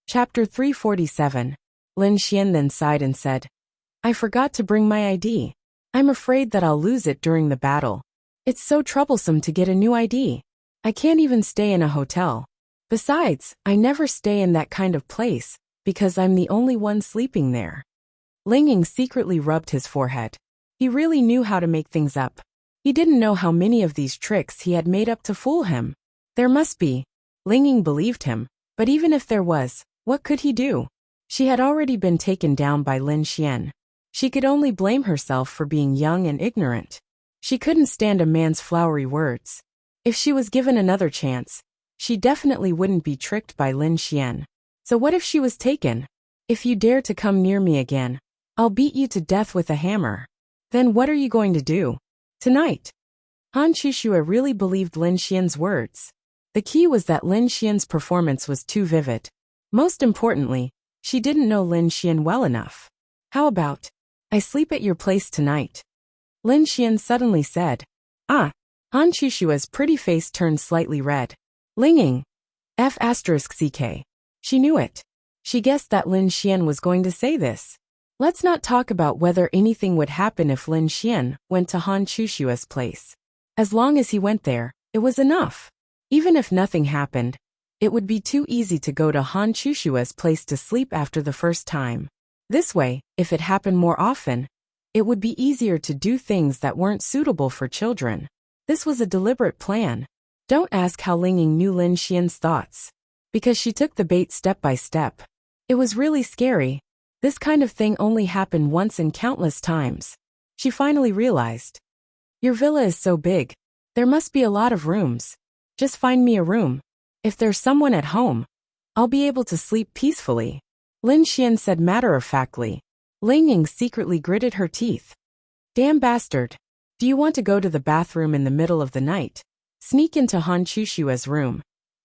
Chapter 347. Lin Xian then sighed and said, I forgot to bring my ID. I'm afraid that I'll lose it during the battle. It's so troublesome to get a new ID. I can't even stay in a hotel. Besides, I never stay in that kind of place, because I'm the only one sleeping there. Ling Ying secretly rubbed his forehead. He really knew how to make things up. He didn't know how many of these tricks he had made up to fool him. There must be. Ling Ying believed him, but even if there was, what could he do? She had already been taken down by Lin Xian. She could only blame herself for being young and ignorant. She couldn't stand a man's flowery words. If she was given another chance, she definitely wouldn't be tricked by Lin Xian. So what if she was taken? If you dare to come near me again, I'll beat you to death with a hammer. Then what are you going to do? Tonight. Han Chuxue really believed Lin Xian's words. The key was that Lin Xian's performance was too vivid. Most importantly, she didn't know Lin Xian well enough. How about, I sleep at your place tonight? Lin Xian suddenly said. Ah. Han Chuxue's pretty face turned slightly red. Ling Ying. F***ck. She knew it. She guessed that Lin Xian was going to say this. Let's not talk about whether anything would happen if Lin Xian went to Han Chuxue's place. As long as he went there, it was enough. Even if nothing happened, it would be too easy to go to Han Chuxue's place to sleep after the first time. This way, if it happened more often, it would be easier to do things that weren't suitable for children. This was a deliberate plan. Don't ask how Ling Ying knew Lin Xian's thoughts. Because she took the bait step by step. It was really scary. This kind of thing only happened once in countless times. She finally realized. Your villa is so big. There must be a lot of rooms. Just find me a room. If there's someone at home, I'll be able to sleep peacefully. Lin Xian said matter-of-factly. Ling Ying secretly gritted her teeth. Damn bastard. Do you want to go to the bathroom in the middle of the night, sneak into Han Chuxue's room,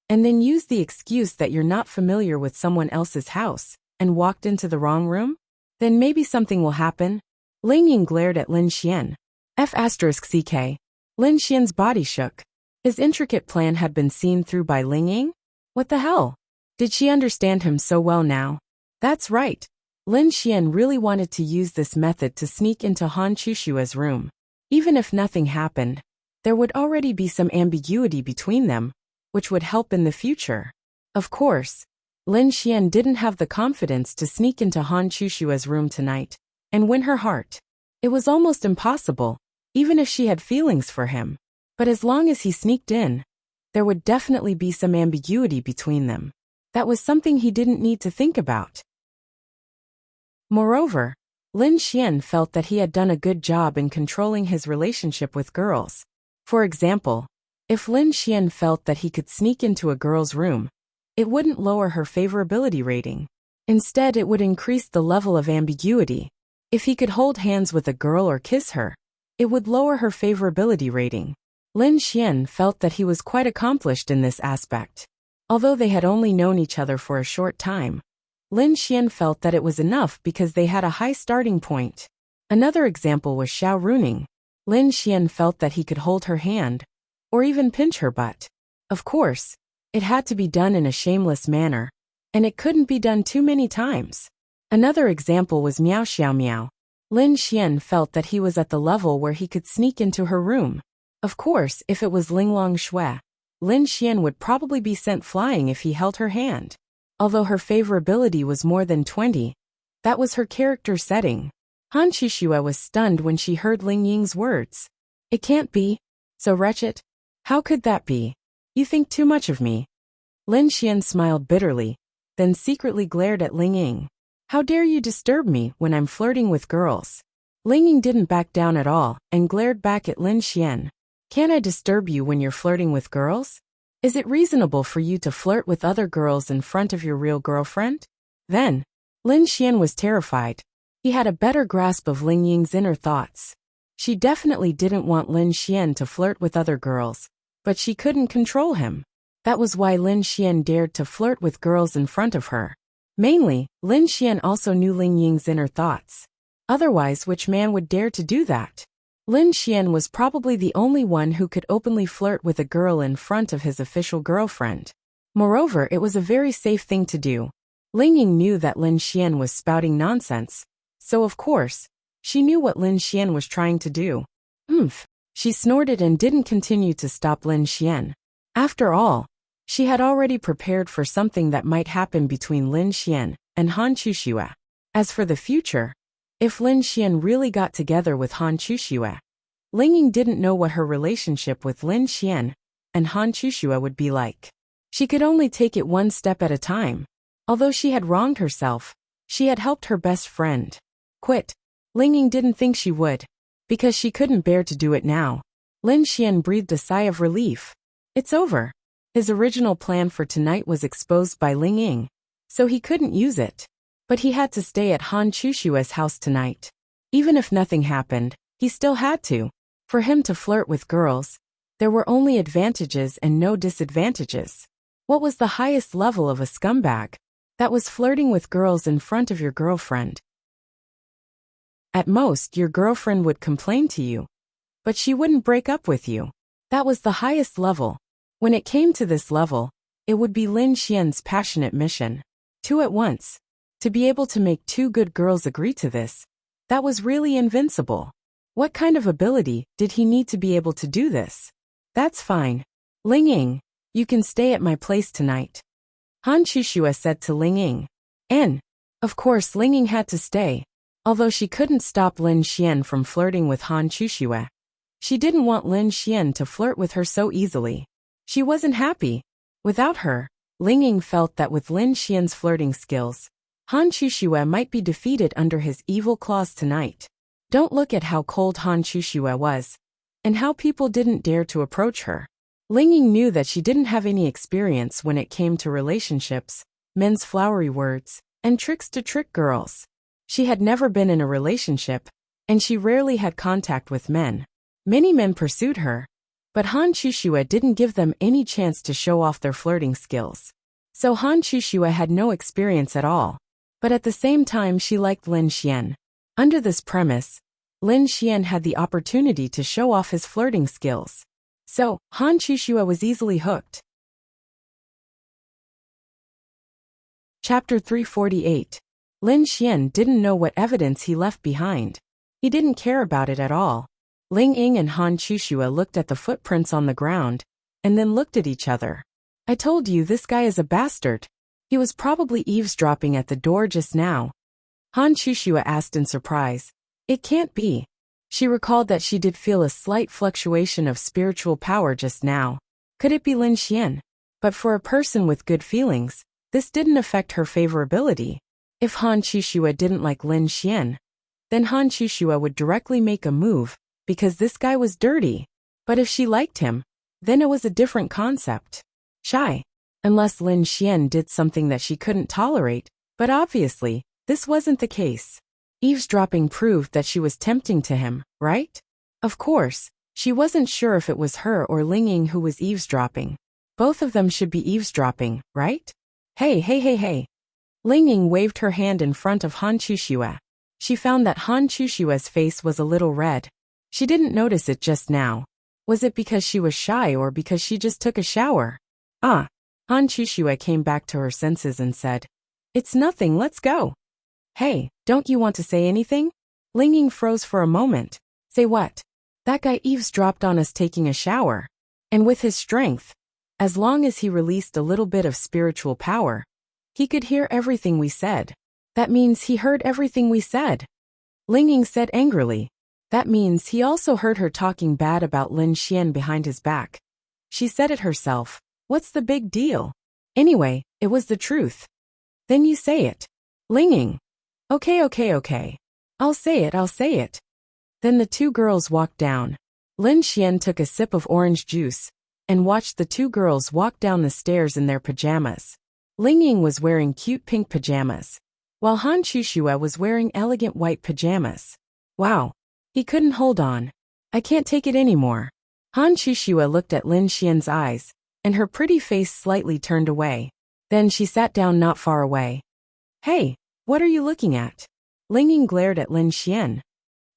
and then use the excuse that you're not familiar with someone else's house, and walked into the wrong room? Then maybe something will happen. Ling Ying glared at Lin Xian. F***ck. Lin Xian's body shook. His intricate plan had been seen through by Ling Ying? What the hell? Did she understand him so well now? That's right. Lin Xian really wanted to use this method to sneak into Han Chuxue's room. Even if nothing happened, there would already be some ambiguity between them, which would help in the future. Of course, Lin Xian didn't have the confidence to sneak into Han Chuxue's room tonight and win her heart. It was almost impossible, even if she had feelings for him. But as long as he sneaked in, there would definitely be some ambiguity between them. That was something he didn't need to think about. Moreover, Lin Xian felt that he had done a good job in controlling his relationship with girls. For example, if Lin Xian felt that he could sneak into a girl's room, it wouldn't lower her favorability rating. Instead, it would increase the level of ambiguity. If he could hold hands with a girl or kiss her, it would lower her favorability rating. Lin Xian felt that he was quite accomplished in this aspect. Although they had only known each other for a short time, Lin Xian felt that it was enough because they had a high starting point. Another example was Xiao Runing. Lin Xian felt that he could hold her hand, or even pinch her butt. Of course, it had to be done in a shameless manner, and it couldn't be done too many times. Another example was Miao Xiao Miao. Lin Xian felt that he was at the level where he could sneak into her room. Of course, if it was Linglong Shui, Lin Xian would probably be sent flying if he held her hand. Although her favorability was more than 20, that was her character setting. Han Chuxue was stunned when she heard Ling Ying's words. It can't be. So wretched? How could that be? You think too much of me. Lin Xian smiled bitterly, then secretly glared at Ling Ying. How dare you disturb me when I'm flirting with girls? Ling Ying didn't back down at all and glared back at Lin Xian. Can't I disturb you when you're flirting with girls? Is it reasonable for you to flirt with other girls in front of your real girlfriend? Then, Lin Xian was terrified. He had a better grasp of Ling Ying's inner thoughts. She definitely didn't want Lin Xian to flirt with other girls, but she couldn't control him. That was why Lin Xian dared to flirt with girls in front of her. Mainly, Lin Xian also knew Ling Ying's inner thoughts. Otherwise, which man would dare to do that? Lin Xian was probably the only one who could openly flirt with a girl in front of his official girlfriend. Moreover, it was a very safe thing to do. Ling Ying knew that Lin Xian was spouting nonsense, so of course, she knew what Lin Xian was trying to do. Oomph. She snorted and didn't continue to stop Lin Xian. After all, she had already prepared for something that might happen between Lin Xian and Han Chuxue. As for the future, if Lin Xian really got together with Han Chuxue, Ling Ying didn't know what her relationship with Lin Xian and Han Chuxue would be like. She could only take it one step at a time. Although she had wronged herself, she had helped her best friend. Quit. Ling Ying didn't think she would, because she couldn't bear to do it now. Lin Xian breathed a sigh of relief. It's over. His original plan for tonight was exposed by Ling Ying, so he couldn't use it. But he had to stay at Han Chuxue's house tonight. Even if nothing happened, he still had to. For him to flirt with girls, there were only advantages and no disadvantages. What was the highest level of a scumbag? That was flirting with girls in front of your girlfriend. At most, your girlfriend would complain to you, but she wouldn't break up with you. That was the highest level. When it came to this level, it would be Lin Xian's passionate mission. Two at once. To be able to make two good girls agree to this, that was really invincible. What kind of ability did he need to be able to do this? That's fine. Ling Ying, you can stay at my place tonight, Han Chuxue said to Ling Ying. And, of course, Ling Ying had to stay. Although she couldn't stop Lin Xian from flirting with Han Chuxue, she didn't want Lin Xian to flirt with her so easily. She wasn't happy. Without her, Ling Ying felt that with Lin Xian's flirting skills, Han Chuxue might be defeated under his evil claws tonight. Don't look at how cold Han Chuxue was, and how people didn't dare to approach her. Ling Ying knew that she didn't have any experience when it came to relationships, men's flowery words, and tricks to trick girls. She had never been in a relationship, and she rarely had contact with men. Many men pursued her, but Han Chuxue didn't give them any chance to show off their flirting skills. So Han Chuxue had no experience at all. But at the same time she liked Lin Xian. Under this premise, Lin Xian had the opportunity to show off his flirting skills. So, Han Chuxue was easily hooked. Chapter 348. Lin Xian didn't know what evidence he left behind. He didn't care about it at all. Ling Ying and Han Chuxue looked at the footprints on the ground, and then looked at each other. I told you this guy is a bastard. He was probably eavesdropping at the door just now. Han Chuxue asked in surprise. It can't be. She recalled that she did feel a slight fluctuation of spiritual power just now. Could it be Lin Xian? But for a person with good feelings, this didn't affect her favorability. If Han Chuxue didn't like Lin Xian, then Han Chuxue would directly make a move, because this guy was dirty. But if she liked him, then it was a different concept. Shy. Unless Lin Xian did something that she couldn't tolerate, but obviously, this wasn't the case. Eavesdropping proved that she was tempting to him, right? Of course, she wasn't sure if it was her or Ling Ying who was eavesdropping. Both of them should be eavesdropping, right? Hey. Ling Ying waved her hand in front of Han Chuxue. She found that Han Chuxue's face was a little red. She didn't notice it just now. Was it because she was shy or because she just took a shower? Han Chuxue came back to her senses and said, It's nothing, let's go. Hey, don't you want to say anything? Ling Ying froze for a moment. Say what? That guy eavesdropped on us taking a shower. And with his strength, as long as he released a little bit of spiritual power, he could hear everything we said. That means he heard everything we said. Ling Ying said angrily. That means he also heard her talking bad about Lin Xian behind his back. She said it herself. What's the big deal? Anyway, it was the truth. Then you say it. Ling Ying. Okay. I'll say it. Then the two girls walked down. Lin Xian took a sip of orange juice and watched the two girls walk down the stairs in their pajamas. Ling Ying was wearing cute pink pajamas, while Han Chuxue was wearing elegant white pajamas. Wow. He couldn't hold on. I can't take it anymore. Han Chuxue looked at Lin Xian's eyes, and her pretty face slightly turned away. Then she sat down not far away. Hey, what are you looking at? Ling Ying glared at Lin Xian.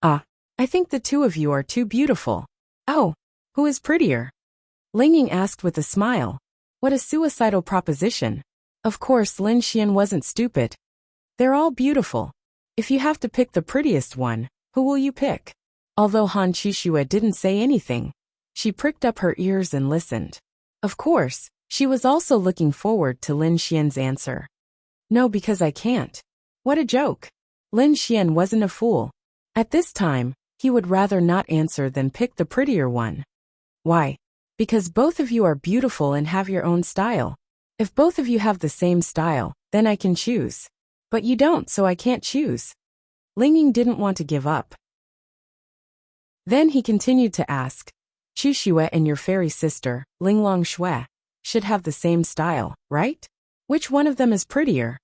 I think the two of you are too beautiful. Oh, who is prettier? Ling Ying asked with a smile. What a suicidal proposition. Of course, Lin Xian wasn't stupid. They're all beautiful. If you have to pick the prettiest one, who will you pick? Although Han Qixue didn't say anything, she pricked up her ears and listened. Of course, she was also looking forward to Lin Xian's answer. No, because I can't. What a joke. Lin Xian wasn't a fool. At this time, he would rather not answer than pick the prettier one. Why? Because both of you are beautiful and have your own style. If both of you have the same style, then I can choose. But you don't, so I can't choose. Ling didn't want to give up. Then he continued to ask, Qixue and your fairy sister, Linglong Shui, should have the same style, right? Which one of them is prettier?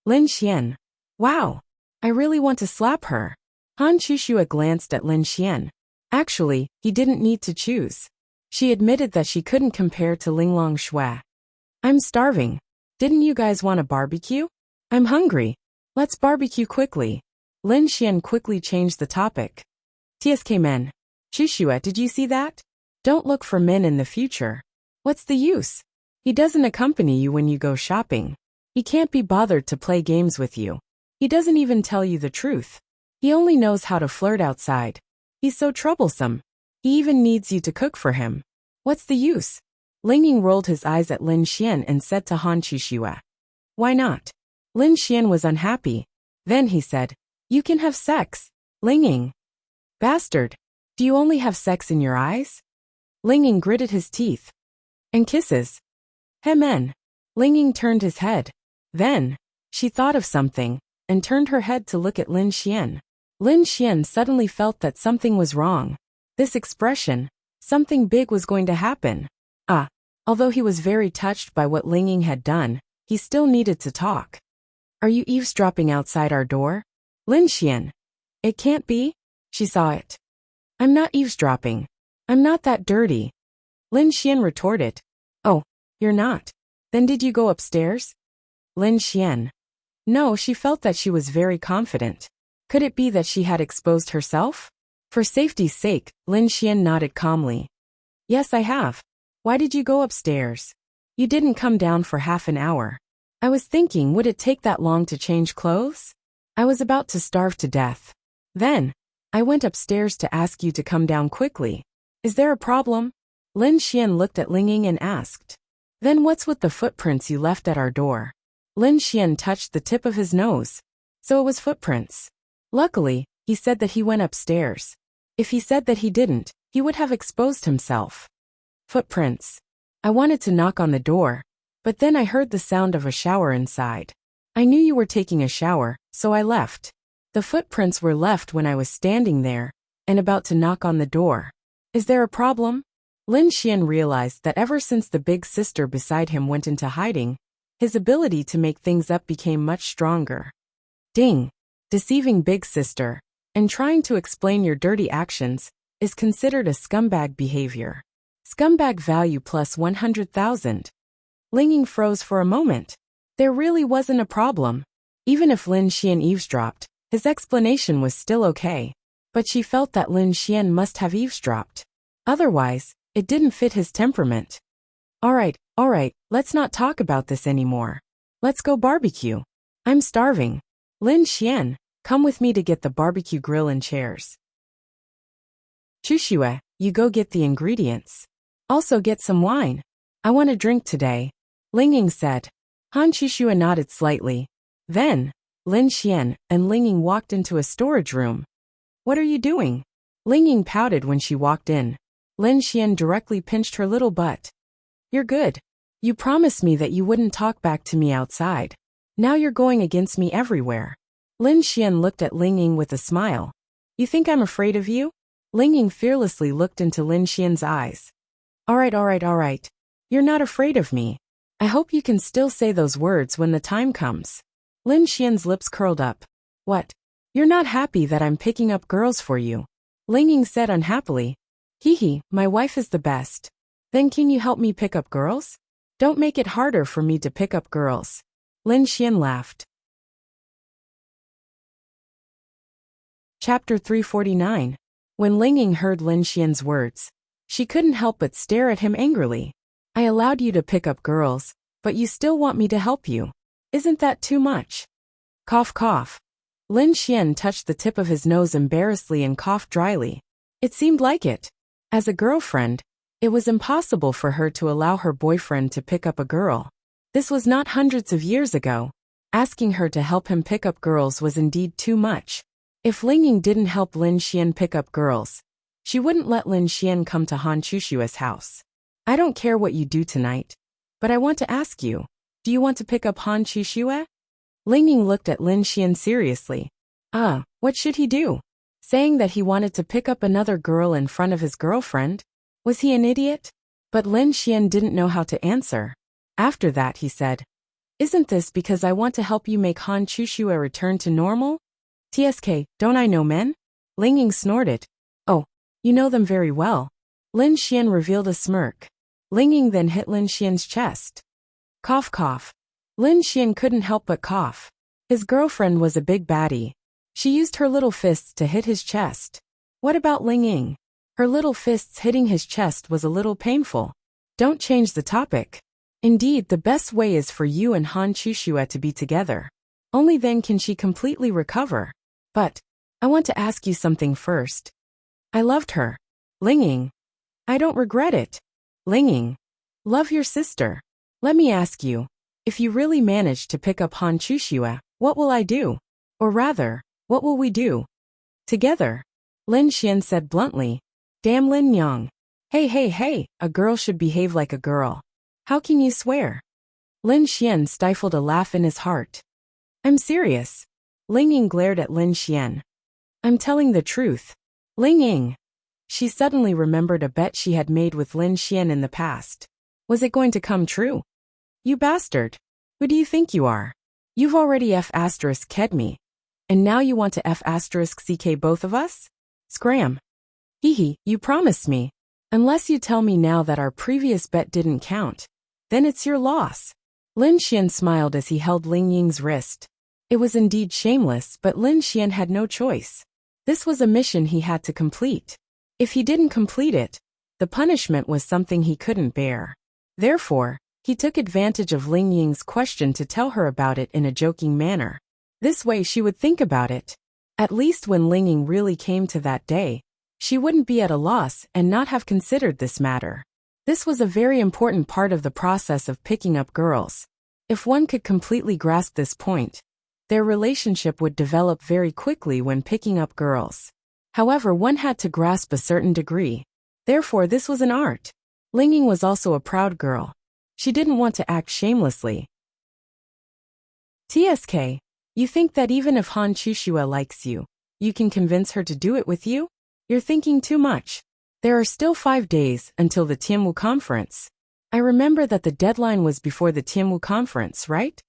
Lin Xian. Wow. I really want to slap her. Han Qixue glanced at Lin Xian. Actually, he didn't need to choose. She admitted that she couldn't compare to Linglong Shui. I'm starving. Didn't you guys want a barbecue? I'm hungry. Let's barbecue quickly. Lin Xian quickly changed the topic. TSK men. Qixue, did you see that? Don't look for men in the future. What's the use? He doesn't accompany you when you go shopping. He can't be bothered to play games with you. He doesn't even tell you the truth. He only knows how to flirt outside. He's so troublesome. He even needs you to cook for him. What's the use? Ling rolled his eyes at Lin Xian and said to Han Qixue. Why not? Lin Xian was unhappy. Then he said, you can have sex. Ling. Bastard. Do you only have sex in your eyes? Ling gritted his teeth. And kisses. Men. Ling turned his head. Then, she thought of something, and turned her head to look at Lin Xian. Lin Xian suddenly felt that something was wrong. This expression, something big was going to happen. Although he was very touched by what Ling had done, he still needed to talk. Are you eavesdropping outside our door? Lin Xian. It can't be. She saw it. I'm not eavesdropping. I'm not that dirty. Lin Xian retorted. Oh, you're not. Then did you go upstairs? Lin Xian. No, she felt that she was very confident. Could it be that she had exposed herself? For safety's sake, Lin Xian nodded calmly. Yes, I have. Why did you go upstairs? You didn't come down for half an hour. I was thinking, would it take that long to change clothes? I was about to starve to death. Then, I went upstairs to ask you to come down quickly. Is there a problem? Lin Xian looked at Ling and asked. Then what's with the footprints you left at our door? Lin Xian touched the tip of his nose. So it was footprints. Luckily, he said that he went upstairs. If he said that he didn't, he would have exposed himself. Footprints. I wanted to knock on the door, but then I heard the sound of a shower inside. I knew you were taking a shower, so I left. The footprints were left when I was standing there, and about to knock on the door. Is there a problem? Lin Xian realized that ever since the big sister beside him went into hiding, his ability to make things up became much stronger. Ding! Deceiving big sister, and trying to explain your dirty actions, is considered a scumbag behavior. Scumbag value plus 100,000. Ling froze for a moment. There really wasn't a problem. Even if Lin Xian eavesdropped, his explanation was still okay. But she felt that Lin Xian must have eavesdropped. Otherwise, it didn't fit his temperament. Alright, let's not talk about this anymore. Let's go barbecue. I'm starving. Lin Xian, come with me to get the barbecue grill and chairs. Qixue, you go get the ingredients. Also get some wine. I want a drink today. Ling said. Han Qixue nodded slightly. Then, Lin Xian and Ling walked into a storage room. What are you doing? Ling pouted when she walked in. Lin Xian directly pinched her little butt. You're good. You promised me that you wouldn't talk back to me outside. Now you're going against me everywhere. Lin Xian looked at Ling with a smile. You think I'm afraid of you? Ling fearlessly looked into Lin Xian's eyes. Alright. You're not afraid of me. I hope you can still say those words when the time comes. Lin Xian's lips curled up. What? You're not happy that I'm picking up girls for you? Ling said unhappily. Hee, my wife is the best. Then can you help me pick up girls? Don't make it harder for me to pick up girls. Lin Xian laughed. Chapter 349. When Ling heard Lin Xian's words, she couldn't help but stare at him angrily. I allowed you to pick up girls, But you still want me to help you. Isn't that too much? Cough cough. Lin Xian touched the tip of his nose embarrassedly and coughed dryly. It seemed like it. As a girlfriend, it was impossible for her to allow her boyfriend to pick up a girl. This was not hundreds of years ago. Asking her to help him pick up girls was indeed too much. If Ling Ying didn't help Lin Xian pick up girls, she wouldn't let Lin Xian come to Han Chushua's house. I don't care what you do tonight, but I want to ask you, do you want to pick up Han Chushua? Ling Ying looked at Lin Xian seriously. What should he do? Saying that he wanted to pick up another girl in front of his girlfriend? Was he an idiot? But Lin Xian didn't know how to answer. After that he said, Isn't this because I want to help you make Han Chushua return to normal? TSK, don't I know men? Ling Ying snorted. Oh, you know them very well. Lin Xian revealed a smirk. Ling Ying then hit Lin Xian's chest. Cough cough. Lin Xian couldn't help but cough. His girlfriend was a big baddie. She used her little fists to hit his chest. What about Ling Ying? Her little fists hitting his chest was a little painful. Don't change the topic. Indeed, the best way is for you and Han Chushua to be together. Only then can she completely recover. But I want to ask you something first. I loved her. Ling Ying. I don't regret it. Ling Ying. Love your sister. Let me ask you, if you really manage to pick up Han Chushua, what will I do? Or rather, what will we do? Together. Lin Xian said bluntly. Damn Lin Yang. Hey, a girl should behave like a girl. How can you swear? Lin Xian stifled a laugh in his heart. I'm serious. Ling Ying glared at Lin Xian. I'm telling the truth. Ling Ying. She suddenly remembered a bet she had made with Lin Xian in the past. Was it going to come true? You bastard. Who do you think you are? You've already F***ed me. And now you want to F***ck both of us? Scram. Hee, you promised me. Unless you tell me now that our previous bet didn't count, then it's your loss. Lin Xian smiled as he held Ling Ying's wrist. It was indeed shameless, but Lin Xian had no choice. This was a mission he had to complete. If he didn't complete it, the punishment was something he couldn't bear. Therefore, he took advantage of Ling Ying's question to tell her about it in a joking manner. This way she would think about it. At least when Ling Ying really came to that day, she wouldn't be at a loss and not have considered this matter. This was a very important part of the process of picking up girls. If one could completely grasp this point, their relationship would develop very quickly when picking up girls. However, one had to grasp a certain degree. Therefore, this was an art. Ling Ying was also a proud girl. She didn't want to act shamelessly. TSK, you think that even if Han Chushua likes you, you can convince her to do it with you? You're thinking too much. There are still 5 days until the Tianwu conference. I remember that the deadline was before the Tianwu conference, right?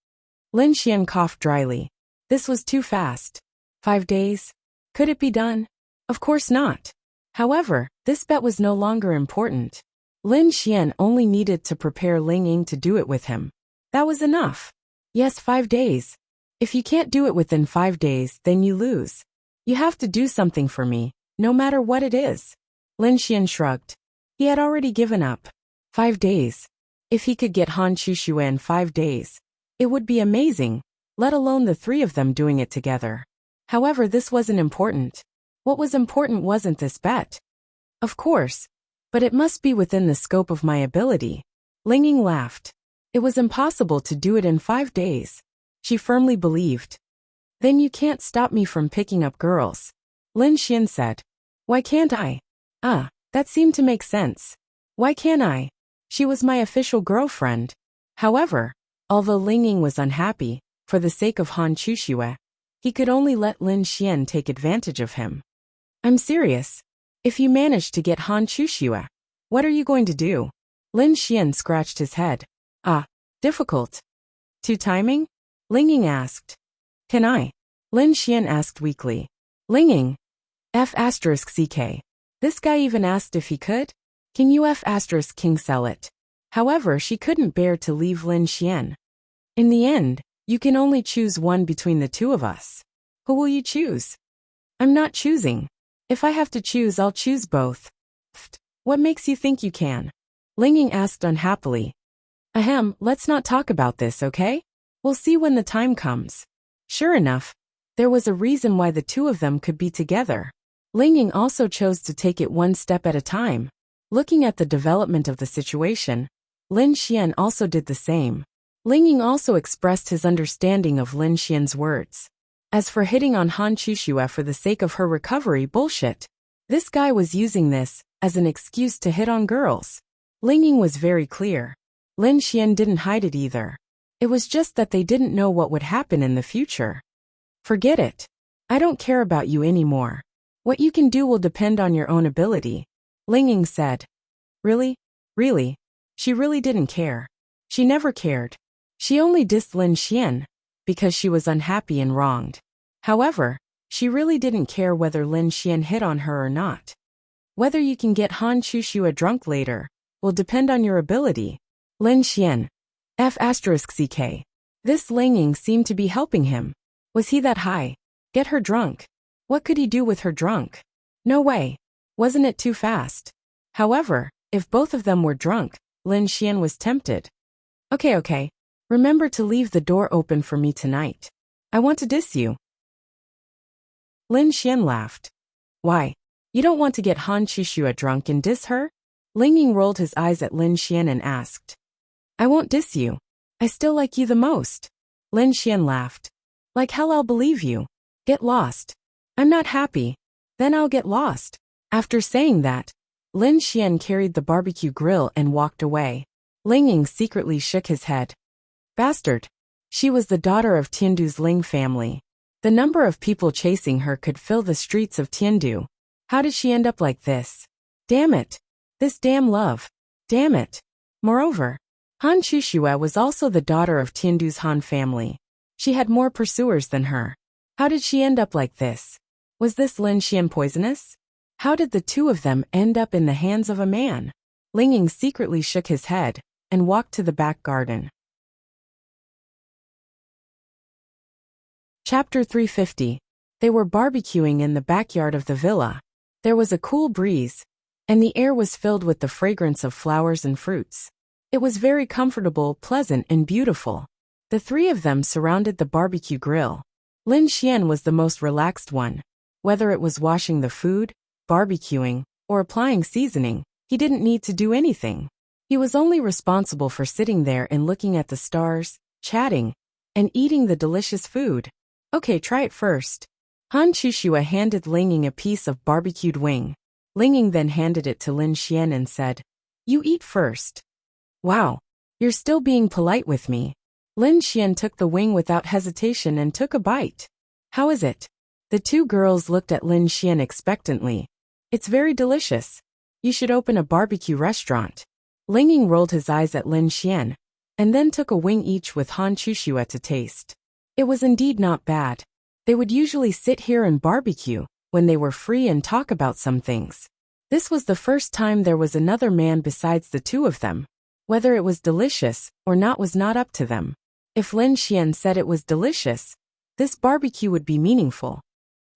Lin Xian coughed dryly. This was too fast. 5 days? Could it be done? Of course not. However, this bet was no longer important. Lin Xian only needed to prepare Ling Ying to do it with him. That was enough. Yes, 5 days. If you can't do it within 5 days, then you lose. You have to do something for me, no matter what it is. Lin Xian shrugged. He had already given up. 5 days. If he could get Han Chushua in 5 days, it would be amazing, let alone the 3 of them doing it together. However, this wasn't important. What was important wasn't this bet. Of course, but it must be within the scope of my ability. Ling Ying laughed. It was impossible to do it in 5 days. She firmly believed. Then you can't stop me from picking up girls. Lin Xian said. Why can't I? That seemed to make sense. Why can't I? She was my official girlfriend. However, although Ling Ying was unhappy, for the sake of Han Chushua, he could only let Lin Xian take advantage of him. I'm serious. If you manage to get Han Chushua, what are you going to do? Lin Xian scratched his head. Difficult. To timing? Ling Ying asked. Can I? Lin Xian asked weakly. Ling Ying. F***ck. This guy even asked if he could? Can you F***king sell it? However, she couldn't bear to leave Lin Xian. In the end, you can only choose one between the 2 of us. Who will you choose? I'm not choosing. If I have to choose, I'll choose both. What makes you think you can? Ling Ying asked unhappily. Ahem, let's not talk about this, okay? We'll see when the time comes. Sure enough, there was a reason why the two of them could be together. Lingying also chose to take it one step at a time. Looking at the development of the situation, Lin Xian also did the same. Lingying also expressed his understanding of Lin Xian's words. As for hitting on Han Chuxue for the sake of her recovery, bullshit. This guy was using this as an excuse to hit on girls. Lingying was very clear. Lin Xian didn't hide it either. It was just that they didn't know what would happen in the future. Forget it. I don't care about you anymore. What you can do will depend on your own ability, Lingying said. Really? Really? She really didn't care. She never cared. She only dissed Lin Xian because she was unhappy and wronged. However, she really didn't care whether Lin Xian hit on her or not. Whether you can get Han Chuxue drunk later will depend on your ability. Lin Xian. F***ck. This Lingying seemed to be helping him. Was he that high? Get her drunk. What could he do with her drunk? No way. Wasn't it too fast? However, if both of them were drunk, Lin Xian was tempted. Okay. Remember to leave the door open for me tonight. I want to diss you. Lin Xian laughed. Why? You don't want to get Han Chuxue drunk and diss her? Lingying rolled his eyes at Lin Xian and asked. I won't diss you. I still like you the most. Lin Xian laughed. Like hell I'll believe you. Get lost. I'm not happy. Then I'll get lost. After saying that, Lin Xian carried the barbecue grill and walked away. Lingying secretly shook his head. Bastard. She was the daughter of Tiandu's Ling family. The number of people chasing her could fill the streets of Tiandu. How did she end up like this? Damn it. This damn love. Damn it. Moreover, Han Chuxue was also the daughter of Tiandu's Han family. She had more pursuers than her. How did she end up like this? Was this Lin Xian poisonous? How did the two of them end up in the hands of a man? Lingying secretly shook his head and walked to the back garden. Chapter 350. They were barbecuing in the backyard of the villa. There was a cool breeze, and the air was filled with the fragrance of flowers and fruits. It was very comfortable, pleasant, and beautiful. The three of them surrounded the barbecue grill. Lin Xian was the most relaxed one. Whether it was washing the food, barbecuing, or applying seasoning, he didn't need to do anything. He was only responsible for sitting there and looking at the stars, chatting, and eating the delicious food. Okay, try it first. Han Chuxue handed Lingying a piece of barbecued wing. Lingying then handed it to Lin Xian and said, You eat first. Wow, you're still being polite with me. Lin Xian took the wing without hesitation and took a bite. How is it? The two girls looked at Lin Xian expectantly. It's very delicious. You should open a barbecue restaurant. Lingying rolled his eyes at Lin Xian, and then took a wing each with Han Chuxue to taste. It was indeed not bad. They would usually sit here and barbecue when they were free and talk about some things. This was the first time there was another man besides the two of them. Whether it was delicious or not was not up to them. If Lin Xian said it was delicious, this barbecue would be meaningful.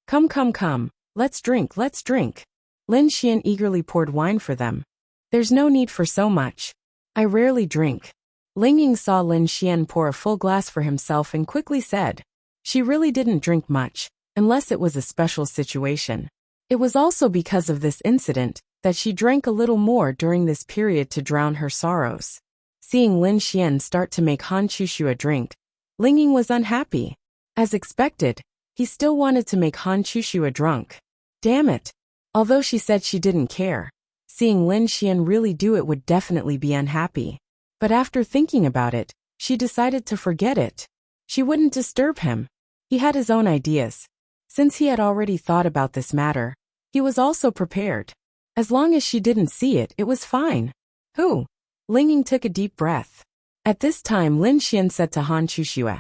Come, let's drink. Lin Xian eagerly poured wine for them. There's no need for so much. I rarely drink. Lingying saw Lin Xian pour a full glass for himself and quickly said, she really didn't drink much, unless it was a special situation. It was also because of this incident that she drank a little more during this period to drown her sorrows. Seeing Lin Xian start to make Han Chuxue drink, Lingying was unhappy. As expected, he still wanted to make Han Chuxue drunk. Damn it. Although she said she didn't care, seeing Lin Xian really do it would definitely be unhappy. But after thinking about it, she decided to forget it. She wouldn't disturb him. He had his own ideas. Since he had already thought about this matter, he was also prepared. As long as she didn't see it, it was fine. Who? Lingying took a deep breath. At this time Lin Xian said to Han Chuxue,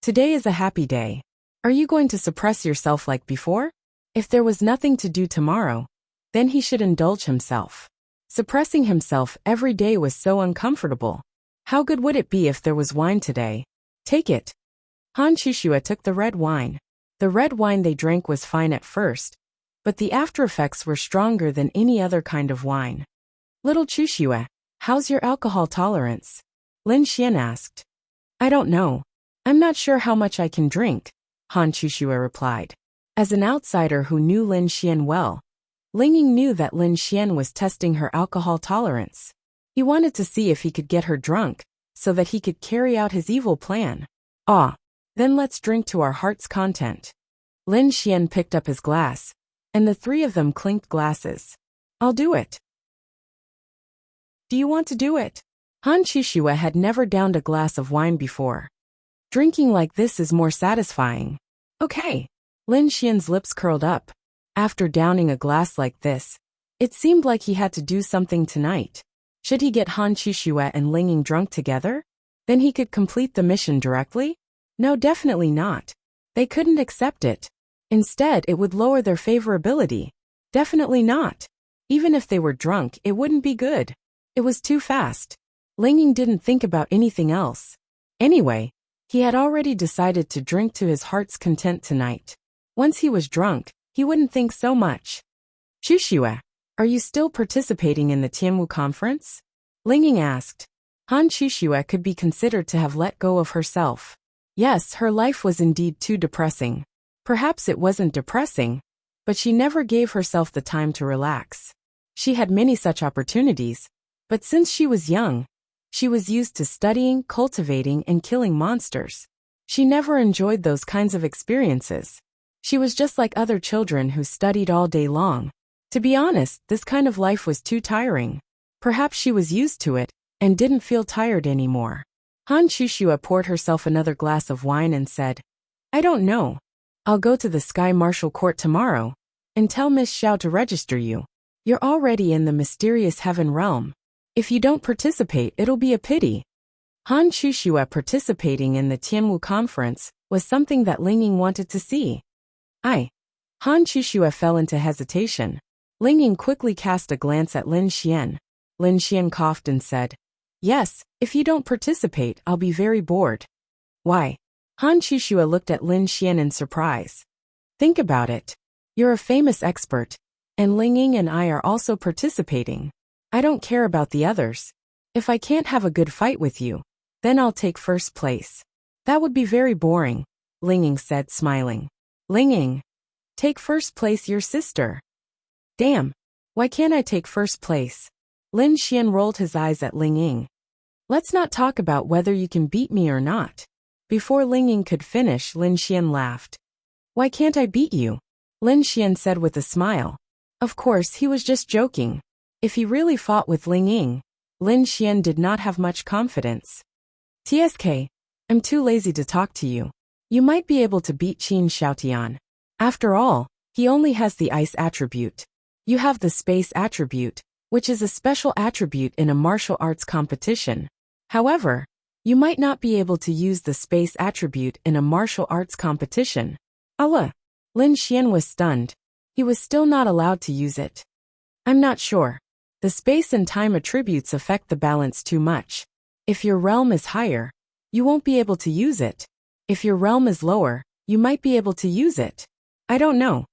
Today is a happy day. Are you going to suppress yourself like before? If there was nothing to do tomorrow, then he should indulge himself. Suppressing himself every day was so uncomfortable. How good would it be if there was wine today? Take it. Han Chuxue took the red wine. The red wine they drank was fine at first, but the after effects were stronger than any other kind of wine. Little Chuxue, how's your alcohol tolerance? Lin Xian asked. I don't know. I'm not sure how much I can drink, Han Chuxue replied. As an outsider who knew Lin Xian well, Ling Ying knew that Lin Xian was testing her alcohol tolerance. He wanted to see if he could get her drunk, so that he could carry out his evil plan. Ah, then let's drink to our heart's content. Lin Xian picked up his glass, and the three of them clinked glasses. I'll do it. Do you want to do it? Han Chuxue had never downed a glass of wine before. Drinking like this is more satisfying. Okay. Lin Xian's lips curled up. After downing a glass like this, it seemed like he had to do something tonight. Should he get Han Chuxue and Ling Ying drunk together? Then he could complete the mission directly? No, definitely not. They couldn't accept it. Instead, it would lower their favorability. Definitely not. Even if they were drunk, it wouldn't be good. It was too fast. Ling Ying didn't think about anything else. Anyway, he had already decided to drink to his heart's content tonight. Once he was drunk, he wouldn't think so much. Chuxue, are you still participating in the Tianwu conference? Ling Ying asked. Han Chuxue could be considered to have let go of herself. Yes, her life was indeed too depressing. Perhaps it wasn't depressing, but she never gave herself the time to relax. She had many such opportunities, but since she was young, she was used to studying, cultivating, and killing monsters. She never enjoyed those kinds of experiences. She was just like other children who studied all day long. To be honest, this kind of life was too tiring. Perhaps she was used to it, and didn't feel tired anymore. Han Chuxue poured herself another glass of wine and said, I don't know. I'll go to the Sky Martial Court tomorrow, and tell Miss Xiao to register you. You're already in the mysterious heaven realm. If you don't participate, it'll be a pity. Han Chuxue participating in the Tianwu conference was something that Ling Ying wanted to see. Han Chuxue fell into hesitation. Ling Ying quickly cast a glance at Lin Xian. Lin Xian coughed and said, Yes, if you don't participate, I'll be very bored. Why? Han Chuxue looked at Lin Xian in surprise. Think about it. You're a famous expert, and Ling Ying and I are also participating. I don't care about the others. If I can't have a good fight with you, then I'll take first place. That would be very boring, Ling Ying said, smiling. Ling Ying, take first place, your sister. Damn, why can't I take first place? Lin Xian rolled his eyes at Ling Ying. Let's not talk about whether you can beat me or not. Before Ling Ying could finish, Lin Xian laughed. Why can't I beat you? Lin Xian said with a smile. Of course, he was just joking. If he really fought with Ling Ying, Lin Xian did not have much confidence. TSK, I'm too lazy to talk to you. You might be able to beat Qin Xiaotian. After all, he only has the ice attribute. You have the space attribute, which is a special attribute in a martial arts competition. However, you might not be able to use the space attribute in a martial arts competition. Allah! Lin Xian was stunned. He was still not allowed to use it. I'm not sure. The space and time attributes affect the balance too much. If your realm is higher, you won't be able to use it. If your realm is lower, you might be able to use it. I don't know.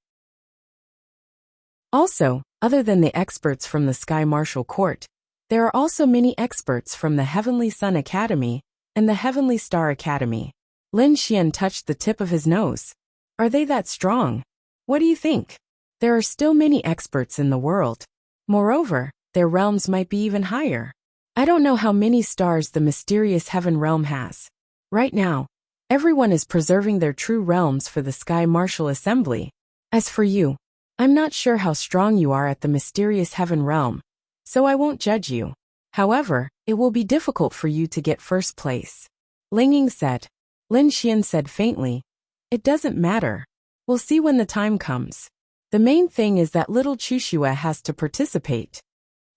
Also, other than the experts from the Sky Martial Court, there are also many experts from the Heavenly Sun Academy and the Heavenly Star Academy. Lin Xian touched the tip of his nose. Are they that strong? What do you think? There are still many experts in the world. Moreover, their realms might be even higher. I don't know how many stars the mysterious heaven realm has. Right now, everyone is preserving their true realms for the Sky Martial Assembly. As for you, I'm not sure how strong you are at the mysterious heaven realm, so I won't judge you. However, it will be difficult for you to get first place. Ling Ying said. Lin Xian said faintly, It doesn't matter. We'll see when the time comes. The main thing is that little Chuxue has to participate.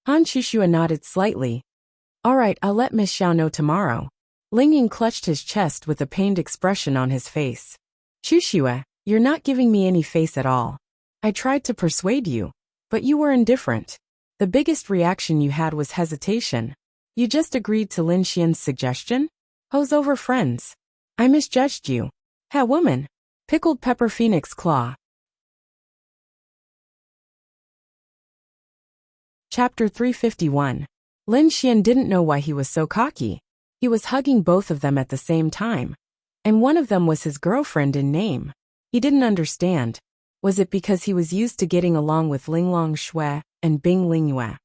Han Chuxue nodded slightly. All right, I'll let Miss Xiao know tomorrow. Ling Ying clutched his chest with a pained expression on his face. Chuxue, you're not giving me any face at all. I tried to persuade you, but you were indifferent. The biggest reaction you had was hesitation. You just agreed to Lin Xian's suggestion? Hoes over friends. I misjudged you. Ha woman. Pickled pepper phoenix claw. Chapter 351. Lin Xian didn't know why he was so cocky. He was hugging both of them at the same time. And one of them was his girlfriend in name. He didn't understand. Was it because he was used to getting along with Linglong Shui and Bing Lingyue,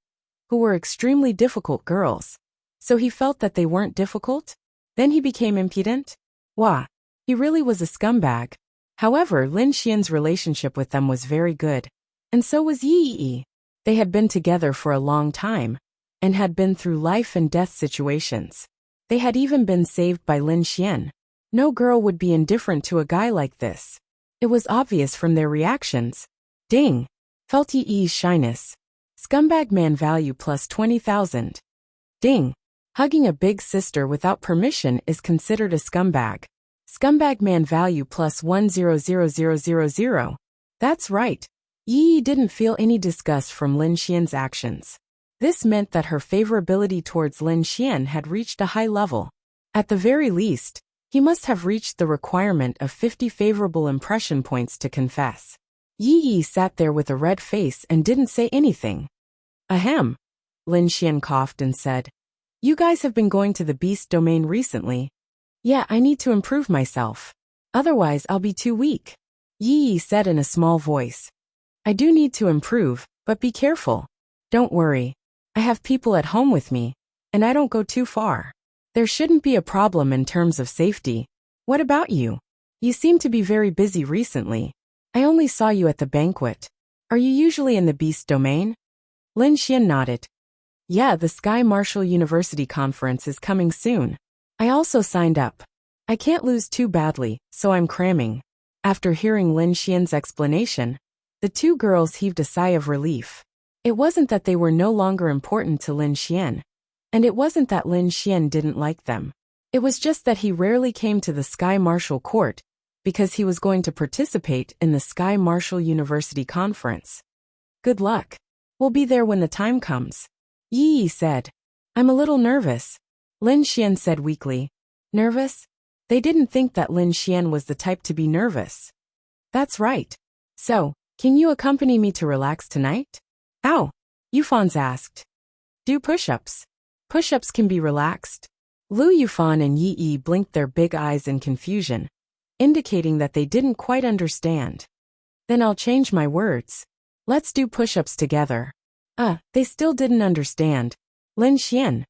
who were extremely difficult girls? So he felt that they weren't difficult? Then he became impudent? Wah! He really was a scumbag. However, Lin Xian's relationship with them was very good. And so was Yi. They had been together for a long time, and had been through life and death situations. They had even been saved by Lin Xian. No girl would be indifferent to a guy like this. It was obvious from their reactions. Ding! Felt Yi's shyness. Scumbag man value plus 20,000. Ding! Hugging a big sister without permission is considered a scumbag. Scumbag man value plus 100,000. That's right. Yi didn't feel any disgust from Lin Xian's actions. This meant that her favorability towards Lin Xian had reached a high level. At the very least, he must have reached the requirement of 50 favorable impression points to confess. Yi sat there with a red face and didn't say anything. Ahem. Lin Xian coughed and said, "You guys have been going to the beast domain recently." "Yeah, I need to improve myself. Otherwise I'll be too weak," Yi said in a small voice. "I do need to improve, but be careful. Don't worry. I have people at home with me, and I don't go too far. There shouldn't be a problem in terms of safety. What about you? You seem to be very busy recently. I only saw you at the banquet. Are you usually in the beast domain?" Lin Xian nodded. "Yeah, the Sky Martial University conference is coming soon. I also signed up. I can't lose too badly, so I'm cramming." After hearing Lin Xian's explanation, the two girls heaved a sigh of relief. It wasn't that they were no longer important to Lin Xian, and it wasn't that Lin Xian didn't like them. It was just that he rarely came to the Sky Martial Court because he was going to participate in the Sky Martial University conference. "Good luck. We'll be there when the time comes," Yi said. "I'm a little nervous," Lin Xian said weakly. "Nervous?" They didn't think that Lin Xian was the type to be nervous. "That's right. So, can you accompany me to relax tonight?" "Ow!" Yufans asked. "Do push-ups. Push-ups can be relaxed." Lu Yufan and Yi blinked their big eyes in confusion, indicating that they didn't quite understand. "Then I'll change my words. Let's do push-ups together." They still didn't understand. Lin Xian.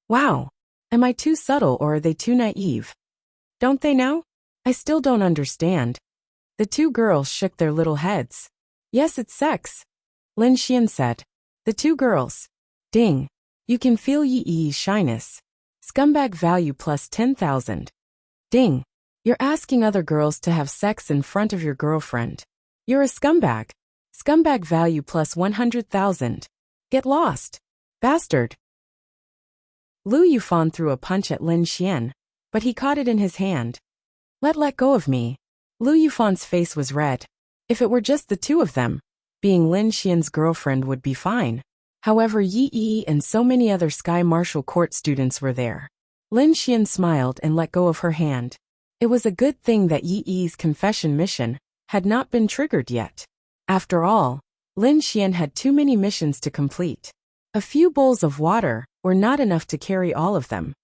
Wow. Am I too subtle or are they too naive? Don't they know? I still don't understand. The two girls shook their little heads. "Yes, it's sex," Lin Xian said. The two girls. Ding. You can feel Yi's shyness. Scumbag value plus 10,000. Ding. You're asking other girls to have sex in front of your girlfriend. You're a scumbag. Scumbag value plus 100,000. Get lost. Bastard. Lu Yufan threw a punch at Lin Xian, but he caught it in his hand. Let go of me." Lu Yufan's face was red. If it were just the two of them, being Lin Xian's girlfriend would be fine. However, Yi and so many other Sky Martial Court students were there. Lin Xian smiled and let go of her hand. It was a good thing that Yi's confession mission had not been triggered yet. After all, Lin Xian had too many missions to complete. A few bowls of water were not enough to carry all of them.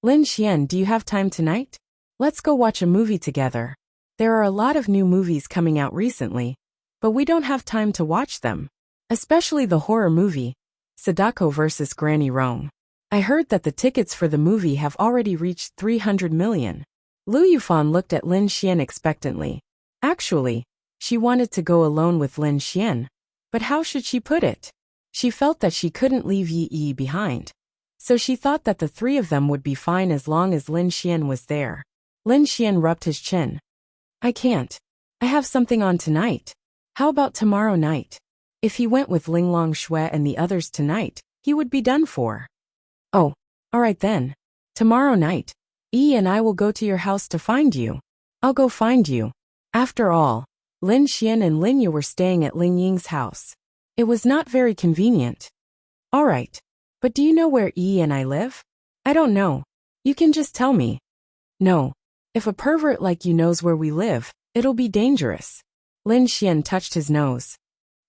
"Lin Xian, do you have time tonight? Let's go watch a movie together. There are a lot of new movies coming out recently, but we don't have time to watch them. Especially the horror movie, Sadako vs. Granny Rong. I heard that the tickets for the movie have already reached 300 million. Lu Yufan looked at Lin Xian expectantly. Actually, she wanted to go alone with Lin Xian, but how should she put it? She felt that she couldn't leave Yi behind. So she thought that the three of them would be fine as long as Lin Xian was there. Lin Xian rubbed his chin. "I can't. I have something on tonight. How about tomorrow night?" If he went with Linglong Shui and the others tonight, he would be done for. "Oh, alright then. Tomorrow night, Yi and I will go to your house to find you. I'll go find you." After all, Lin Xian and Lin Yu were staying at Ling Ying's house. It was not very convenient. "Alright. But do you know where Yi and I live?" "I don't know. You can just tell me." "No. If a pervert like you knows where we live, it'll be dangerous." Lin Xian touched his nose.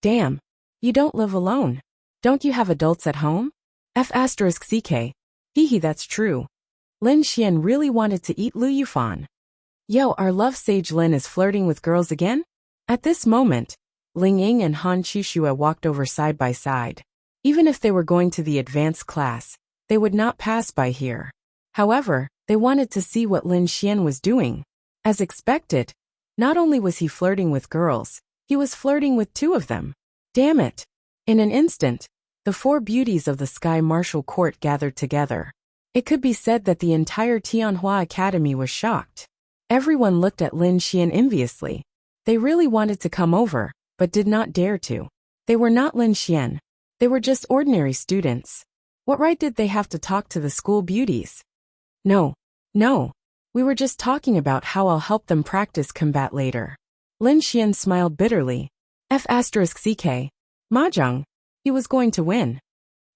"Damn. You don't live alone. Don't you have adults at home?" F*ck. Hee, that's true. Lin Xian really wanted to eat Lu Yufan. Yo, our love sage Lin is flirting with girls again? At this moment, Ling Ying and Han Chushua walked over side by side. Even if they were going to the advanced class, they would not pass by here. However, they wanted to see what Lin Xian was doing. As expected, not only was he flirting with girls, he was flirting with two of them. Damn it! In an instant, the four beauties of the Sky Martial Court gathered together. It could be said that the entire Tianhua Academy was shocked. Everyone looked at Lin Xian enviously. They really wanted to come over, but did not dare to. They were not Lin Xian. They were just ordinary students. What right did they have to talk to the school beauties? No. We were just talking about how I'll help them practice combat later. Lin Xian smiled bitterly. F***ck. Mahjong. He was going to win.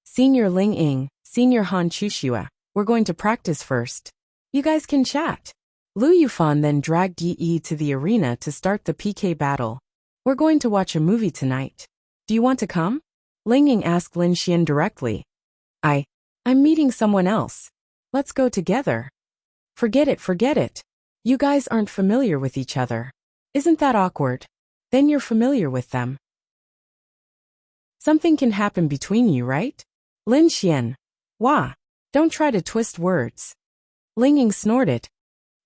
Senior Ling Ying, Senior Han Chushua, we're going to practice first. You guys can chat. Lu Yufan then dragged Yi to the arena to start the PK battle. We're going to watch a movie tonight. Do you want to come? Ling Ying asked Lin Xian directly. I'm meeting someone else. Let's go together. Forget it. You guys aren't familiar with each other. Isn't that awkward? Then you're familiar with them. Something can happen between you, right? Lin Xian. Wah. Don't try to twist words. Ling Ying snorted.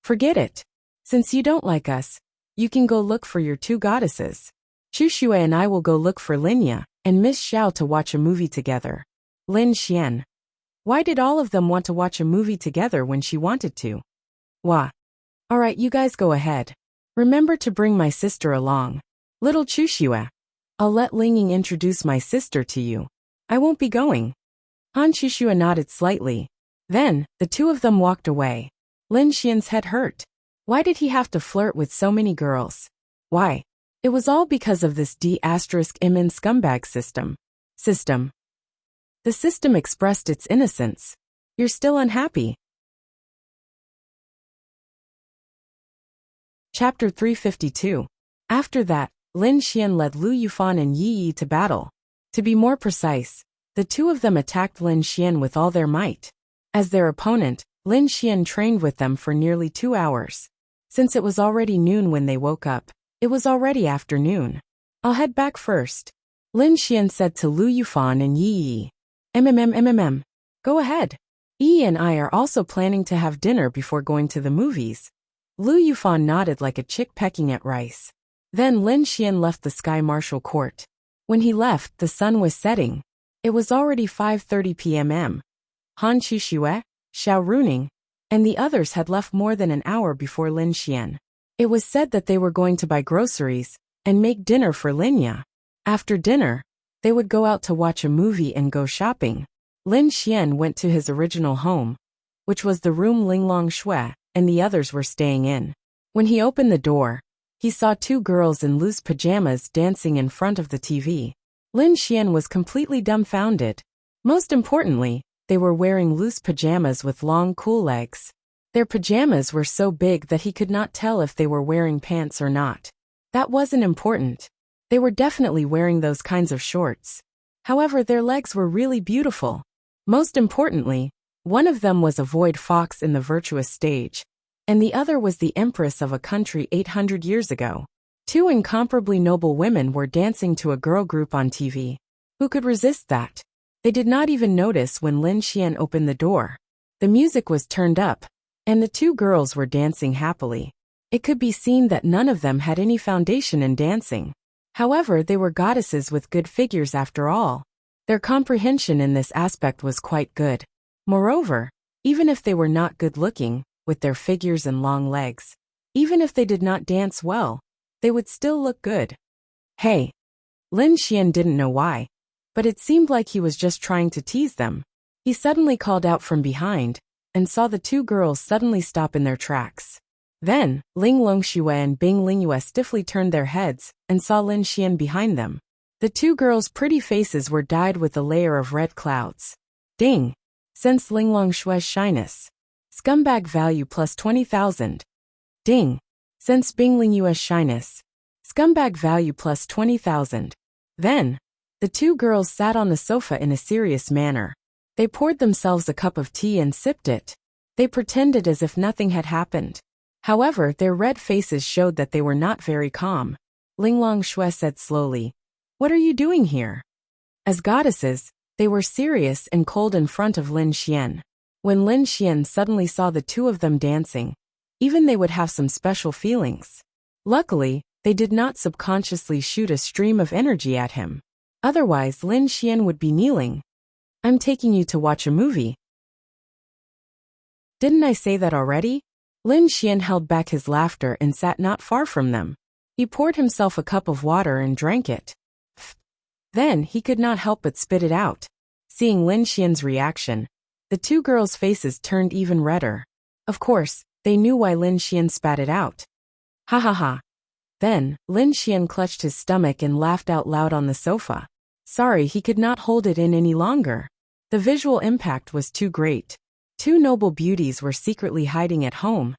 Forget it. Since you don't like us, you can go look for your two goddesses. Chushua and I will go look for Linya and Miss Xiao to watch a movie together. Lin Xian. Why did all of them want to watch a movie together when she wanted to? Wah. Alright, you guys go ahead. Remember to bring my sister along. Little Chushua. I'll let Ling Ying introduce my sister to you. I won't be going. Han Chushua nodded slightly. Then, the two of them walked away. Lin Xian's head hurt. Why did he have to flirt with so many girls? Why? It was all because of this D***Imin scumbag system. The system expressed its innocence. You're still unhappy. Chapter 352. After that, Lin Xian led Lu Yufan and Yi to battle. To be more precise, the two of them attacked Lin Xian with all their might. As their opponent, Lin Xian trained with them for nearly 2 hours. Since it was already noon when they woke up, it was already afternoon. I'll head back first. Lin Xian said to Lu Yufan and Yi. Go ahead. Yi and I are also planning to have dinner before going to the movies. Lu Yufan nodded like a chick pecking at rice. Then Lin Xian left the Sky Martial Court. When he left, the sun was setting. It was already 5:30 p.m. Han Chushue, Xiao Runing, and the others had left more than an hour before Lin Xian. It was said that they were going to buy groceries and make dinner for Linya. After dinner, they would go out to watch a movie and go shopping. Lin Xian went to his original home, which was the room Linglong Shui and the others were staying in. When he opened the door, he saw two girls in loose pajamas dancing in front of the TV. Lin Xian was completely dumbfounded. Most importantly, they were wearing loose pajamas with long, cool legs. Their pajamas were so big that he could not tell if they were wearing pants or not. That wasn't important. They were definitely wearing those kinds of shorts. However, their legs were really beautiful. Most importantly, one of them was a void fox in the virtuous stage, and the other was the empress of a country 800 years ago. Two incomparably noble women were dancing to a girl group on TV. Who could resist that? They did not even notice when Lin Xian opened the door. The music was turned up, and the two girls were dancing happily. It could be seen that none of them had any foundation in dancing. However, they were goddesses with good figures after all. Their comprehension in this aspect was quite good. Moreover, even if they were not good-looking, with their figures and long legs, even if they did not dance well, they would still look good. Hey! Lin Xian didn't know why, but it seemed like he was just trying to tease them. He suddenly called out from behind, and saw the two girls suddenly stop in their tracks. Then, Ling Longxue and Bing Lingyue stiffly turned their heads, and saw Lin Xian behind them. The two girls' pretty faces were dyed with a layer of red clouds. Ding! Sense Ling Longshue's shyness. Scumbag value plus 20,000. Ding! Sense Bing Lingyue's shyness. Scumbag value plus 20,000. Then, the two girls sat on the sofa in a serious manner. They poured themselves a cup of tea and sipped it. They pretended as if nothing had happened. However, their red faces showed that they were not very calm. Linglong Shui said slowly, "What are you doing here?" As goddesses, they were serious and cold in front of Lin Xian. When Lin Xian suddenly saw the two of them dancing, even they would have some special feelings. Luckily, they did not subconsciously shoot a stream of energy at him. Otherwise, Lin Xian would be kneeling. "I'm taking you to watch a movie." "Didn't I say that already?" Lin Xian held back his laughter and sat not far from them. He poured himself a cup of water and drank it. Then he could not help but spit it out. Seeing Lin Xian's reaction, the two girls' faces turned even redder. Of course, they knew why Lin Xian spat it out. Ha ha ha. Then, Lin Xian clutched his stomach and laughed out loud on the sofa. Sorry, he could not hold it in any longer. The visual impact was too great. Two noble beauties were secretly hiding at home,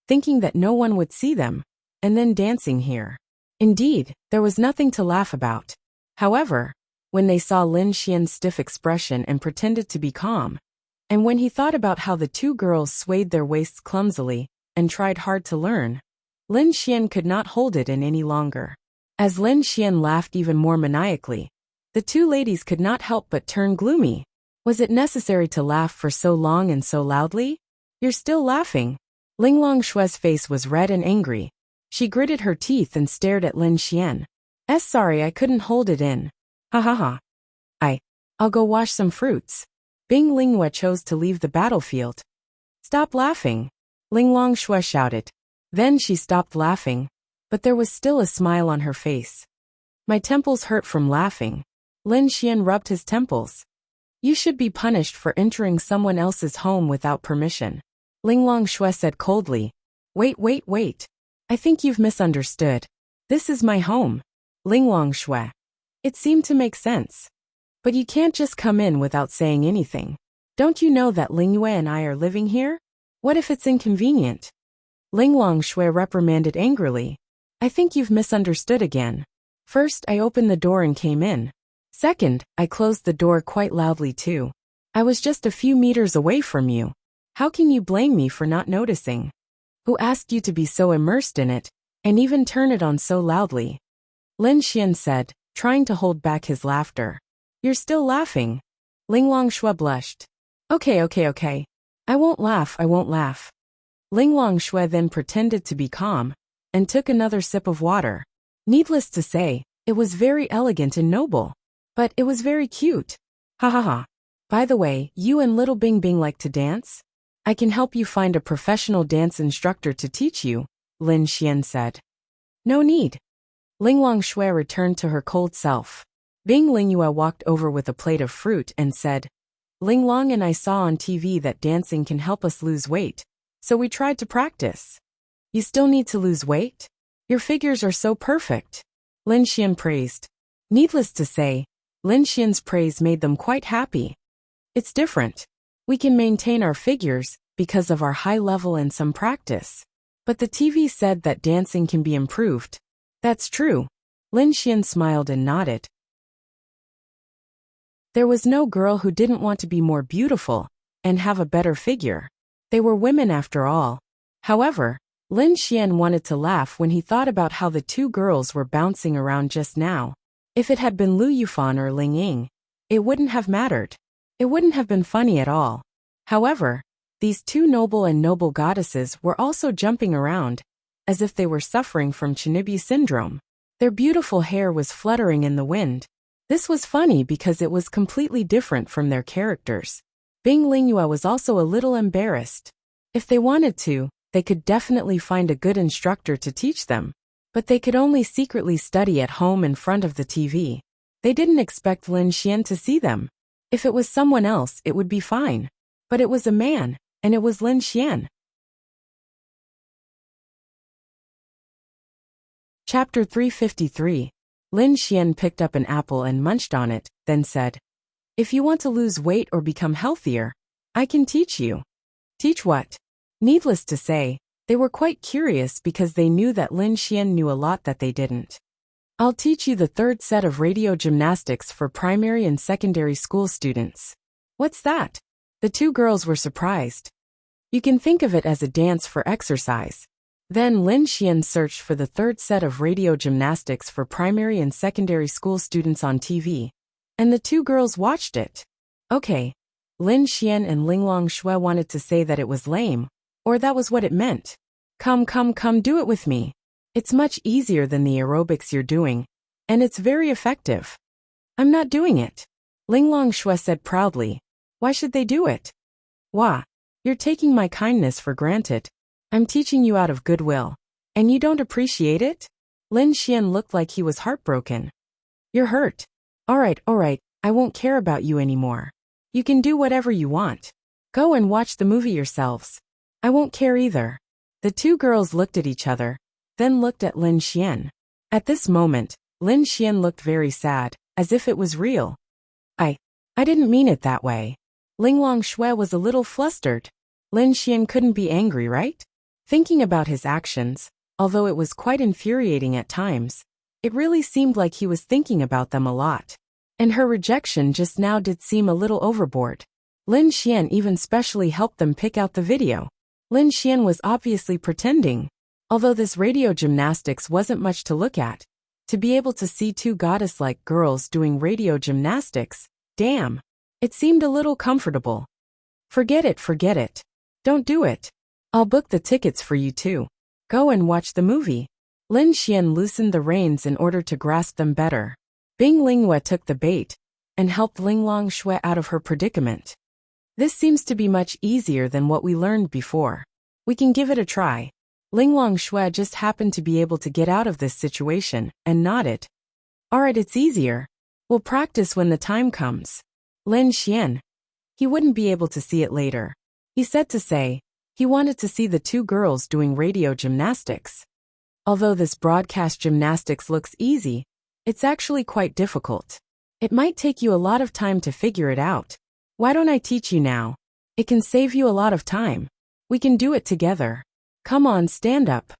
thinking that no one would see them, and then dancing here. Indeed, there was nothing to laugh about. However, when they saw Lin Xian's stiff expression and pretended to be calm, and when he thought about how the two girls swayed their waists clumsily and tried hard to learn, Lin Xian could not hold it in any longer. As Lin Xian laughed even more maniacally, the two ladies could not help but turn gloomy. Was it necessary to laugh for so long and so loudly? "You're still laughing." Linglong Shui's face was red and angry. She gritted her teeth and stared at Lin Xian. Sorry, I couldn't hold it in. Ha ha ha. I'll go wash some fruits." Bing Lingyue chose to leave the battlefield. "Stop laughing," Linglong Shui shouted. Then she stopped laughing, but there was still a smile on her face. "My temples hurt from laughing." Lin Xian rubbed his temples. "You should be punished for entering someone else's home without permission," Linglong Shui said coldly. Wait. I think you've misunderstood. This is my home." Linglong Shui. It seemed to make sense. "But you can't just come in without saying anything. Don't you know that Lingyue and I are living here? What if it's inconvenient?" Linglong Shui reprimanded angrily. "I think you've misunderstood again. First, I opened the door and came in. Second, I closed the door quite loudly too. I was just a few meters away from you. How can you blame me for not noticing? Who asked you to be so immersed in it, and even turn it on so loudly?" Lin Xian said, trying to hold back his laughter. "You're still laughing." Linglong Shui blushed. Okay. I won't laugh. Linglong Shui then pretended to be calm, and took another sip of water. Needless to say, it was very elegant and noble. But it was very cute. Ha ha ha. By the way, you and little Bing Bing like to dance? I can help you find a professional dance instructor to teach you, Lin Xian said. No need. Linglong Shui returned to her cold self. Bing Lingyue walked over with a plate of fruit and said, Linglong and I saw on TV that dancing can help us lose weight, so we tried to practice. You still need to lose weight? Your figures are so perfect. Lin Xian praised. Needless to say, Lin Xian's praise made them quite happy. It's different. We can maintain our figures because of our high level and some practice. But the TV said that dancing can be improved. That's true. Lin Xian smiled and nodded. There was no girl who didn't want to be more beautiful and have a better figure. They were women after all. However, Lin Xian wanted to laugh when he thought about how the two girls were bouncing around just now. If it had been Lu Yufan or Ling Ying, it wouldn't have mattered. It wouldn't have been funny at all. However, these two noble goddesses were also jumping around, as if they were suffering from Chinibi syndrome. Their beautiful hair was fluttering in the wind. This was funny because it was completely different from their characters. Bing Lingyue was also a little embarrassed. If they wanted to, they could definitely find a good instructor to teach them. But they could only secretly study at home in front of the TV. They didn't expect Lin Xian to see them. If it was someone else, it would be fine. But it was a man, and it was Lin Xian. Chapter 353. Lin Xian picked up an apple and munched on it, then said, If you want to lose weight or become healthier, I can teach you. Teach what? Needless to say, they were quite curious because they knew that Lin Xian knew a lot that they didn't. I'll teach you the third set of radio gymnastics for primary and secondary school students. What's that? The two girls were surprised. You can think of it as a dance for exercise. Then Lin Xian searched for the third set of radio gymnastics for primary and secondary school students on TV. And the two girls watched it. Okay. Lin Xian and Linglong Shui wanted to say that it was lame, or that was what it meant. Come, do it with me. It's much easier than the aerobics you're doing, and it's very effective. I'm not doing it. Linglong Shui said proudly. Why should they do it? Wah. You're taking my kindness for granted. I'm teaching you out of goodwill. And you don't appreciate it? Lin Xian looked like he was heartbroken. You're hurt. All right, I won't care about you anymore. You can do whatever you want. Go and watch the movie yourselves. I won't care either. The two girls looked at each other, then looked at Lin Xian. At this moment, Lin Xian looked very sad, as if it was real. I didn't mean it that way. Linglong Shui was a little flustered. Lin Xian couldn't be angry, right? Thinking about his actions, although it was quite infuriating at times, it really seemed like he was thinking about them a lot. And her rejection just now did seem a little overboard. Lin Xian even specially helped them pick out the video. Lin Xian was obviously pretending. Although this radio gymnastics wasn't much to look at, to be able to see two goddess-like girls doing radio gymnastics, damn, it seemed a little comfortable. Forget it. Don't do it. I'll book the tickets for you too. Go and watch the movie. Lin Xian loosened the reins in order to grasp them better. Bing Lingyue took the bait and helped Linglong Shui out of her predicament. This seems to be much easier than what we learned before. We can give it a try. Linglong Shui just happened to be able to get out of this situation and nodded. Alright, it's easier. We'll practice when the time comes. Lin Xian. He wouldn't be able to see it later. He said to say, he wanted to see the two girls doing radio gymnastics. Although this broadcast gymnastics looks easy, it's actually quite difficult. It might take you a lot of time to figure it out. Why don't I teach you now? It can save you a lot of time. We can do it together. Come on, stand up.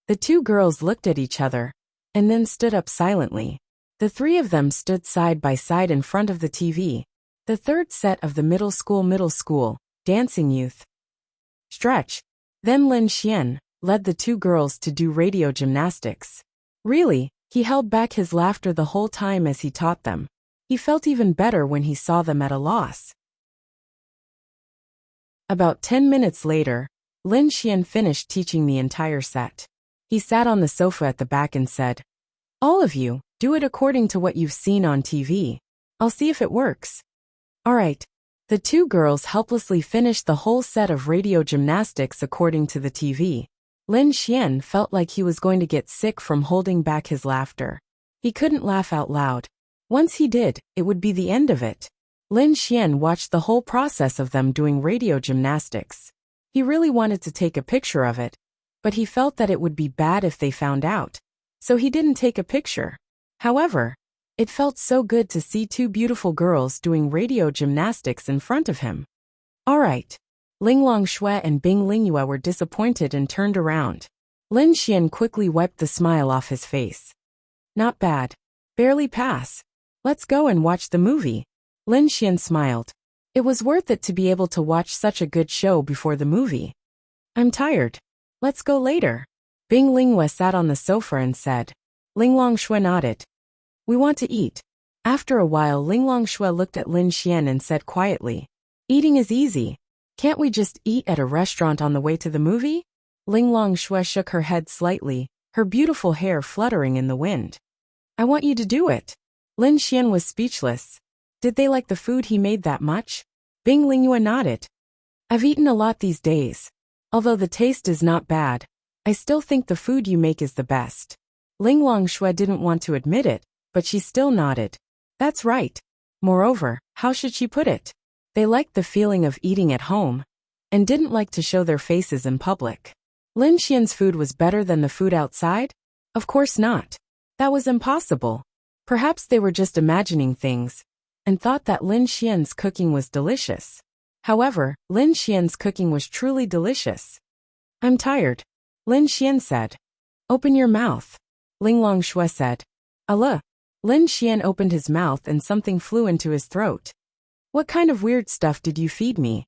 The two girls looked at each other, and then stood up silently. The three of them stood side by side in front of the TV. The third set of the middle school, dancing youth. Stretch. Then Lin Xian led the two girls to do radio gymnastics. Really, he held back his laughter the whole time as he taught them. He felt even better when he saw them at a loss. About 10 minutes later, Lin Xian finished teaching the entire set. He sat on the sofa at the back and said, all of you, do it according to what you've seen on TV. I'll see if it works. Alright. The two girls helplessly finished the whole set of radio gymnastics according to the TV. Lin Xian felt like he was going to get sick from holding back his laughter. He couldn't laugh out loud. Once he did, it would be the end of it. Lin Xian watched the whole process of them doing radio gymnastics. He really wanted to take a picture of it, but he felt that it would be bad if they found out. So he didn't take a picture. However, it felt so good to see two beautiful girls doing radio gymnastics in front of him. Alright. Linglong Shui and Bing Lingyue were disappointed and turned around. Lin Xian quickly wiped the smile off his face. Not bad. Barely pass. Let's go and watch the movie. Lin Xian smiled. It was worth it to be able to watch such a good show before the movie. I'm tired. Let's go later. Bing Lingyue sat on the sofa and said. Linglong Shui nodded. We want to eat. After a while, Linglong Shui looked at Lin Xian and said quietly. Eating is easy. Can't we just eat at a restaurant on the way to the movie? Linglong Shui shook her head slightly, her beautiful hair fluttering in the wind. I want you to do it. Lin Xian was speechless. Did they like the food he made that much? Bing Lingyue nodded. I've eaten a lot these days. Although the taste is not bad, I still think the food you make is the best. Linglong Shui didn't want to admit it, but she still nodded. That's right. Moreover, how should she put it? They liked the feeling of eating at home, and didn't like to show their faces in public. Lin Xian's food was better than the food outside? Of course not. That was impossible. Perhaps they were just imagining things, and thought that Lin Xian's cooking was delicious. However, Lin Xian's cooking was truly delicious. I'm tired. Lin Xian said. Open your mouth. Linglong Shui said. Allah. Lin Xian opened his mouth and something flew into his throat. What kind of weird stuff did you feed me?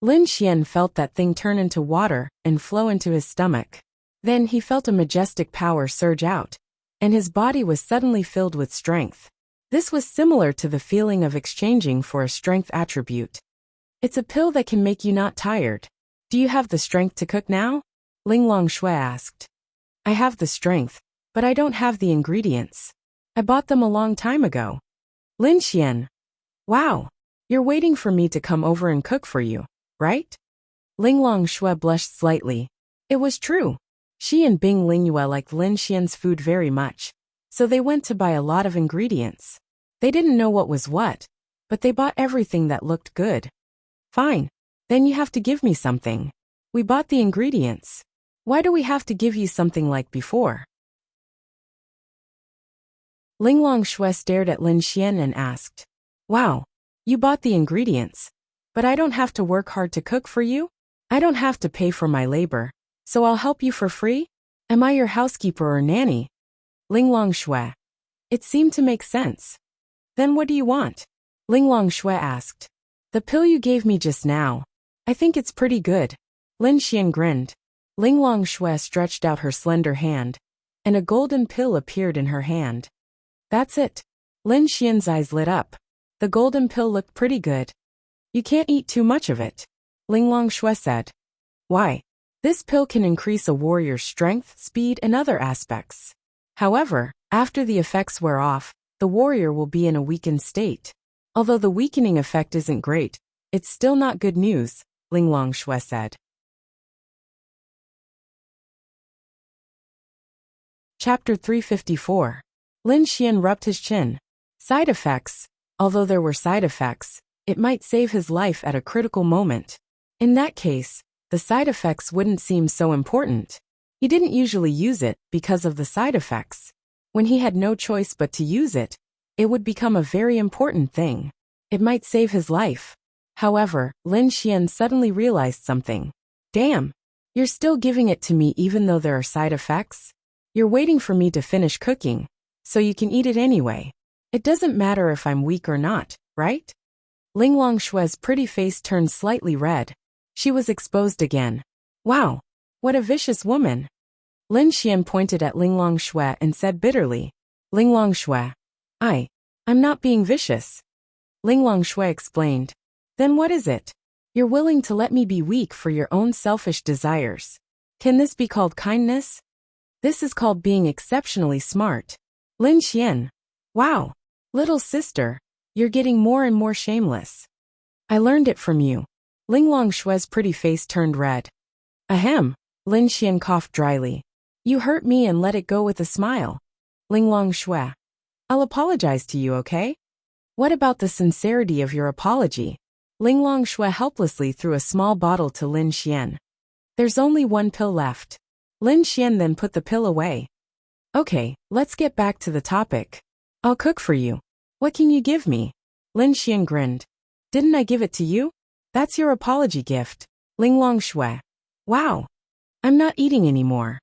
Lin Xian felt that thing turn into water and flow into his stomach. Then he felt a majestic power surge out, and his body was suddenly filled with strength. This was similar to the feeling of exchanging for a strength attribute. It's a pill that can make you not tired. Do you have the strength to cook now? Ling Longshui asked. I have the strength, but I don't have the ingredients. I bought them a long time ago. Lin Xian. Wow. You're waiting for me to come over and cook for you, right? Ling Longshui blushed slightly. It was true. She and Bing Lingyue liked Lin Xian's food very much, so they went to buy a lot of ingredients. They didn't know what was what, but they bought everything that looked good. Fine. Then you have to give me something. We bought the ingredients. Why do we have to give you something like before? Ling Longshui stared at Lin Xian and asked, Wow, you bought the ingredients, but I don't have to work hard to cook for you? I don't have to pay for my labor, so I'll help you for free? Am I your housekeeper or nanny? Ling Longshui. It seemed to make sense. Then what do you want? Ling Longshui asked. The pill you gave me just now. I think it's pretty good. Lin Xian grinned. Ling Longshui stretched out her slender hand, and a golden pill appeared in her hand. That's it. Lin Xian's eyes lit up. The golden pill looked pretty good. You can't eat too much of it, Ling Longshui said. Why? This pill can increase a warrior's strength, speed, and other aspects. However, after the effects wear off, the warrior will be in a weakened state. Although the weakening effect isn't great, it's still not good news, Ling Longshui said. Chapter 354. Lin Xian rubbed his chin. Side effects. Although there were side effects, it might save his life at a critical moment. In that case, the side effects wouldn't seem so important. He didn't usually use it because of the side effects. When he had no choice but to use it, it would become a very important thing. It might save his life. However, Lin Xian suddenly realized something. Damn! You're still giving it to me even though there are side effects? You're waiting for me to finish cooking, so you can eat it anyway. It doesn't matter if I'm weak or not, right? Ling Longshui's pretty face turned slightly red. She was exposed again. Wow! What a vicious woman! Lin Xian pointed at Ling Longshui and said bitterly, Ling Longshui. I'm not being vicious. Ling Longshui explained. Then what is it? You're willing to let me be weak for your own selfish desires. Can this be called kindness? This is called being exceptionally smart. Lin Xian. Wow. Little sister, you're getting more and more shameless. I learned it from you. Ling Longshui's pretty face turned red. Ahem. Lin Xian coughed dryly. You hurt me and let it go with a smile. Ling Longshui. I'll apologize to you, okay? What about the sincerity of your apology? Ling Longshui helplessly threw a small bottle to Lin Xian. There's only one pill left. Lin Xian then put the pill away. Okay, let's get back to the topic. I'll cook for you. What can you give me? Lin Xian grinned. Didn't I give it to you? That's your apology gift. Ling Longshui. Wow. I'm not eating anymore.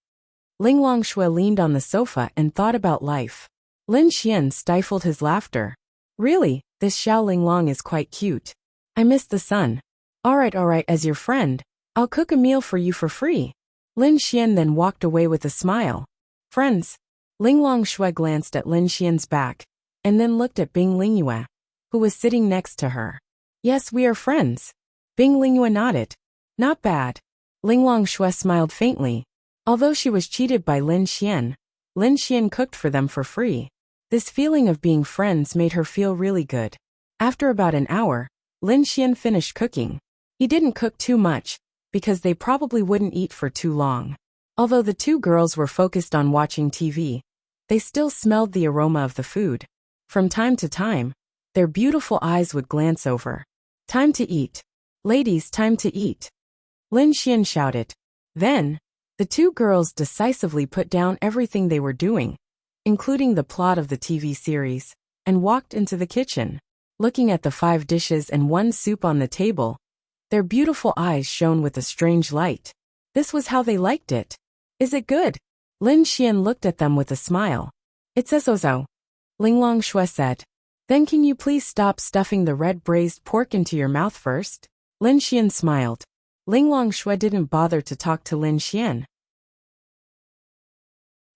Ling Longshui leaned on the sofa and thought about life. Lin Xian stifled his laughter. Really, this Xiao Linglong is quite cute. I miss the sun. Alright, as your friend, I'll cook a meal for you for free. Lin Xian then walked away with a smile. Friends. Ling Longshui glanced at Lin Xian's back, and then looked at Bing Lingyue, who was sitting next to her. Yes, we are friends. Bing Lingyue nodded. Not bad. Ling Longshui smiled faintly. Although she was cheated by Lin Xian cooked for them for free. This feeling of being friends made her feel really good. After about an hour, Lin Xian finished cooking. He didn't cook too much, because they probably wouldn't eat for too long. Although the two girls were focused on watching TV, they still smelled the aroma of the food. From time to time, their beautiful eyes would glance over. Time to eat. Ladies, time to eat. Lin Xian shouted. Then, the two girls decisively put down everything they were doing, including the plot of the TV series, and walked into the kitchen. Looking at the 5 dishes and 1 soup on the table, their beautiful eyes shone with a strange light. This was how they liked it. Is it good? Lin Xian looked at them with a smile. It's so. Ling Longshui said. Then can you please stop stuffing the red braised pork into your mouth first? Lin Xian smiled. Ling Longshui didn't bother to talk to Lin Xian.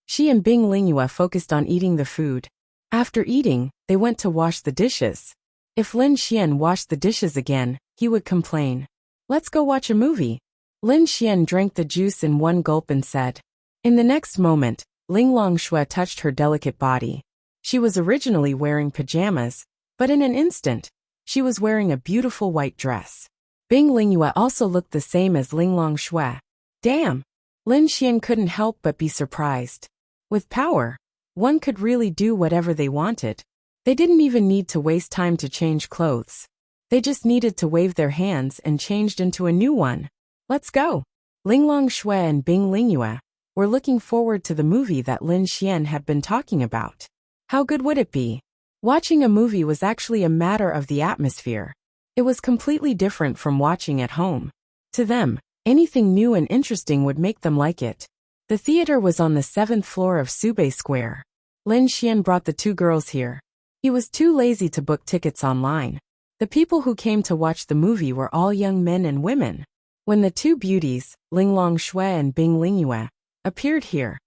She and Bing Lingyue focused on eating the food. After eating, they went to wash the dishes. If Lin Xian washed the dishes again, he would complain. Let's go watch a movie. Lin Xian drank the juice in one gulp and said. In the next moment, Ling Longshui touched her delicate body. She was originally wearing pajamas, but in an instant, she was wearing a beautiful white dress. Bing Lingyue also looked the same as Ling Longshui. Damn! Lin Xian couldn't help but be surprised. With power, one could really do whatever they wanted. They didn't even need to waste time to change clothes. They just needed to wave their hands and changed into a new one. Let's go! Ling Longshui and Bing Lingyue were looking forward to the movie that Lin Xian had been talking about. How good would it be? Watching a movie was actually a matter of the atmosphere. It was completely different from watching at home. To them, anything new and interesting would make them like it. The theater was on the 7th floor of Subei Square. Lin Xian brought the two girls here. He was too lazy to book tickets online. The people who came to watch the movie were all young men and women. When the two beauties, Ling Longshui and Bing Lingyue, appeared here,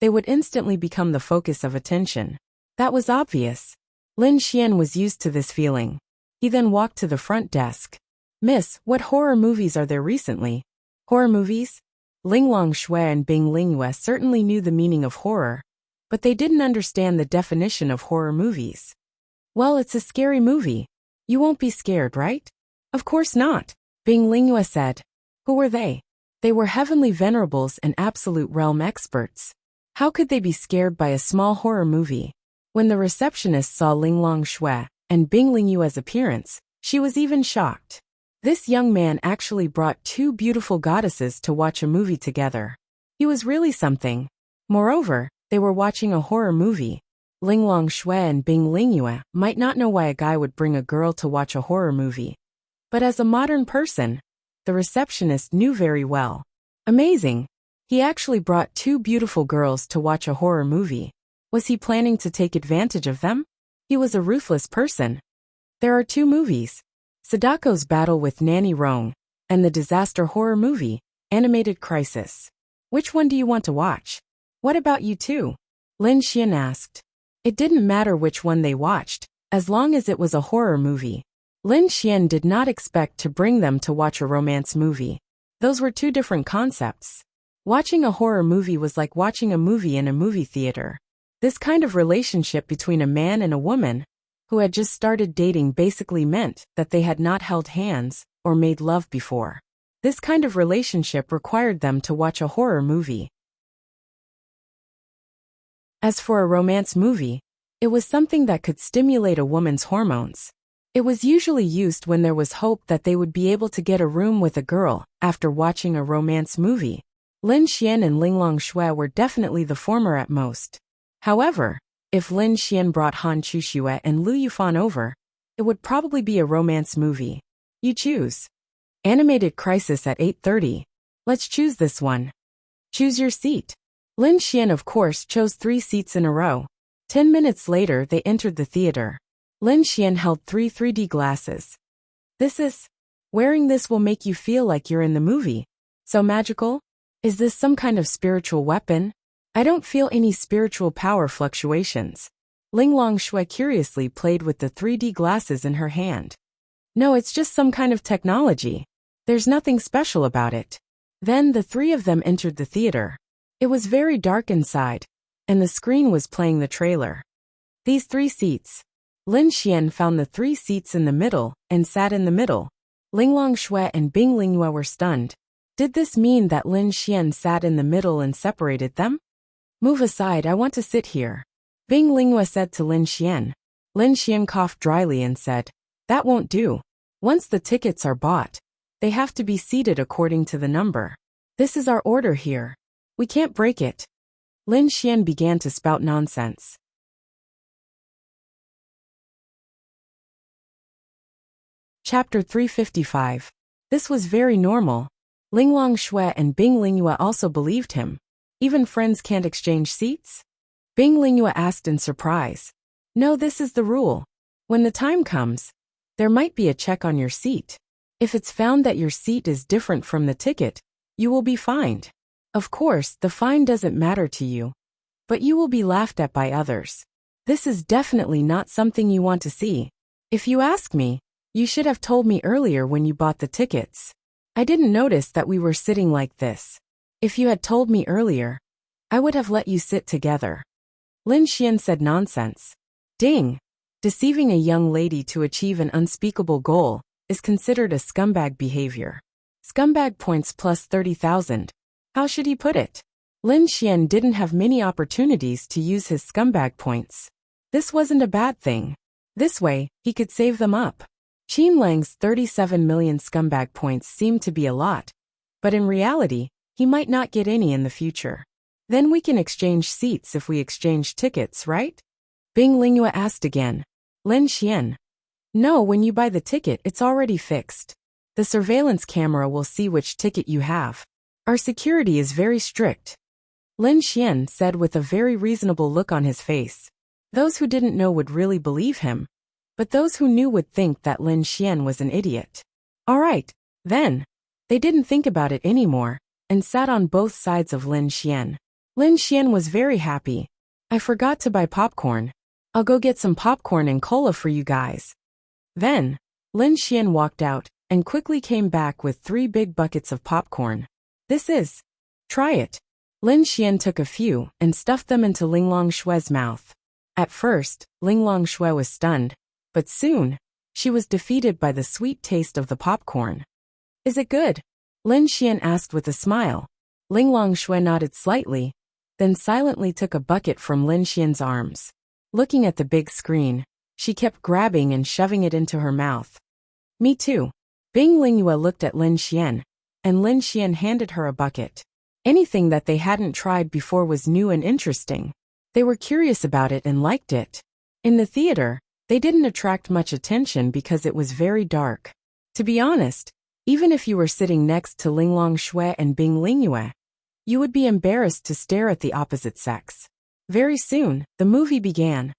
they would instantly become the focus of attention. That was obvious. Lin Xian was used to this feeling. He then walked to the front desk. Miss, what horror movies are there recently? Horror movies? Ling Longshui and Bing Lingyue certainly knew the meaning of horror, but they didn't understand the definition of horror movies. Well, it's a scary movie. You won't be scared, right? Of course not, Bing Lingyue said. Who were they? They were heavenly venerables and absolute realm experts. How could they be scared by a small horror movie? When the receptionist saw Ling Longshui and Bing Lingyue's appearance, she was even shocked. This young man actually brought two beautiful goddesses to watch a movie together. He was really something. Moreover, they were watching a horror movie. Ling Longshui and Bing Lingyue might not know why a guy would bring a girl to watch a horror movie. But as a modern person, the receptionist knew very well. Amazing! He actually brought two beautiful girls to watch a horror movie. Was he planning to take advantage of them? He was a ruthless person. There are two movies. Sadako's battle with Nanny Rong, and the disaster horror movie, Animated Crisis. Which one do you want to watch? What about you two? Lin Xian asked. It didn't matter which one they watched, as long as it was a horror movie. Lin Xian did not expect to bring them to watch a romance movie. Those were two different concepts. Watching a horror movie was like watching a movie in a movie theater. This kind of relationship between a man and a woman who had just started dating basically meant that they had not held hands or made love before. This kind of relationship required them to watch a horror movie. As for a romance movie, it was something that could stimulate a woman's hormones. It was usually used when there was hope that they would be able to get a room with a girl after watching a romance movie. Lin Xian and Ling Longshui were definitely the former at most. However, if Lin Xian brought Han Chuxue and Lu Yufan over, it would probably be a romance movie. You choose. Animated Crisis at 8:30. Let's choose this one. Choose your seat. Lin Xian of course chose 3 seats in a row. 10 minutes later they entered the theater. Lin Xian held 3 3D glasses. Wearing this will make you feel like you're in the movie. So magical? Is this some kind of spiritual weapon? I don't feel any spiritual power fluctuations. Ling Longshui curiously played with the 3D glasses in her hand. No, it's just some kind of technology. There's nothing special about it. Then the 3 of them entered the theater. It was very dark inside, and the screen was playing the trailer. These 3 seats. Lin Xian found the 3 seats in the middle and sat in the middle. Ling Longshui and Bing Lingyue were stunned. Did this mean that Lin Xian sat in the middle and separated them? Move aside, I want to sit here, Bing Lingyue said to Lin Xian. Lin Xian coughed dryly and said, that won't do. Once the tickets are bought, they have to be seated according to the number. This is our order here. We can't break it. Lin Xian began to spout nonsense. Chapter 355. This was very normal. Ling Longshui and Bing Lingyue also believed him. Even friends can't exchange seats? Bing Lingyue asked in surprise. No, this is the rule. When the time comes, there might be a check on your seat. If it's found that your seat is different from the ticket, you will be fined. Of course, the fine doesn't matter to you, but you will be laughed at by others. This is definitely not something you want to see. If you ask me, you should have told me earlier when you bought the tickets. I didn't notice that we were sitting like this. If you had told me earlier, I would have let you sit together. Lin Xian said nonsense. Ding! Deceiving a young lady to achieve an unspeakable goal is considered a scumbag behavior. Scumbag points plus 30,000. How should he put it? Lin Xian didn't have many opportunities to use his scumbag points. This wasn't a bad thing. This way, he could save them up. Qin Lang's 37 million scumbag points seemed to be a lot, but in reality, he might not get any in the future. Then we can exchange seats if we exchange tickets, right? Bing Lingyue asked again. Lin Xian. No, when you buy the ticket, it's already fixed. The surveillance camera will see which ticket you have. Our security is very strict. Lin Xian said with a very reasonable look on his face. Those who didn't know would really believe him, but those who knew would think that Lin Xian was an idiot. All right, then. They didn't think about it anymore, and sat on both sides of Lin Xian. Lin Xian was very happy. I forgot to buy popcorn. I'll go get some popcorn and cola for you guys. Then, Lin Xian walked out, and quickly came back with 3 big buckets of popcorn. This is. Try it. Lin Xian took a few, and stuffed them into Linglong Shue's mouth. At first, Linglong Shue was stunned, but soon, she was defeated by the sweet taste of the popcorn. Is it good? Lin Xian asked with a smile. Linglong Shue nodded slightly, then silently took a bucket from Lin Xian's arms. Looking at the big screen, she kept grabbing and shoving it into her mouth. Me too. Bing Lingyue looked at Lin Xian, and Lin Xian handed her a bucket. Anything that they hadn't tried before was new and interesting. They were curious about it and liked it. In the theater, they didn't attract much attention because it was very dark. To be honest, even if you were sitting next to Linglong Shue and Bing Lingyue, you would be embarrassed to stare at the opposite sex. Very soon, the movie began.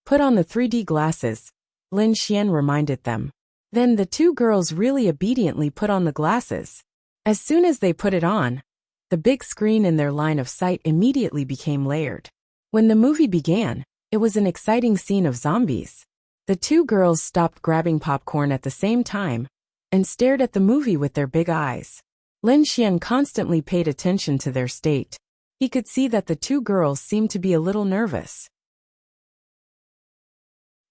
Put on the 3D glasses, Lin Xian reminded them. Then the 2 girls really obediently put on the glasses. As soon as they put it on, the big screen in their line of sight immediately became layered. When the movie began, it was an exciting scene of zombies. The 2 girls stopped grabbing popcorn at the same time and stared at the movie with their big eyes. Lin Xian constantly paid attention to their state. He could see that the 2 girls seemed to be a little nervous.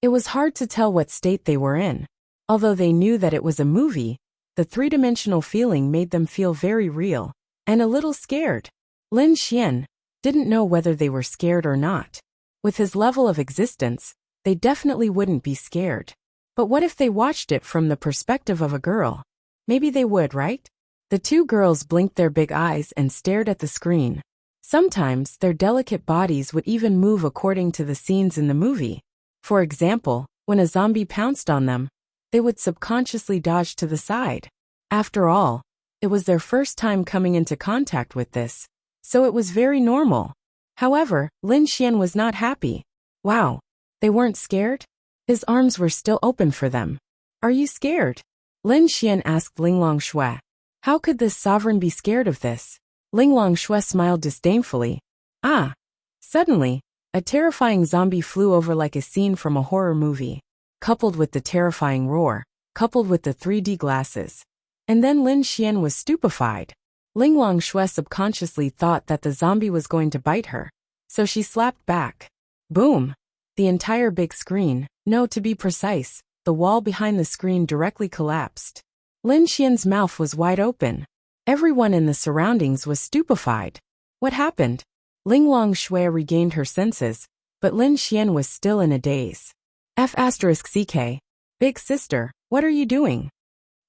It was hard to tell what state they were in. Although they knew that it was a movie, the three-dimensional feeling made them feel very real and a little scared. Lin Xian didn't know whether they were scared or not. With his level of existence, they definitely wouldn't be scared. But what if they watched it from the perspective of a girl? Maybe they would, right? The 2 girls blinked their big eyes and stared at the screen. Sometimes their delicate bodies would even move according to the scenes in the movie. For example, when a zombie pounced on them, they would subconsciously dodge to the side. After all, it was their first time coming into contact with this, so it was very normal. However, Lin Xian was not happy. Wow, they weren't scared? His arms were still open for them. Are you scared? Lin Xian asked Linglong Shue. How could this sovereign be scared of this? Linglong Shue smiled disdainfully. Ah! Suddenly, a terrifying zombie flew over like a scene from a horror movie, coupled with the terrifying roar, coupled with the 3D glasses. And then Lin Xian was stupefied. Linglong Shue subconsciously thought that the zombie was going to bite her, so she slapped back. Boom! The entire big screen, no, to be precise, the wall behind the screen directly collapsed. Lin Xian's mouth was wide open. Everyone in the surroundings was stupefied. What happened? Linglong Shue regained her senses, but Lin Xian was still in a daze. F***CK. Big sister, what are you doing?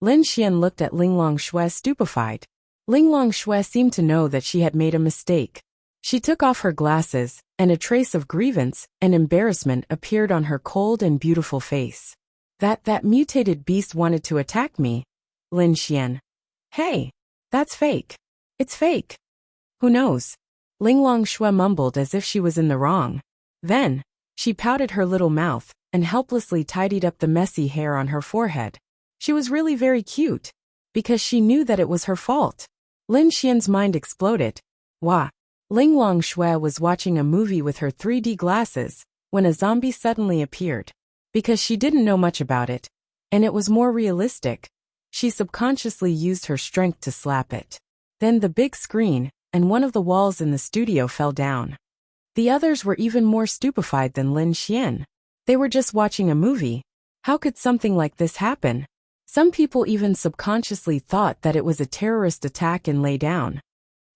Lin Xian looked at Linglong Shue stupefied. Linglong Shue seemed to know that she had made a mistake. She took off her glasses, and a trace of grievance and embarrassment appeared on her cold and beautiful face. That mutated beast wanted to attack me. Lin Xian. Hey, that's fake. It's fake. Who knows? Linglong Shue mumbled as if she was in the wrong. Then, she pouted her little mouth and helplessly tidied up the messy hair on her forehead. She was really very cute. Because she knew that it was her fault. Lin Xian's mind exploded. Wah! Ling Longshui was watching a movie with her 3D glasses when a zombie suddenly appeared. Because she didn't know much about it, and it was more realistic, she subconsciously used her strength to slap it. Then the big screen and one of the walls in the studio fell down. The others were even more stupefied than Lin Xian. They were just watching a movie. How could something like this happen? Some people even subconsciously thought that it was a terrorist attack and lay down.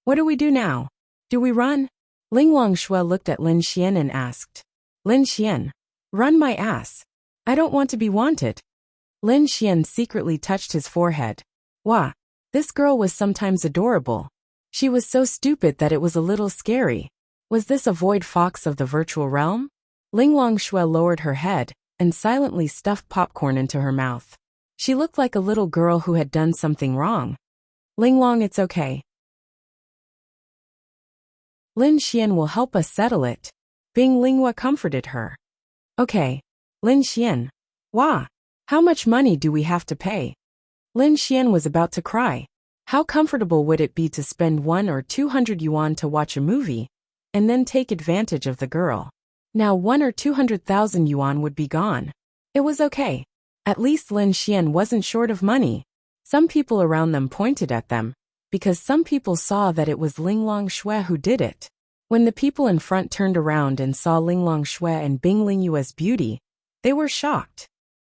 What do we do now? Do we run? Ling Longshui looked at Lin Xian and asked. Lin Xian, run my ass. I don't want to be wanted. Lin Xian secretly touched his forehead. Wah! This girl was sometimes adorable. She was so stupid that it was a little scary. Was this a void fox of the virtual realm? Ling Longshui lowered her head and silently stuffed popcorn into her mouth. She looked like a little girl who had done something wrong. Ling Long, it's okay. Lin Xian will help us settle it. Bing Linghua comforted her. Okay. Lin Xian. Wah! How much money do we have to pay? Lin Xian was about to cry. How comfortable would it be to spend 100 or 200 yuan to watch a movie, and then take advantage of the girl? Now 100,000 or 200,000 yuan would be gone. It was okay. At least Lin Xian wasn't short of money. Some people around them pointed at them, because some people saw that it was Ling Longshui who did it. When the people in front turned around and saw Ling Longshui and Bing Lingyua's beauty, they were shocked.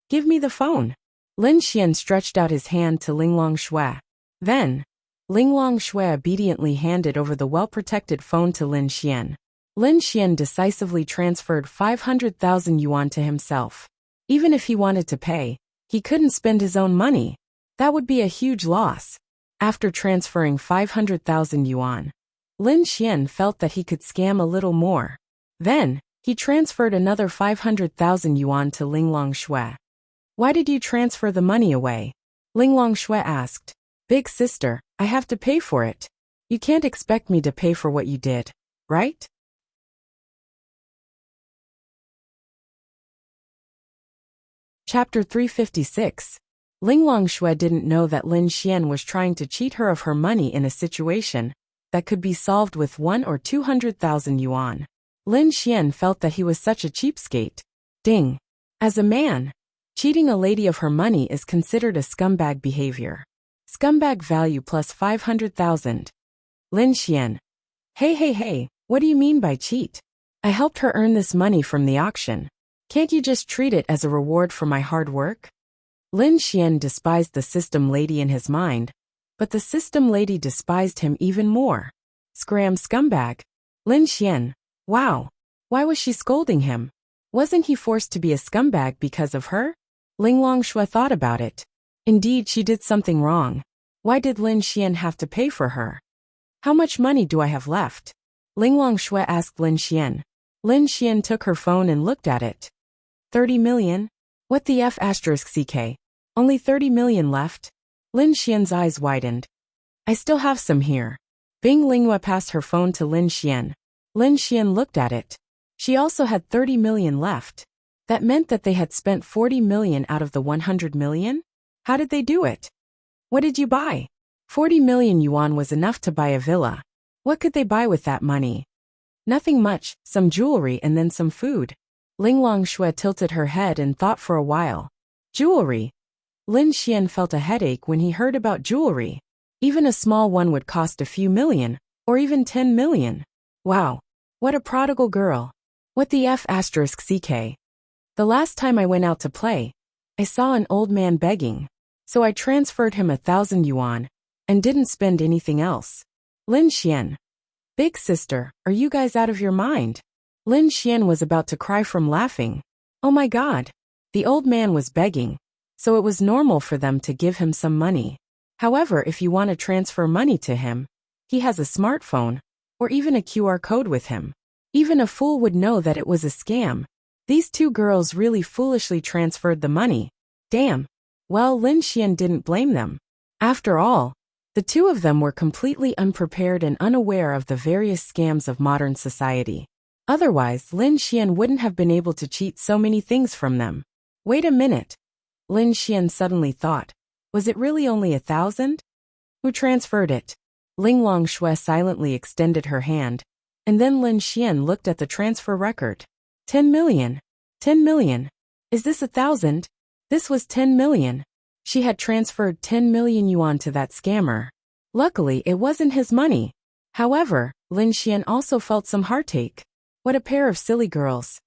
Give me the phone. Lin Xian stretched out his hand to Ling Longshui. Then, Ling Longshui obediently handed over the well-protected phone to Lin Xian. Lin Xian decisively transferred 500,000 yuan to himself. Even if he wanted to pay, he couldn't spend his own money. That would be a huge loss. After transferring 500,000 yuan, Lin Xian felt that he could scam a little more. Then, he transferred another 500,000 yuan to Ling Longshui. Why did you transfer the money away? Ling Longshui asked. Big sister, I have to pay for it. You can't expect me to pay for what you did, right? Chapter 356. Ling Longshui didn't know that Lin Xian was trying to cheat her of her money in a situation that could be solved with 100,000 or 200,000 yuan. Lin Xian felt that he was such a cheapskate. Ding. As a man, cheating a lady of her money is considered a scumbag behavior. Scumbag value plus 500,000. Lin Xian. Hey, what do you mean by cheat? I helped her earn this money from the auction. Can't you just treat it as a reward for my hard work? Lin Xian despised the system lady in his mind, but the system lady despised him even more. Scram scumbag. Lin Xian. Wow. Why was she scolding him? Wasn't he forced to be a scumbag because of her? Ling Longshui thought about it. Indeed, she did something wrong. Why did Lin Xian have to pay for her? How much money do I have left? Ling Longshui asked Lin Xian. Lin Xian took her phone and looked at it. 30 million? What the F *CK? Only 30 million left? Lin Xian's eyes widened. I still have some here. Bing Linghua passed her phone to Lin Xian. Lin Xian looked at it. She also had 30 million left. That meant that they had spent 40 million out of the 100 million? How did they do it? What did you buy? 40 million yuan was enough to buy a villa. What could they buy with that money? Nothing much, some jewelry and then some food. Ling Longshui tilted her head and thought for a while. Jewelry? Lin Xian felt a headache when he heard about jewelry. Even a small one would cost a few million, or even 10 million. Wow. What a prodigal girl. What the F *CK? The last time I went out to play, I saw an old man begging, so I transferred him 1,000 yuan, and didn't spend anything else. Lin Xian. Big sister, are you guys out of your mind? Lin Xian was about to cry from laughing. Oh my god. The old man was begging, so it was normal for them to give him some money. However, if you want to transfer money to him, he has a smartphone, or even a QR code with him. Even a fool would know that it was a scam. These two girls really foolishly transferred the money. Damn. Well, Lin Xian didn't blame them. After all, the two of them were completely unprepared and unaware of the various scams of modern society. Otherwise, Lin Xian wouldn't have been able to cheat so many things from them. Wait a minute. Lin Xian suddenly thought. Was it really only 1,000? Who transferred it? Ling Longshui silently extended her hand, and then Lin Xian looked at the transfer record. 10 million. 10 million. Is this 1,000? This was 10 million. She had transferred 10 million yuan to that scammer. Luckily, it wasn't his money. However, Lin Xian also felt some heartache. What a pair of silly girls.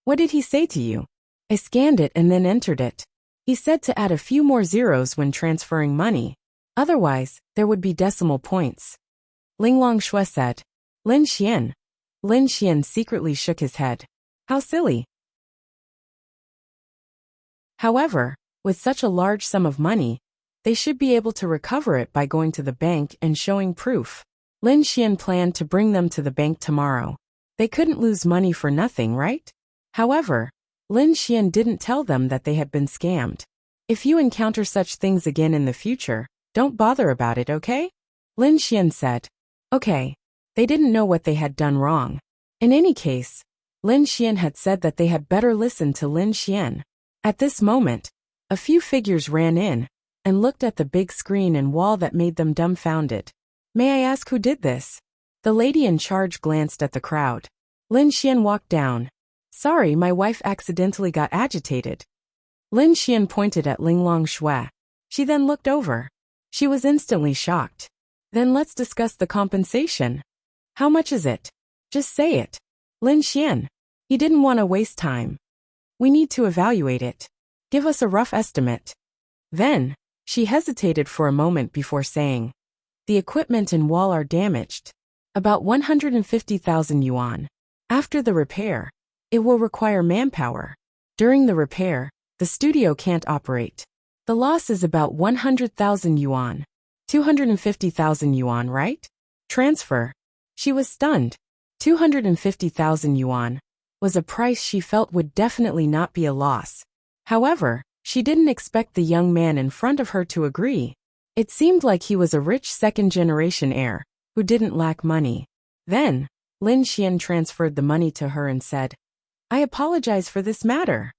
What did he say to you? I scanned it and then entered it. He said to add a few more zeros when transferring money. Otherwise, there would be decimal points. Ling Longshui said. Lin Xian. Lin Xian secretly shook his head. How silly. However, with such a large sum of money, they should be able to recover it by going to the bank and showing proof. Lin Xian planned to bring them to the bank tomorrow. They couldn't lose money for nothing, right? However, Lin Xian didn't tell them that they had been scammed. If you encounter such things again in the future, don't bother about it, okay? Lin Xian said. Okay. They didn't know what they had done wrong. In any case, Lin Xian had said that they had better listen to Lin Xian. At this moment, a few figures ran in and looked at the big screen and wall that made them dumbfounded. May I ask who did this? The lady in charge glanced at the crowd. Lin Xian walked down. Sorry, my wife accidentally got agitated. Lin Xian pointed at Ling Longshui. She then looked over. She was instantly shocked. Then let's discuss the compensation. How much is it? Just say it. Lin Xian. He didn't want to waste time. We need to evaluate it. Give us a rough estimate. Then, she hesitated for a moment before saying. The equipment and wall are damaged. About 150,000 yuan. After the repair, it will require manpower. During the repair, the studio can't operate. The loss is about 100,000 yuan. 250,000 yuan, right? Transfer. She was stunned. 250,000 yuan was a price she felt would definitely not be a loss. However, she didn't expect the young man in front of her to agree. It seemed like he was a rich second-generation heir who didn't lack money. Then, Lin Xian transferred the money to her and said, I apologize for this matter.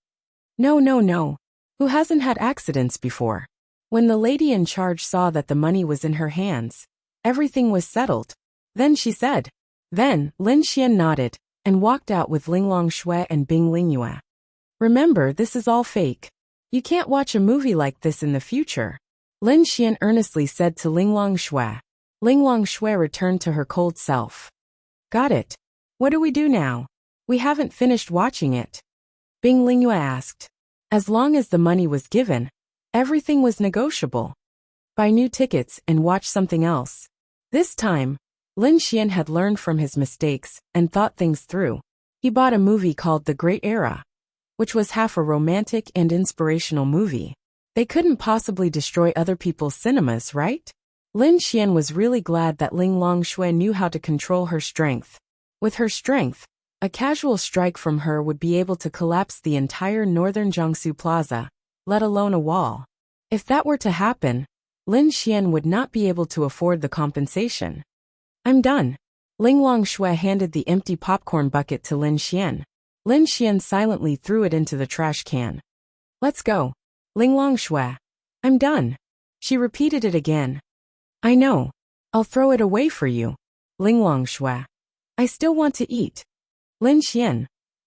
No. Who hasn't had accidents before? When the lady in charge saw that the money was in her hands, everything was settled. Then she said. Then, Lin Xian nodded and walked out with Ling Longshui and Bing Lingyue. Remember, this is all fake. You can't watch a movie like this in the future. Lin Xian earnestly said to Ling Longshui. Ling Longshui returned to her cold self. Got it. What do we do now? We haven't finished watching it. Bing Lingyue asked. As long as the money was given, everything was negotiable. Buy new tickets and watch something else. This time, Lin Xian had learned from his mistakes and thought things through. He bought a movie called The Great Era, which was half a romantic and inspirational movie. They couldn't possibly destroy other people's cinemas, right? Lin Xian was really glad that Ling Longshui knew how to control her strength. With her strength, a casual strike from her would be able to collapse the entire northern Jiangsu Plaza, let alone a wall. If that were to happen, Lin Xian would not be able to afford the compensation. I'm done. Ling Longshui handed the empty popcorn bucket to Lin Xian. Lin Xian silently threw it into the trash can. Let's go. Ling Longshui. I'm done. She repeated it again. I know. I'll throw it away for you. Ling Longshui. I still want to eat. Lin Xian.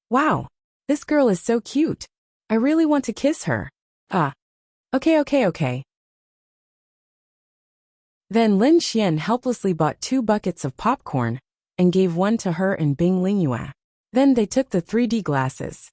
Wow. This girl is so cute. I really want to kiss her. Okay. Then Lin Xian helplessly bought 2 buckets of popcorn and gave one to her and Bing Lingyue. Then they took the 3D glasses.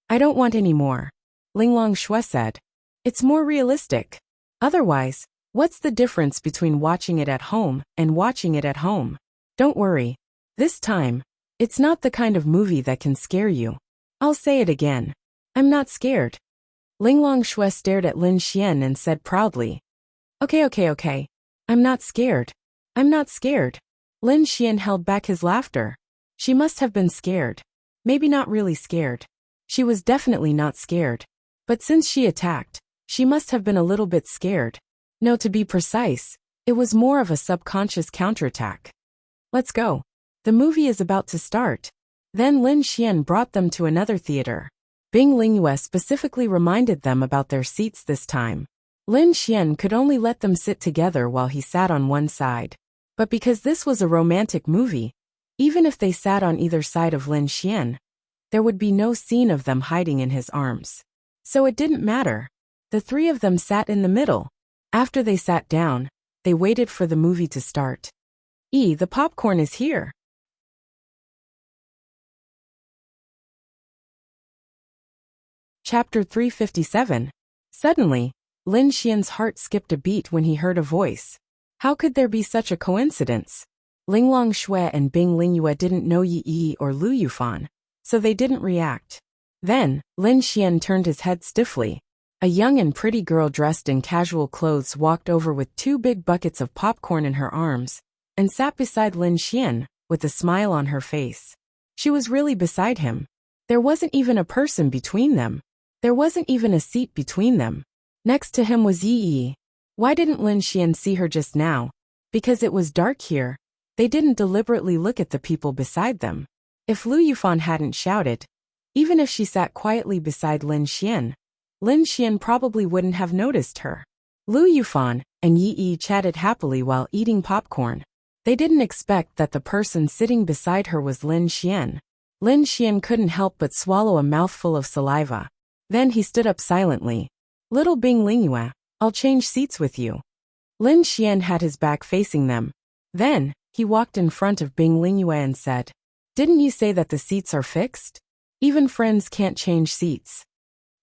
I don't want any more. Ling Longshui said. It's more realistic. Otherwise, what's the difference between watching it at home and watching it at home? Don't worry. This time, it's not the kind of movie that can scare you. I'll say it again. I'm not scared. Ling Longshui stared at Lin Xian and said proudly. Okay. I'm not scared. Lin Xian held back his laughter. She must have been scared. Maybe not really scared. She was definitely not scared. But since she attacked, she must have been a little bit scared. No, to be precise, it was more of a subconscious counterattack. Let's go. The movie is about to start. Then Lin Xian brought them to another theater. Bing Lingyue specifically reminded them about their seats this time. Lin Xian could only let them sit together while he sat on one side. But because this was a romantic movie, even if they sat on either side of Lin Xian, there would be no scene of them hiding in his arms. So it didn't matter. The three of them sat in the middle. After they sat down, they waited for the movie to start. The popcorn is here. Chapter 357. Suddenly, Lin Xian's heart skipped a beat when he heard a voice. How could there be such a coincidence? Linglong Shui and Bing Lingyue didn't know Yi or Lu Yufan, so they didn't react. Then, Lin Xian turned his head stiffly. A young and pretty girl dressed in casual clothes walked over with 2 big buckets of popcorn in her arms, and sat beside Lin Xian, with a smile on her face. She was really beside him. There wasn't even a person between them. There wasn't even a seat between them. Next to him was Yi. Why didn't Lin Xian see her just now? Because it was dark here. They didn't deliberately look at the people beside them. If Lu Yufan hadn't shouted, even if she sat quietly beside Lin Xian probably wouldn't have noticed her. Lu Yufan and Yi chatted happily while eating popcorn. They didn't expect that the person sitting beside her was Lin Xian. Lin Xian couldn't help but swallow a mouthful of saliva. Then he stood up silently. Little Bing Lingyue, I'll change seats with you. Lin Xian had his back facing them. Then, he walked in front of Bing Lingyue and said, Didn't you say that the seats are fixed? Even friends can't change seats.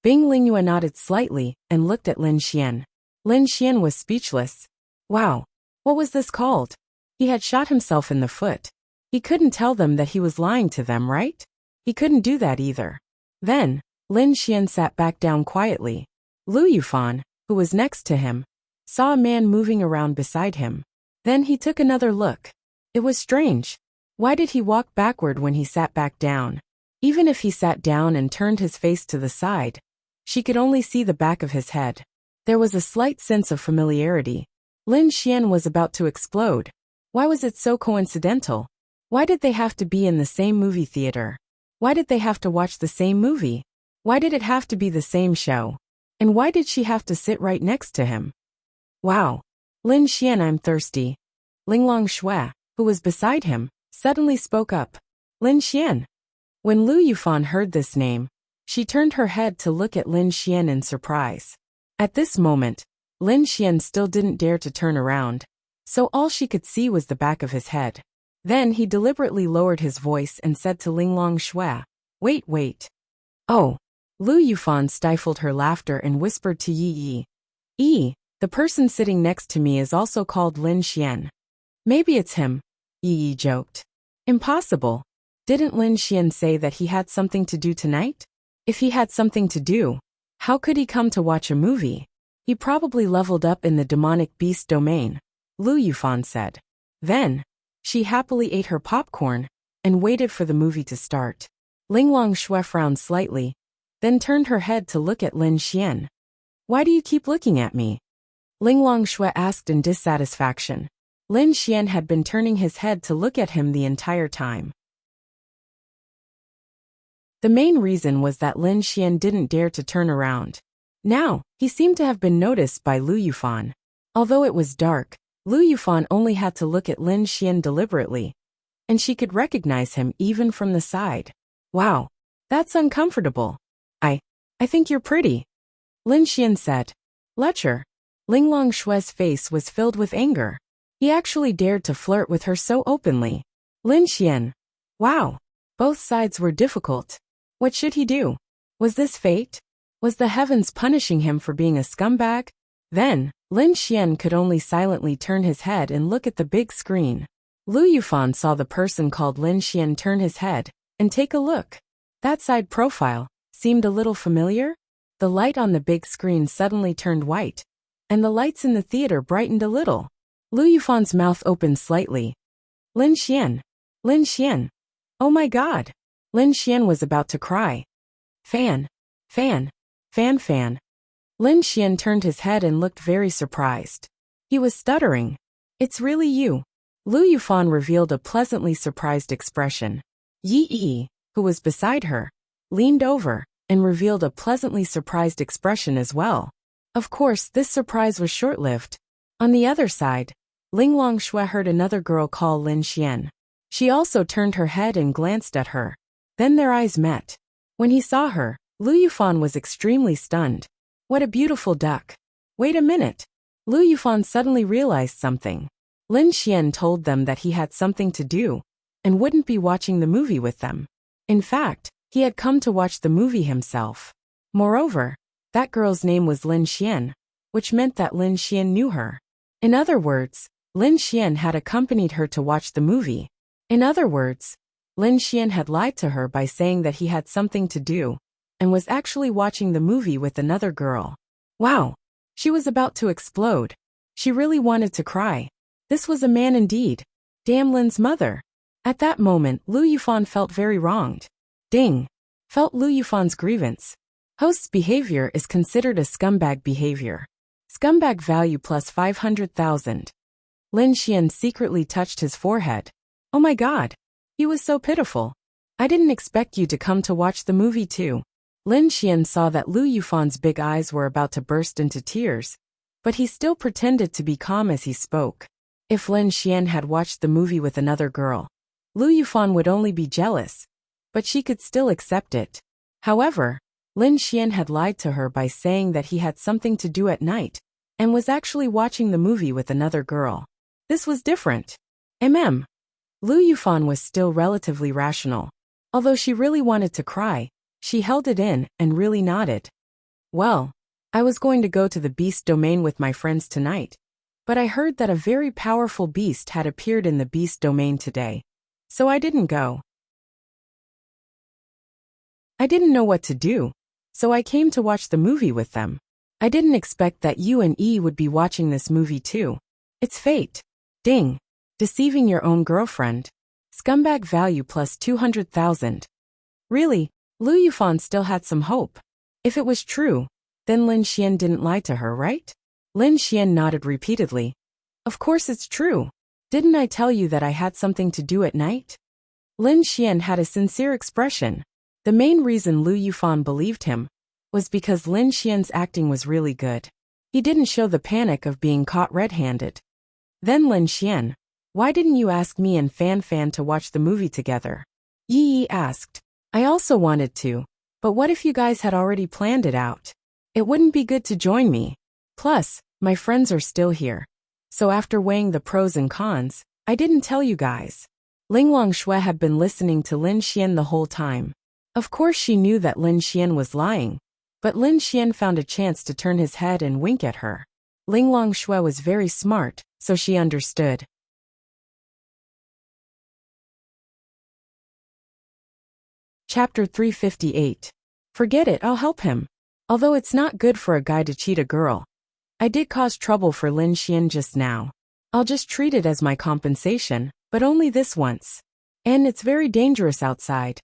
Bing Lingyue nodded slightly and looked at Lin Xian. Lin Xian was speechless. Wow. What was this called? He had shot himself in the foot. He couldn't tell them that he was lying to them, right? He couldn't do that either. Then, Lin Xian sat back down quietly. Lu Yufan, who was next to him, saw a man moving around beside him. Then he took another look. It was strange. Why did he walk backward when he sat back down? Even if he sat down and turned his face to the side, she could only see the back of his head. There was a slight sense of familiarity. Lin Xian was about to explode. Why was it so coincidental? Why did they have to be in the same movie theater? Why did they have to watch the same movie? Why did it have to be the same show? And why did she have to sit right next to him? Wow. Lin Xian, I'm thirsty. Linglong Shui, who was beside him, suddenly spoke up. Lin Xian. When Lu Yufan heard this name, she turned her head to look at Lin Xian in surprise. At this moment, Lin Xian still didn't dare to turn around, so all she could see was the back of his head. Then he deliberately lowered his voice and said to Linglong Shui, Wait. Oh. Lu Yufan stifled her laughter and whispered to Yi. The person sitting next to me is also called Lin Xian. Maybe it's him, Yi joked. Impossible. Didn't Lin Xian say that he had something to do tonight? If he had something to do, how could he come to watch a movie? He probably leveled up in the demonic beast domain, Lu Yufan said. Then, she happily ate her popcorn and waited for the movie to start. Linglong Shui frowned slightly, then turned her head to look at Lin Xian. Why do you keep looking at me? Linglong Shui asked in dissatisfaction. Lin Xian had been turning his head to look at him the entire time. The main reason was that Lin Xian didn't dare to turn around. Now, he seemed to have been noticed by Lu Yufan. Although it was dark, Lu Yufan only had to look at Lin Xian deliberately, and she could recognize him even from the side. Wow, that's uncomfortable. I think you're pretty, Lin Xian said. Lecher. Linglong Shui's face was filled with anger. He actually dared to flirt with her so openly. Lin Xian. Wow. Both sides were difficult. What should he do? Was this fate? Was the heavens punishing him for being a scumbag? Then, Lin Xian could only silently turn his head and look at the big screen. Lu Yufan saw the person called Lin Xian turn his head and take a look. That side profile seemed a little familiar. The light on the big screen suddenly turned white, and the lights in the theater brightened a little. Lu Yufan's mouth opened slightly. Lin Xian. Lin Xian. Oh my god. Lin Xian was about to cry. Fan. Lin Xian turned his head and looked very surprised. He was stuttering. It's really you. Lu Yufan revealed a pleasantly surprised expression. Yi, who was beside her, leaned over and revealed a pleasantly surprised expression as well. Of course, this surprise was short-lived. On the other side, Ling Longshui heard another girl call Lin Xian. She also turned her head and glanced at her. Then their eyes met. When he saw her, Lu Yufan was extremely stunned. What a beautiful duck. Wait a minute. Lu Yufan suddenly realized something. Lin Xian told them that he had something to do and wouldn't be watching the movie with them. In fact, he had come to watch the movie himself. Moreover, that girl's name was Lin Xian, which meant that Lin Xian knew her. In other words, Lin Xian had accompanied her to watch the movie. In other words, Lin Xian had lied to her by saying that he had something to do and was actually watching the movie with another girl. Wow! She was about to explode. She really wanted to cry. This was a man indeed. Damn Lin's mother. At that moment, Lu Yufan felt very wronged. Ding! Felt Lu Yufan's grievance. Host's behavior is considered a scumbag behavior. Scumbag value plus 500,000. Lin Xian secretly touched his forehead. Oh my god. He was so pitiful. I didn't expect you to come to watch the movie too. Lin Xian saw that Lu Yufan's big eyes were about to burst into tears, but he still pretended to be calm as he spoke. If Lin Xian had watched the movie with another girl, Lu Yufan would only be jealous, but she could still accept it. However, Lin Xian had lied to her by saying that he had something to do at night and was actually watching the movie with another girl. This was different. Lu Yufan was still relatively rational. Although she really wanted to cry, she held it in and really nodded. Well, I was going to go to the beast domain with my friends tonight, but I heard that a very powerful beast had appeared in the beast domain today, so I didn't go. I didn't know what to do, so I came to watch the movie with them. I didn't expect that you and E would be watching this movie too. It's fate. Ding. Deceiving your own girlfriend. Scumbag value plus 200,000. Really, Lu Yufan still had some hope. If it was true, then Lin Xian didn't lie to her, right? Lin Xian nodded repeatedly. Of course it's true. Didn't I tell you that I had something to do at night? Lin Xian had a sincere expression. The main reason Lu Yufan believed him was because Lin Xian's acting was really good. He didn't show the panic of being caught red-handed. Then Lin Xian, why didn't you ask me and Fan to watch the movie together? Yi Yi asked. I also wanted to, but what if you guys had already planned it out? It wouldn't be good to join me. Plus, my friends are still here. So after weighing the pros and cons, I didn't tell you guys. Ling Longshui had been listening to Lin Xian the whole time. Of course she knew that Lin Xian was lying, but Lin Xian found a chance to turn his head and wink at her. Ling Longshui was very smart, so she understood. Chapter 358. Forget it, I'll help him. Although it's not good for a guy to cheat a girl, I did cause trouble for Lin Xian just now. I'll just treat it as my compensation, but only this once. And it's very dangerous outside.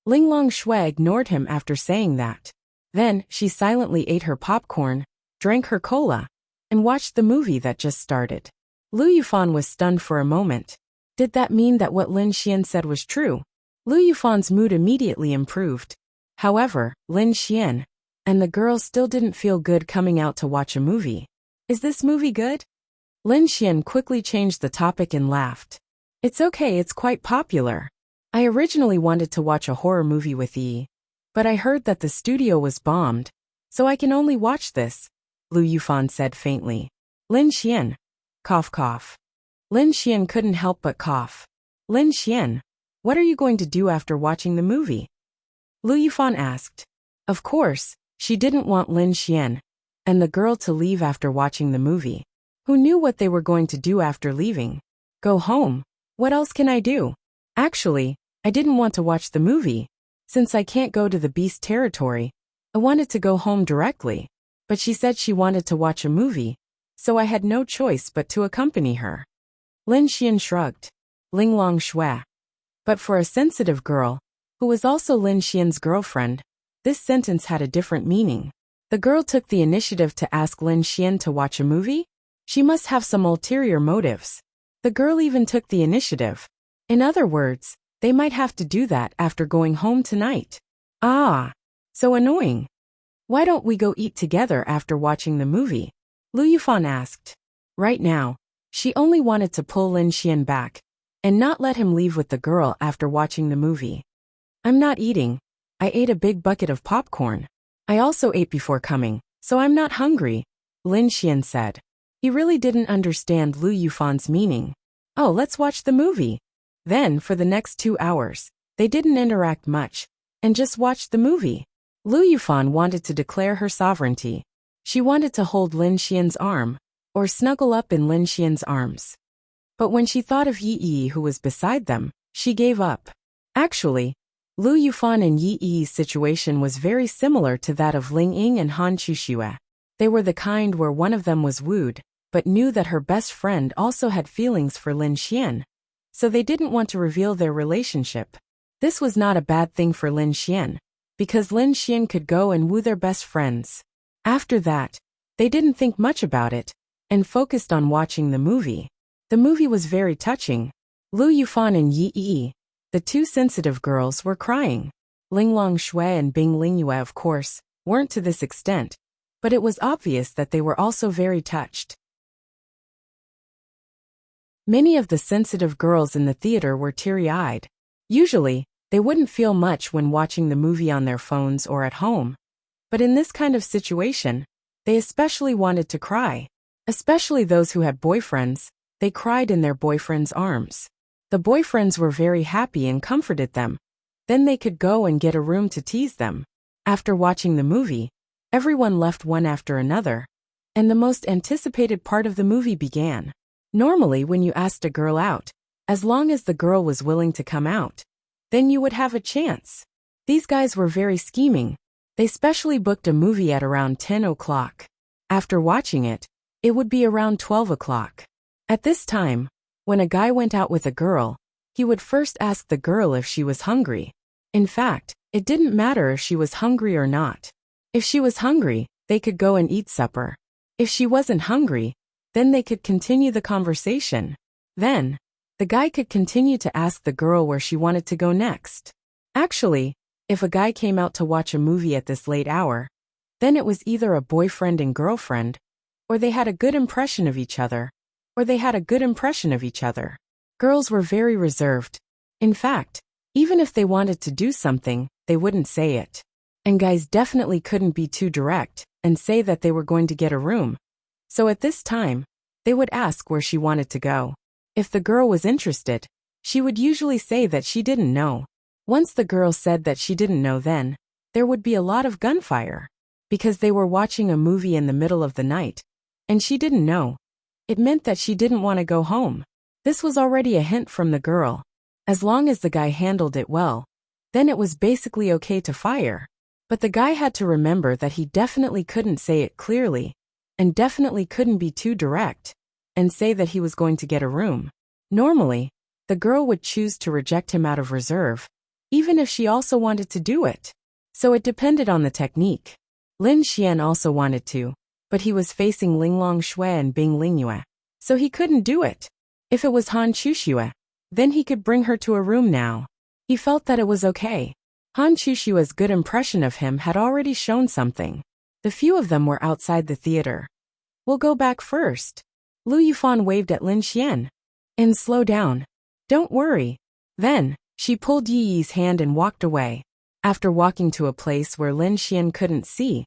Ling Longshui ignored him after saying that. Then, she silently ate her popcorn, drank her cola, and watched the movie that just started. Lu Yufan was stunned for a moment. Did that mean that what Lin Xian said was true? Lu Yufan's mood immediately improved. However, Lin Xian and the girl still didn't feel good coming out to watch a movie. Is this movie good? Lin Xian quickly changed the topic and laughed. It's okay, it's quite popular. I originally wanted to watch a horror movie with Yi, but I heard that the studio was bombed, so I can only watch this, Lu Yufan said faintly. Lin Xian. Cough cough. Lin Xian couldn't help but cough. Lin Xian, what are you going to do after watching the movie? Lu Yufan asked. Of course, she didn't want Lin Xian and the girl to leave after watching the movie. Who knew what they were going to do after leaving? Go home. What else can I do? Actually, I didn't want to watch the movie. Since I can't go to the beast territory, I wanted to go home directly. But she said she wanted to watch a movie, so I had no choice but to accompany her. Lin Xian shrugged. Ling Longshui. But for a sensitive girl, who was also Lin Xian's girlfriend, this sentence had a different meaning. The girl took the initiative to ask Lin Xian to watch a movie? She must have some ulterior motives. The girl even took the initiative. In other words, they might have to do that after going home tonight. Ah, So annoying. Why don't we go eat together after watching the movie? Lu Yufan asked. Right now, she only wanted to pull Lin Xian back and not let him leave with the girl after watching the movie. I'm not eating. I ate a big bucket of popcorn. I also ate before coming, so I'm not hungry, Lin Xian said. He really didn't understand Lu Yufan's meaning. Oh, let's watch the movie. Then, for the next 2 hours, they didn't interact much and just watched the movie. Lu Yufan wanted to declare her sovereignty. She wanted to hold Lin Xian's arm or snuggle up in Lin Xian's arms. But when she thought of Yi Yi who was beside them, she gave up. Actually, Lu Yufan and Yi Yi's situation was very similar to that of Ling Ying and Han Chuxue. They were the kind where one of them was wooed, but knew that her best friend also had feelings for Lin Xian. So they didn't want to reveal their relationship. This was not a bad thing for Lin Xian, because Lin Xian could go and woo their best friends. After that, they didn't think much about it, and focused on watching the movie. The movie was very touching. Lu Yufan and Yi Yi, the two sensitive girls, were crying. Linglong Shui and Bing Lingyue, of course, weren't to this extent, but it was obvious that they were also very touched. Many of the sensitive girls in the theater were teary-eyed. Usually, they wouldn't feel much when watching the movie on their phones or at home. But in this kind of situation, they especially wanted to cry. Especially those who had boyfriends, they cried in their boyfriends' arms. The boyfriends were very happy and comforted them. Then they could go and get a room to tease them. After watching the movie, everyone left one after another, and the most anticipated part of the movie began. Normally, when you asked a girl out, as long as the girl was willing to come out, then you would have a chance. These guys were very scheming. They specially booked a movie at around 10 o'clock. After watching it, it would be around 12 o'clock. At this time, when a guy went out with a girl, he would first ask the girl if she was hungry. In fact, it didn't matter if she was hungry or not. If she was hungry, they could go and eat supper. If she wasn't hungry, then they could continue the conversation. Then, the guy could continue to ask the girl where she wanted to go next. Actually, if a guy came out to watch a movie at this late hour, then it was either a boyfriend and girlfriend, or they had a good impression of each other, Girls were very reserved. In fact, even if they wanted to do something, they wouldn't say it. And guys definitely couldn't be too direct and say that they were going to get a room. So at this time, they would ask where she wanted to go. If the girl was interested, she would usually say that she didn't know. Once the girl said that she didn't know, then there would be a lot of gunfire. Because they were watching a movie in the middle of the night, and she didn't know. It meant that she didn't want to go home. This was already a hint from the girl. As long as the guy handled it well, then it was basically okay to fire. But the guy had to remember that he definitely couldn't say it clearly, and definitely couldn't be too direct, and say that he was going to get a room. Normally, the girl would choose to reject him out of reserve, even if she also wanted to do it. So it depended on the technique. Lin Xian also wanted to, but he was facing Linglong Shui and Bing Lingyue, so he couldn't do it. If it was Han Chuxue, then he could bring her to a room now. He felt that it was okay. Han Chuxue's good impression of him had already shown something. The few of them were outside the theater. We'll go back first. Lu Yufan waved at Lin Xian. And slow down. Don't worry. Then, she pulled Yi Yi's hand and walked away. After walking to a place where Lin Xian couldn't see,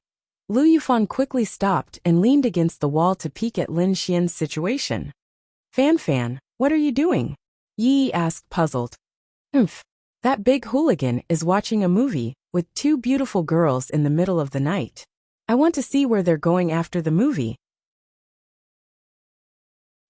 Lu Yufan quickly stopped and leaned against the wall to peek at Lin Xian's situation. Fan, what are you doing? Yi Yi asked, puzzled. That big hooligan is watching a movie with two beautiful girls in the middle of the night. I want to see where they're going after the movie.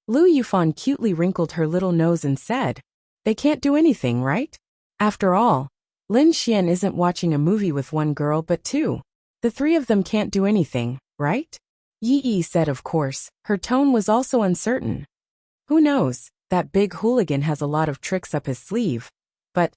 Lu Yufan cutely wrinkled her little nose and said, They can't do anything, right? After all, Lin Xian isn't watching a movie with one girl but two. The three of them can't do anything, right? Yi Yi said, of course. Her tone was also uncertain. Who knows, that big hooligan has a lot of tricks up his sleeve. But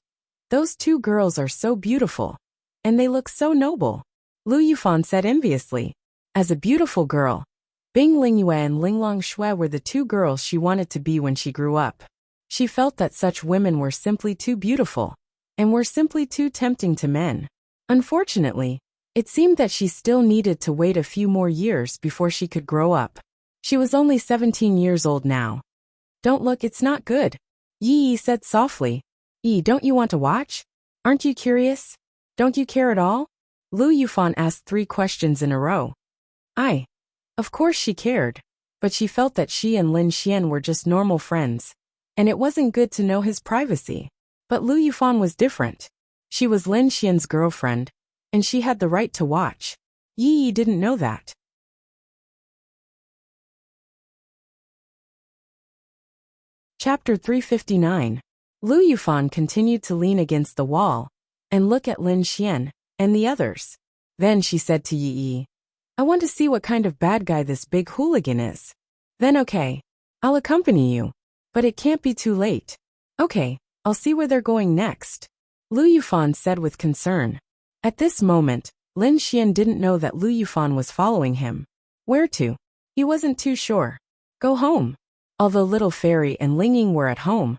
those two girls are so beautiful. And they look so noble. Lu Yufan said enviously. As a beautiful girl, Bing Lingyue and Linglong Shui were the two girls she wanted to be when she grew up. She felt that such women were simply too beautiful, and were simply too tempting to men. Unfortunately, It seemed that she still needed to wait a few more years before she could grow up. She was only 17 years old now. Don't look, it's not good, Yi said softly. Don't you want to watch? Aren't you curious? Don't you care at all? Lu Yufan asked 3 questions in a row. Of course she cared, but she felt that she and Lin Xian were just normal friends, and it wasn't good to know his privacy. But Lu Yufan was different. She was Lin Xian's girlfriend, and she had the right to watch. Yi didn't know that. Chapter 359. Lu Yufan continued to lean against the wall and look at Lin Xian and the others. Then she said to Yi, I want to see what kind of bad guy this big hooligan is. Then okay, I'll accompany you. But it can't be too late. Okay, I'll see where they're going next, Lu Yufan said with concern. At this moment, Lin Xian didn't know that Lu Yufan was following him. Where to? He wasn't too sure. Go home. Although Little Fairy and Ling Ying were at home,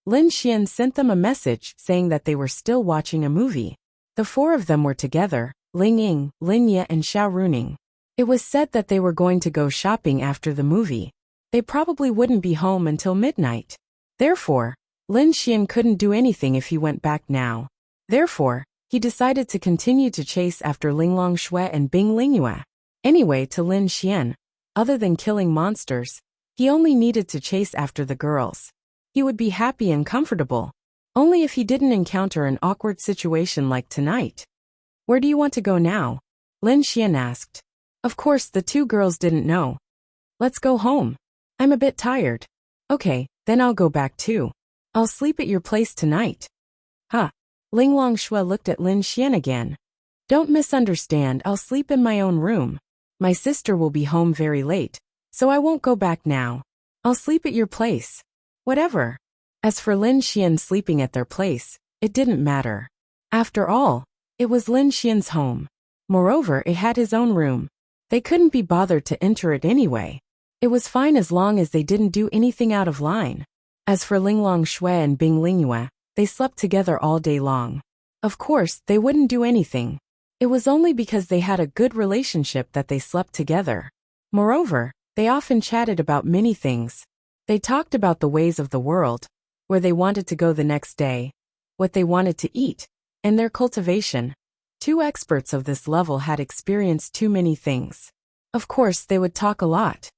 Lin Xian sent them a message saying that they were still watching a movie. The 4 of them were together, Ling Ying, Lin Ye and Xiao Runing. It was said that they were going to go shopping after the movie. They probably wouldn't be home until midnight. Therefore, Lin Xian couldn't do anything if he went back now. Therefore, he decided to continue to chase after Linglong Shui and Bing Lingyue. Anyway, to Lin Xian, other than killing monsters, he only needed to chase after the girls. He would be happy and comfortable. Only if he didn't encounter an awkward situation like tonight. Where do you want to go now? Lin Xian asked. Of course, the 2 girls didn't know. Let's go home. I'm a bit tired. Okay, then I'll go back too. I'll sleep at your place tonight. Huh. Linglong Shui looked at Lin Xian again. Don't misunderstand, I'll sleep in my own room. My sister will be home very late, so I won't go back now. I'll sleep at your place. Whatever. As for Lin Xian sleeping at their place, it didn't matter. After all, it was Lin Xian's home. Moreover, it had his own room. They couldn't be bothered to enter it anyway. It was fine as long as they didn't do anything out of line. As for Linglong Shui and Bing Lingyue, they slept together all day long. Of course, they wouldn't do anything. It was only because they had a good relationship that they slept together. Moreover, they often chatted about many things. They talked about the ways of the world, where they wanted to go the next day, what they wanted to eat, and their cultivation. 2 experts of this level had experienced too many things. Of course, they would talk a lot.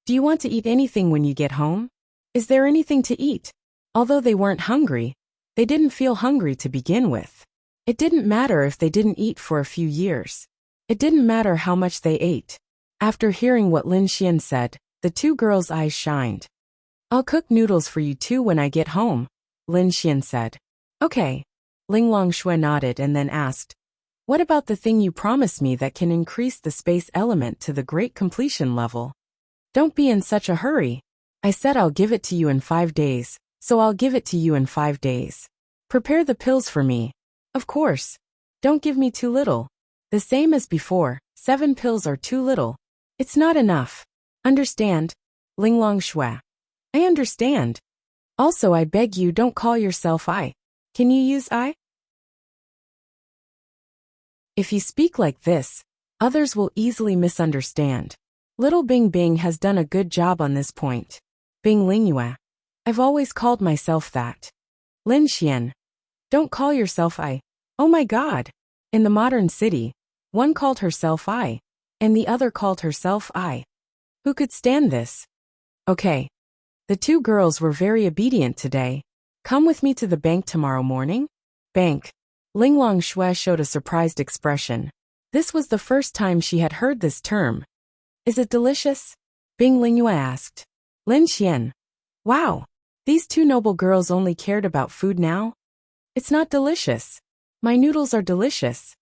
Do you want to eat anything when you get home? Is there anything to eat? Although they weren't hungry, they didn't feel hungry to begin with. It didn't matter if they didn't eat for a few years. It didn't matter how much they ate. After hearing what Lin Xian said, the 2 girls' eyes shined. I'll cook noodles for you 2 when I get home, Lin Xian said. Okay. Linglong Shui nodded and then asked, what about the thing you promised me that can increase the space element to the great completion level? Don't be in such a hurry. I said I'll give it to you in 5 days, so I'll give it to you in 5 days. Prepare the pills for me. Of course. Don't give me too little. The same as before, 7 pills are too little. It's not enough. Understand? Linglong Shui. I understand. Also, I beg you don't call yourself I. Can you use I? If you speak like this, others will easily misunderstand. Little Bing Bing has done a good job on this point. Bing Lingyue. I've always called myself that. Lin Xian. Don't call yourself I. Oh my God. In the modern city, one called herself I, and the other called herself I. Who could stand this? Okay. The 2 girls were very obedient today. Come with me to the bank tomorrow morning? Bank. Linglong Shui showed a surprised expression. This was the first time she had heard this term. Is it delicious? Bing Lingyue asked. Lin Xian. Wow. These 2 noble girls only cared about food now? It's not delicious. My noodles are delicious.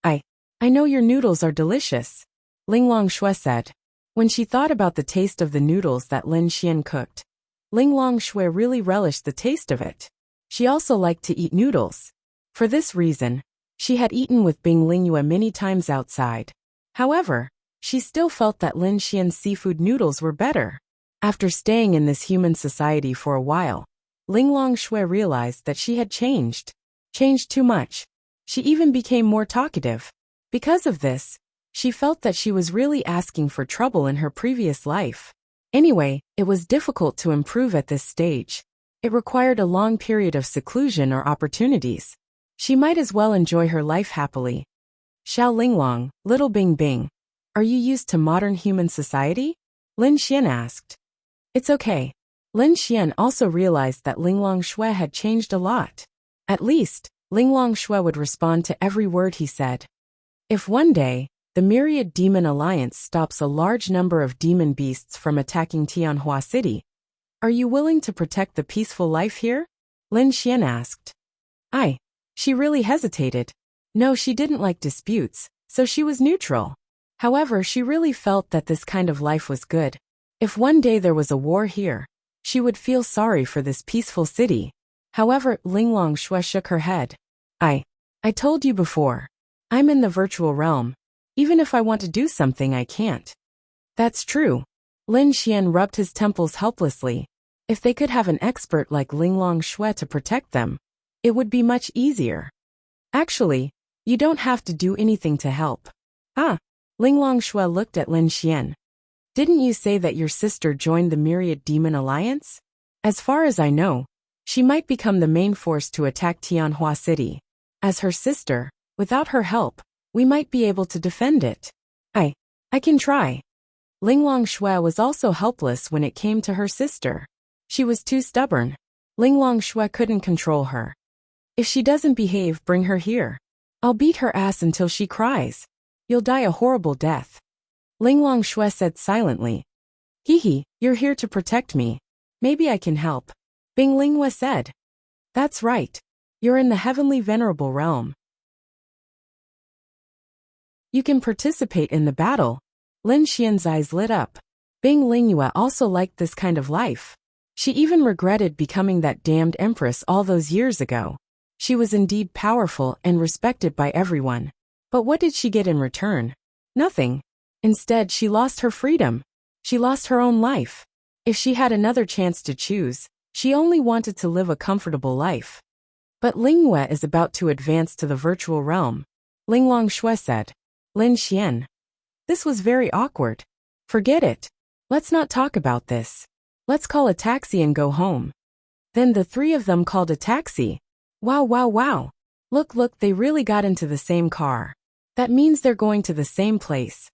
I know your noodles are delicious, Linglong Shui said. When she thought about the taste of the noodles that Lin Xian cooked, Linglong Shui really relished the taste of it. She also liked to eat noodles. For this reason, she had eaten with Bing Lingyue many times outside. However, she still felt that Lin Xian's seafood noodles were better. After staying in this human society for a while, Linglong Shui realized that she had changed too much. She even became more talkative. Because of this, she felt that she was really asking for trouble in her previous life. Anyway, it was difficult to improve at this stage. It required a long period of seclusion or opportunities. She might as well enjoy her life happily. Xiao Linglong, Little Bing Bing. Are you used to modern human society? Lin Xian asked. It's okay. Lin Xian also realized that Linglong Shui had changed a lot. At least, Linglong Shui would respond to every word he said. If one day, the Myriad Demon Alliance stops a large number of demon beasts from attacking Tianhua City, are you willing to protect the peaceful life here? Lin Xian asked. She really hesitated. No, she didn't like disputes, so she was neutral. However, she really felt that this kind of life was good. If one day there was a war here, she would feel sorry for this peaceful city. However, Linglong Shui shook her head. I told you before. I'm in the virtual realm. Even if I want to do something, I can't. That's true. Lin Xian rubbed his temples helplessly. If they could have an expert like Linglong Shui to protect them, it would be much easier. Actually, you don't have to do anything to help. Linglong Shui looked at Lin Xian. Didn't you say that your sister joined the Myriad Demon Alliance? As far as I know, she might become the main force to attack Tianhua City. As her sister, without her help, we might be able to defend it. I can try. Linglong Shui was also helpless when it came to her sister. She was too stubborn. Linglong Shui couldn't control her. If she doesn't behave, bring her here. I'll beat her ass until she cries. You'll die a horrible death. Linglong Shui said silently. Hehe, you're here to protect me. Maybe I can help. Bing Linghua said. That's right. You're in the heavenly venerable realm. You can participate in the battle. Lin Xian's eyes lit up. Bing Linghua also liked this kind of life. She even regretted becoming that damned empress all those years ago. She was indeed powerful and respected by everyone. But what did she get in return? Nothing. Instead, she lost her freedom. She lost her own life. If she had another chance to choose, she only wanted to live a comfortable life. But Linghua is about to advance to the virtual realm. Linglong Shui said. Lin Xian. This was very awkward. Forget it. Let's not talk about this. Let's call a taxi and go home. Then the three of them called a taxi. Wow. Look, they really got into the same car. That means they're going to the same place.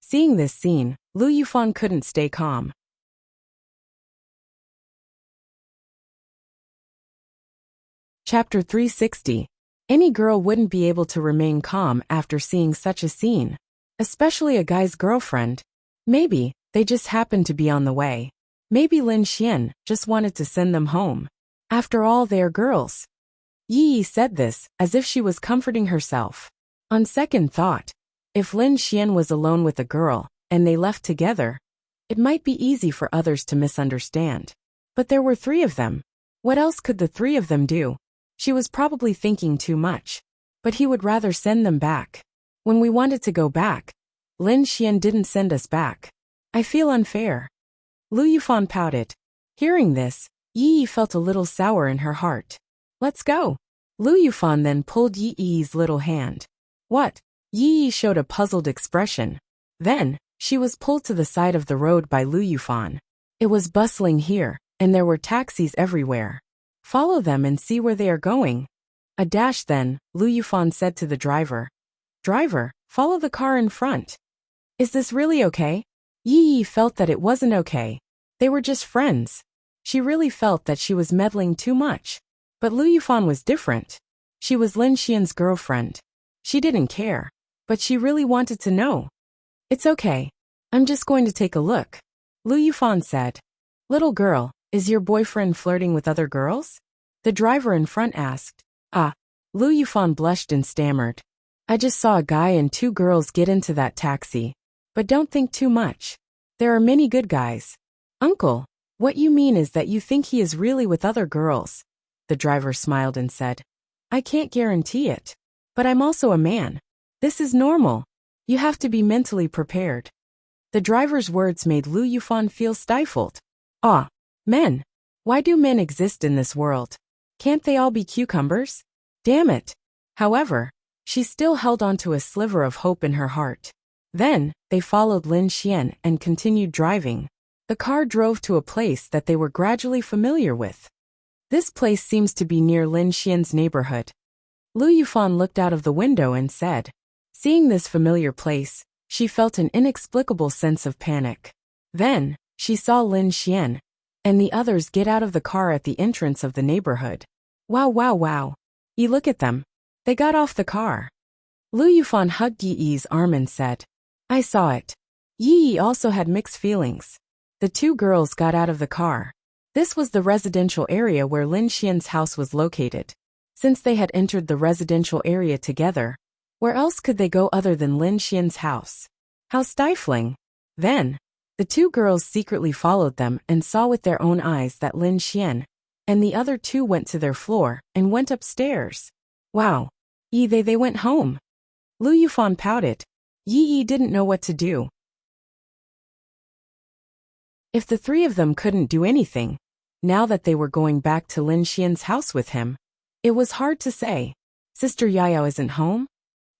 Seeing this scene, Lu Yufan couldn't stay calm. Chapter 360. Any girl wouldn't be able to remain calm after seeing such a scene. Especially a guy's girlfriend. Maybe, they just happened to be on the way. Maybe Lin Xian just wanted to send them home. After all, they are girls. Yi said this, as if she was comforting herself. On second thought, if Lin Xian was alone with a girl, and they left together, it might be easy for others to misunderstand. But there were three of them. What else could the three of them do? She was probably thinking too much. But he would rather send them back. When we wanted to go back, Lin Xian didn't send us back. I feel unfair. Lu Yufan pouted. Hearing this, Yi felt a little sour in her heart. Let's go. Lu Yufan then pulled Yi's little hand. What? Yi showed a puzzled expression. Then, she was pulled to the side of the road by Lu Yufan. It was bustling here, and there were taxis everywhere. Follow them and see where they are going. A dash then, Lu Yufan said to the driver. Driver, follow the car in front. Is this really okay? Yi felt that it wasn't okay. They were just friends. She really felt that she was meddling too much. But Lu Yufan was different. She was Lin Xian's girlfriend. She didn't care. But she really wanted to know. It's okay. I'm just going to take a look. Lu Yufan said. Little girl, is your boyfriend flirting with other girls? The driver in front asked. Lu Yufan blushed and stammered. I just saw a guy and two girls get into that taxi. But don't think too much. There are many good guys. Uncle, what you mean is that you think he is really with other girls. The driver smiled and said. I can't guarantee it. But I'm also a man. This is normal. You have to be mentally prepared. The driver's words made Lu Yufan feel stifled. Men. Why do men exist in this world? Can't they all be cucumbers? Damn it. However, She still held onto a sliver of hope in her heart. Then, they followed Lin Xian and continued driving. The car drove to a place that they were gradually familiar with. This place seems to be near Lin Xian's neighborhood. Lu Yufan looked out of the window and said. Seeing this familiar place, she felt an inexplicable sense of panic. Then, she saw Lin Xian and the others get out of the car at the entrance of the neighborhood. Wow, wow, wow. Yi, look at them. They got off the car. Lu Yufan hugged Yi's arm and said. I saw it. Yi also had mixed feelings. The two girls got out of the car. This was the residential area where Lin Xian's house was located. Since they had entered the residential area together, where else could they go other than Lin Xian's house? How stifling. Then, the two girls secretly followed them and saw with their own eyes that Lin Xian and the other two went to their floor and went upstairs. Wow. Yi, they went home. Lu Yufan pouted. Yi didn't know what to do. If the three of them couldn't do anything, now that they were going back to Lin Xian's house with him, it was hard to say. Sister Yayao isn't home?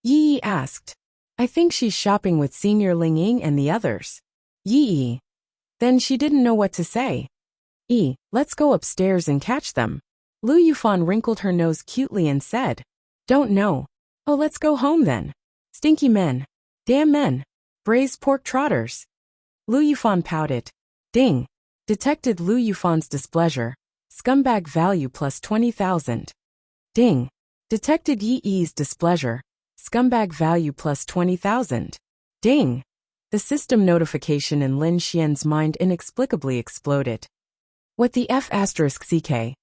Yi asked. I think she's shopping with Senior Ling Ying and the others. Yi. Then she didn't know what to say. Let's go upstairs and catch them. Lu Yufan wrinkled her nose cutely and said. Don't know. Oh, let's go home then. Stinky men. Damn men. Braised pork trotters. Lu Yufan pouted. Ding. Detected Lu Yufan's displeasure. Scumbag value plus 20,000. Ding. Detected Yi's displeasure. Scumbag value plus 20,000. Ding. The system notification in Lin Xian's mind inexplicably exploded. What the F***ck?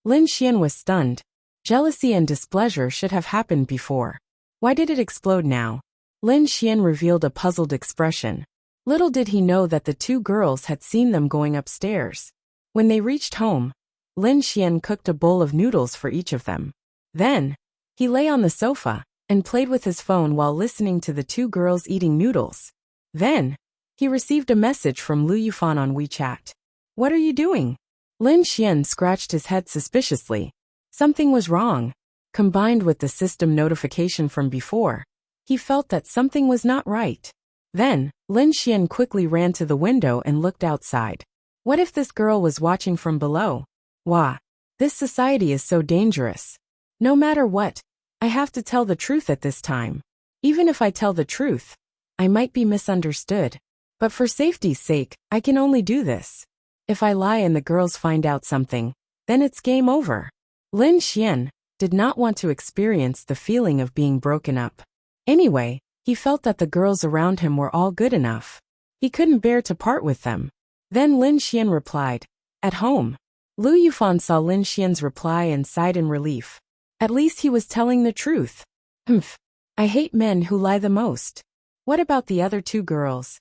Lin Xian was stunned. Jealousy and displeasure should have happened before. Why did it explode now? Lin Xian revealed a puzzled expression. Little did he know that the two girls had seen them going upstairs. When they reached home, Lin Xian cooked a bowl of noodles for each of them. Then, he lay on the sofa and played with his phone while listening to the two girls eating noodles. Then, he received a message from Lu Yufan on WeChat. What are you doing? Lin Xian scratched his head suspiciously. Something was wrong. Combined with the system notification from before, he felt that something was not right. Then, Lin Xian quickly ran to the window and looked outside. What if this girl was watching from below? Wah! This society is so dangerous. No matter what, I have to tell the truth at this time. Even if I tell the truth, I might be misunderstood. But for safety's sake, I can only do this. If I lie and the girls find out something, then it's game over. Lin Xian did not want to experience the feeling of being broken up. Anyway, he felt that the girls around him were all good enough. He couldn't bear to part with them. Then Lin Xian replied, At home. Lu Yufan saw Lin Xian's reply and sighed in relief. At least he was telling the truth. Humph. I hate men who lie the most. What about the other two girls?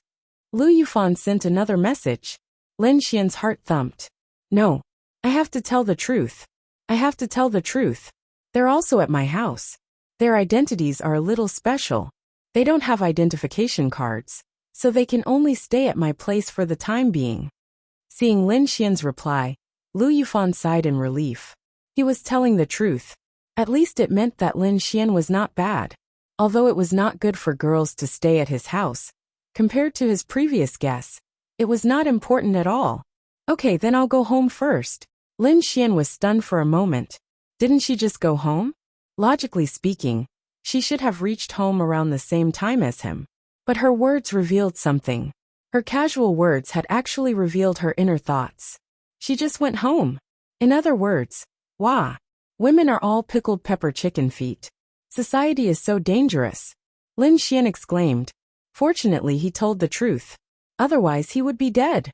Lu Yufan sent another message. Lin Xian's heart thumped. No. I have to tell the truth. I have to tell the truth. They're also at my house. Their identities are a little special. They don't have identification cards, so they can only stay at my place for the time being. Seeing Lin Xian's reply, Lu Yufan sighed in relief. He was telling the truth. At least it meant that Lin Xian was not bad. Although it was not good for girls to stay at his house, compared to his previous guess, it was not important at all. Okay, then I'll go home first. Lin Xian was stunned for a moment. Didn't she just go home? Logically speaking, she should have reached home around the same time as him. But her words revealed something. Her casual words had actually revealed her inner thoughts. She just went home. In other words, wah. Women are all pickled pepper chicken feet. Society is so dangerous. Lin Xian exclaimed. Fortunately, he told the truth. Otherwise, he would be dead.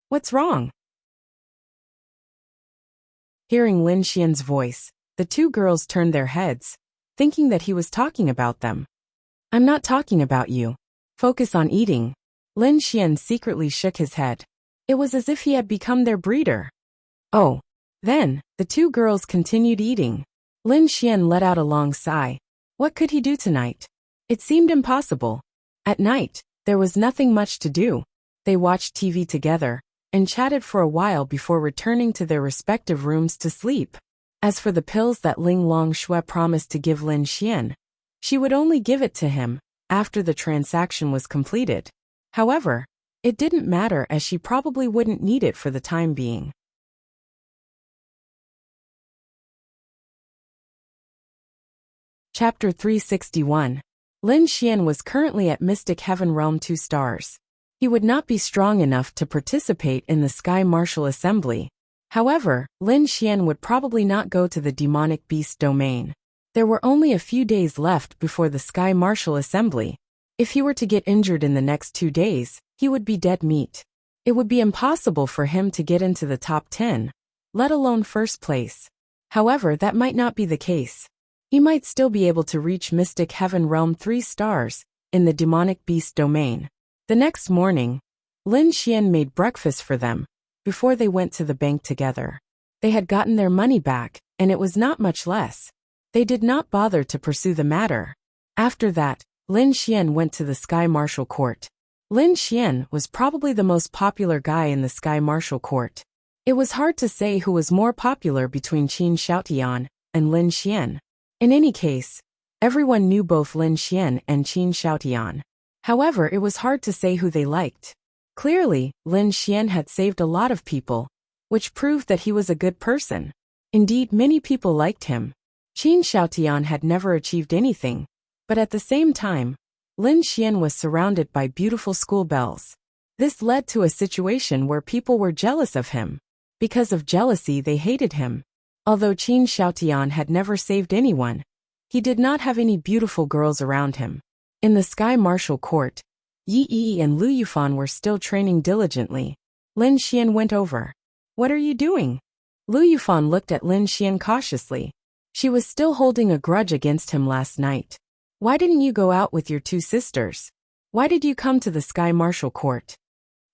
What's wrong? Hearing Lin Xian's voice, the two girls turned their heads, thinking that he was talking about them. I'm not talking about you. Focus on eating. Lin Xian secretly shook his head. It was as if he had become their breeder. Oh. Then, the two girls continued eating. Lin Xian let out a long sigh. What could he do tonight? It seemed impossible. At night, there was nothing much to do. They watched TV together and chatted for a while before returning to their respective rooms to sleep. As for the pills that Ling Longshui promised to give Lin Xian, She would only give it to him after the transaction was completed. However, it didn't matter as she probably wouldn't need it for the time being. Chapter 361. Lin Xian was currently at Mystic Heaven Realm 2 stars. He would not be strong enough to participate in the Sky Martial Assembly. However, Lin Xian would probably not go to the demonic beast domain. There were only a few days left before the Sky Martial Assembly. If he were to get injured in the next 2 days, he would be dead meat. It would be impossible for him to get into the top 10, let alone first place. However, that might not be the case. He might still be able to reach Mystic Heaven Realm 3 stars in the demonic beast domain. The next morning, Lin Xian made breakfast for them before they went to the bank together. They had gotten their money back, and it was not much less. They did not bother to pursue the matter. After that, Lin Xian went to the Sky Martial Court. Lin Xian was probably the most popular guy in the Sky Martial Court. It was hard to say who was more popular between Qin Xiaotian and Lin Xian. In any case, everyone knew both Lin Xian and Qin Xiaotian. However, it was hard to say who they liked. Clearly, Lin Xian had saved a lot of people, which proved that he was a good person. Indeed, many people liked him. Qin Xiaotian had never achieved anything, but at the same time, Lin Xian was surrounded by beautiful school bells. This led to a situation where people were jealous of him. Because of jealousy, they hated him. Although Qin Xiaotian had never saved anyone, he did not have any beautiful girls around him. In the Sky Martial Court, Yi Yi and Lu Yufan were still training diligently. Lin Xian went over. "What are you doing?" Lu Yufan looked at Lin Xian cautiously. She was still holding a grudge against him last night. "Why didn't you go out with your 2 sisters? Why did you come to the Sky Martial Court?"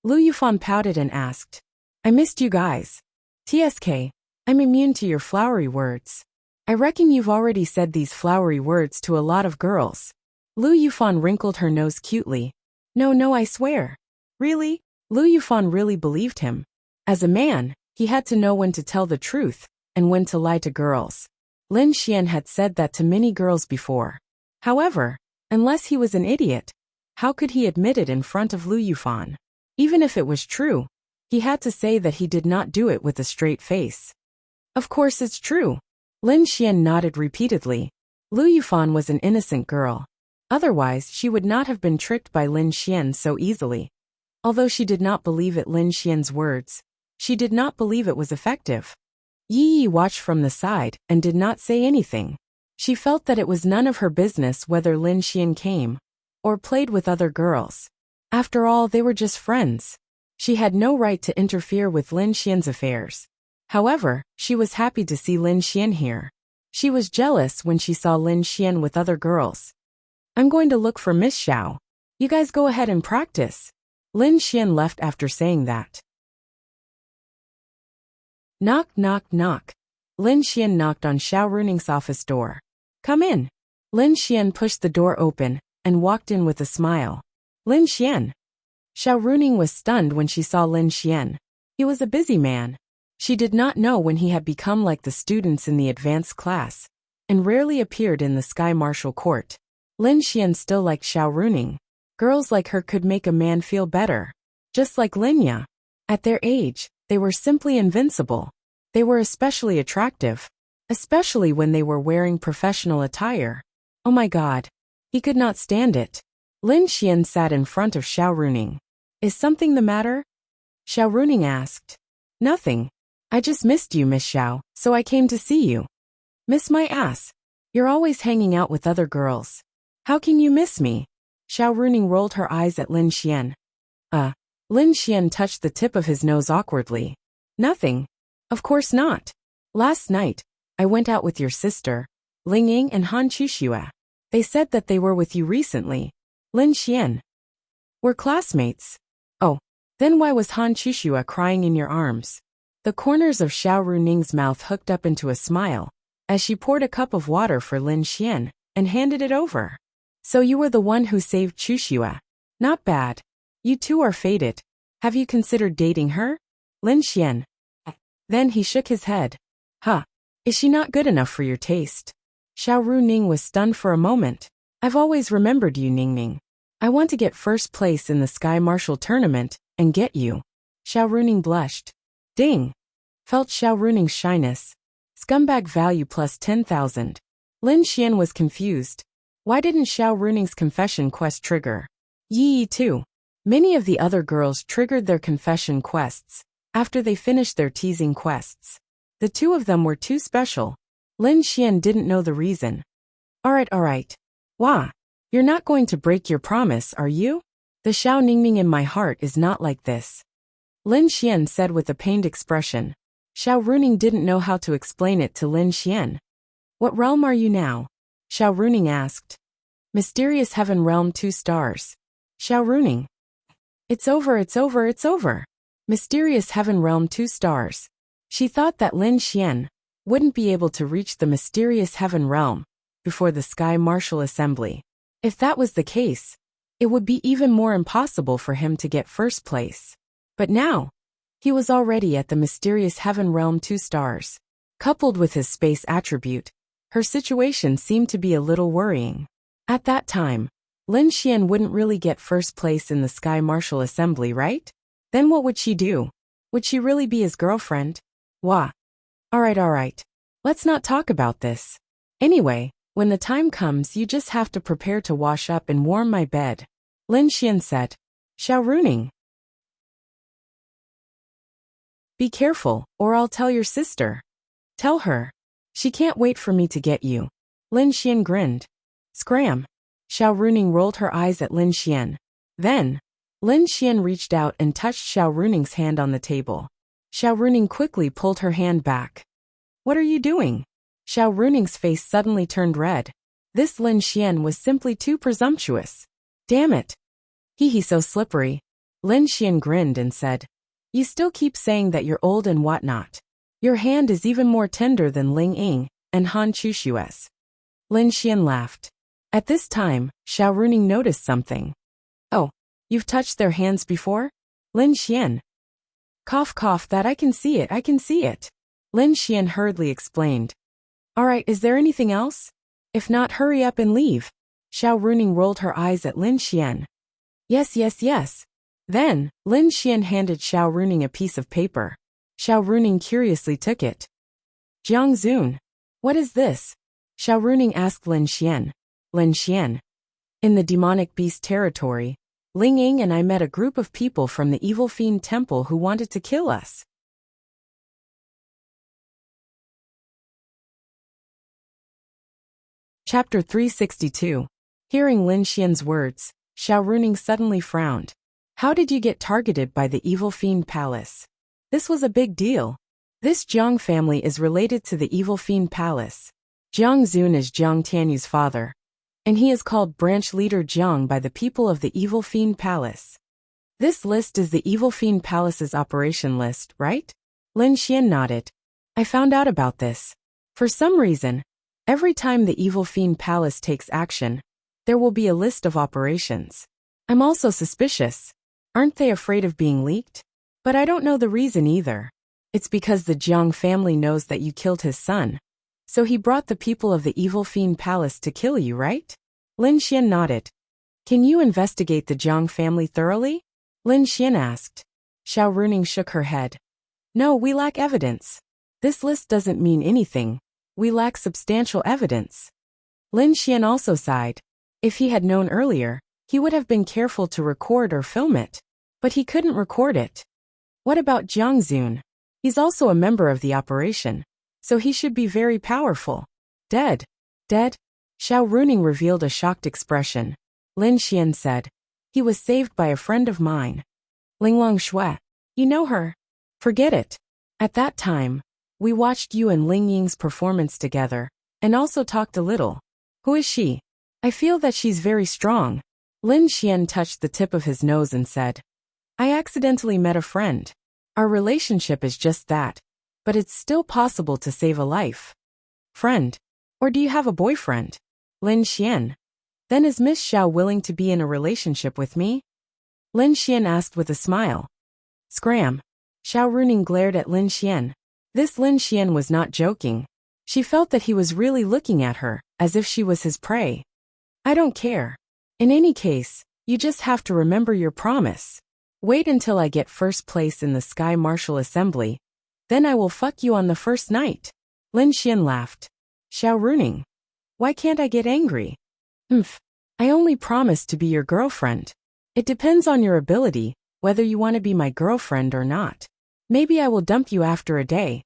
Lu Yufan pouted and asked. "I missed you guys. TSK, I'm immune to your flowery words. I reckon you've already said these flowery words to a lot of girls." Lu Yufan wrinkled her nose cutely. No, I swear." "Really?" Lu Yufan really believed him. As a man, he had to know when to tell the truth and when to lie to girls. Lin Xian had said that to many girls before. However, unless he was an idiot, how could he admit it in front of Lu Yufan? Even if it was true, he had to say that he did not do it with a straight face. "Of course it's true." Lin Xian nodded repeatedly. Lu Yufan was an innocent girl. Otherwise, she would not have been tricked by Lin Xian so easily. Although she did not believe it Lin Xian's words, she did not believe it was effective. Yi Yi watched from the side and did not say anything. She felt that it was none of her business whether Lin Xian came or played with other girls. After all, they were just friends. She had no right to interfere with Lin Xian's affairs. However, she was happy to see Lin Xian here. She was jealous when she saw Lin Xian with other girls. "I'm going to look for Miss Xiao. You guys go ahead and practice." Lin Xian left after saying that. Knock, knock, knock. Lin Xian knocked on Xiao Runing's office door. "Come in." Lin Xian pushed the door open and walked in with a smile. "Lin Xian." Xiao Runing was stunned when she saw Lin Xian. He was a busy man. She did not know when he had become like the students in the advanced class, and rarely appeared in the Sky Martial Court. Lin Xian still liked Xiao Runing. Girls like her could make a man feel better. Just like Linya. At their age, they were simply invincible. They were especially attractive. Especially when they were wearing professional attire. Oh my god. He could not stand it. Lin Xian sat in front of Xiao Runing. "Is something the matter?" Xiao Runing asked. "Nothing. I just missed you, Miss Xiao, so I came to see you." "Miss my ass. You're always hanging out with other girls. How can you miss me?" Xiao Runing rolled her eyes at Lin Xian. Lin Xian touched the tip of his nose awkwardly. "Nothing. Of course not. Last night, I went out with your sister, Ling Ying and Han Chuxue. They said that they were with you recently." Lin Xian. "We're classmates." "Oh, then why was Han Chuxue crying in your arms?" The corners of Xiao Runing's mouth hooked up into a smile, as she poured a cup of water for Lin Xian and handed it over. "So you were the one who saved Chuxue. Not bad. You two are fated. Have you considered dating her?" Lin Xian. Then he shook his head. "Huh. Is she not good enough for your taste?" Xiao Runing was stunned for a moment. I've always remembered you, Ningning. I want to get first place in the Sky Marshal tournament, and get you. Xiao Runing blushed. Ding! Felt Xiao Runing's shyness. Scumbag value plus 10,000. Lin Xian was confused. Why didn't Xiao Runing's confession quest trigger? Yi too. Many of the other girls triggered their confession quests after they finished their teasing quests. The two of them were too special. Lin Xian didn't know the reason. Alright. Wah! You're not going to break your promise, are you? The Xiao Ningning in my heart is not like this. Lin Xian said with a pained expression. Xiao Runing didn't know how to explain it to Lin Xian. What realm are you now? Xiao Runing asked. Mysterious Heaven Realm 2 stars. Xiao Runing. It's over. Mysterious Heaven Realm 2 stars. She thought that Lin Xian wouldn't be able to reach the Mysterious Heaven Realm before the Sky Marshal Assembly. If that was the case, it would be even more impossible for him to get first place. But now, he was already at the Mysterious Heaven Realm 2 stars. Coupled with his space attribute, her situation seemed to be a little worrying. At that time, Lin Xian wouldn't really get first place in the Sky Marshal Assembly, right? Then what would she do? Would she really be his girlfriend? Wah. Alright. Let's not talk about this. Anyway, when the time comes, you just have to prepare to wash up and warm my bed. Lin Xian said. Xiao Runing. Be careful, or I'll tell your sister. Tell her. She can't wait for me to get you. Lin Xian grinned. Scram. Xiao Runing rolled her eyes at Lin Xian. Then, Lin Xian reached out and touched Xiao Runing's hand on the table. Xiao Runing quickly pulled her hand back. What are you doing? Xiao Runing's face suddenly turned red. This Lin Xian was simply too presumptuous. Damn it. He's so slippery. Lin Xian grinned and said, You still keep saying that you're old and whatnot. Your hand is even more tender than Ling Ying and Han Chushue's. Lin Xian laughed. At this time, Xiao Runing noticed something. Oh, you've touched their hands before? Lin Xian. Cough, that I can see it. Lin Xian hurriedly explained. Alright, is there anything else? If not, hurry up and leave. Xiao Runing rolled her eyes at Lin Xian. Yes. Then, Lin Xian handed Xiao Runing a piece of paper. Xiao Runing curiously took it. Jiang Zun. What is this? Xiao Runing asked Lin Xian. Lin Xian. In the demonic beast territory, Ling Ying and I met a group of people from the Evil Fiend Temple who wanted to kill us. Chapter 362. Hearing Lin Xian's words, Xiao Runing suddenly frowned. How did you get targeted by the Evil Fiend Palace? This was a big deal. This Jiang family is related to the Evil Fiend Palace. Jiang Zun is Jiang Tianyu's father, and he is called Branch Leader Jiang by the people of the Evil Fiend Palace. This list is the Evil Fiend Palace's operation list, right? Lin Xian nodded. I found out about this. For some reason, every time the Evil Fiend Palace takes action, there will be a list of operations. I'm also suspicious. Aren't they afraid of being leaked? But I don't know the reason either. It's because the Jiang family knows that you killed his son. So he brought the people of the Evil Fiend Palace to kill you, right? Lin Xian nodded. Can you investigate the Jiang family thoroughly? Lin Xian asked. Xiao Runing shook her head. No, we lack evidence. This list doesn't mean anything. We lack substantial evidence. Lin Xian also sighed. If he had known earlier, he would have been careful to record or film it. But he couldn't record it. What about Jiang Zun? He's also a member of the operation, so he should be very powerful. Dead. Xiao Runing revealed a shocked expression. Lin Xian said. He was saved by a friend of mine. Linglong Shui. You know her? Forget it. At that time, we watched you and Ling Ying's performance together, and also talked a little. Who is she? I feel that she's very strong. Lin Xian touched the tip of his nose and said. I accidentally met a friend. Our relationship is just that, but it's still possible to save a life. Friend? Or do you have a boyfriend? Lin Xian. Then is Miss Xiao willing to be in a relationship with me? Lin Xian asked with a smile. Scram. Xiao Runing glared at Lin Xian. This Lin Xian was not joking. She felt that he was really looking at her, as if she was his prey. I don't care. In any case, you just have to remember your promise. Wait until I get first place in the Sky Martial Assembly. Then I will fuck you on the first night. Lin Xian laughed. Xiao Runing. Why can't I get angry? I only promised to be your girlfriend. It depends on your ability, whether you want to be my girlfriend or not. Maybe I will dump you after a day.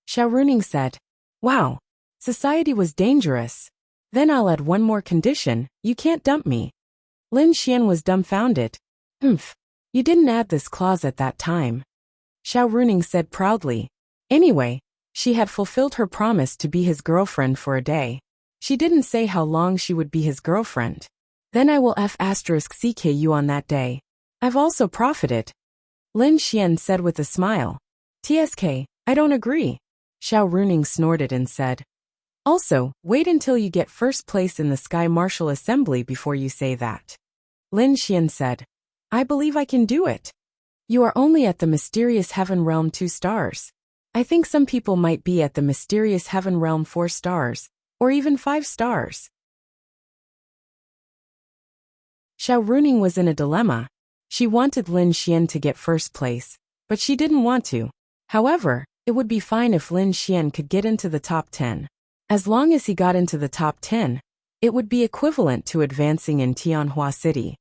Xiao Runing said. Wow. Society was dangerous. Then I'll add one more condition, you can't dump me. Lin Xian was dumbfounded. You didn't add this clause at that time. Xiao Runing said proudly. Anyway, she had fulfilled her promise to be his girlfriend for a day. She didn't say how long she would be his girlfriend. Then I will *CK you on that day. I've also profited. Lin Xian said with a smile. TSK, I don't agree. Xiao Runing snorted and said. Also, wait until you get first place in the Sky Martial Assembly before you say that. Lin Xian said. I believe I can do it. You are only at the mysterious heaven realm 2 stars. I think some people might be at the mysterious heaven realm 4 stars, or even 5 stars. Xiao Runing was in a dilemma. She wanted Lin Xian to get first place, but she didn't want to. However, it would be fine if Lin Xian could get into the top 10. As long as he got into the top 10, it would be equivalent to advancing in Tianhua City.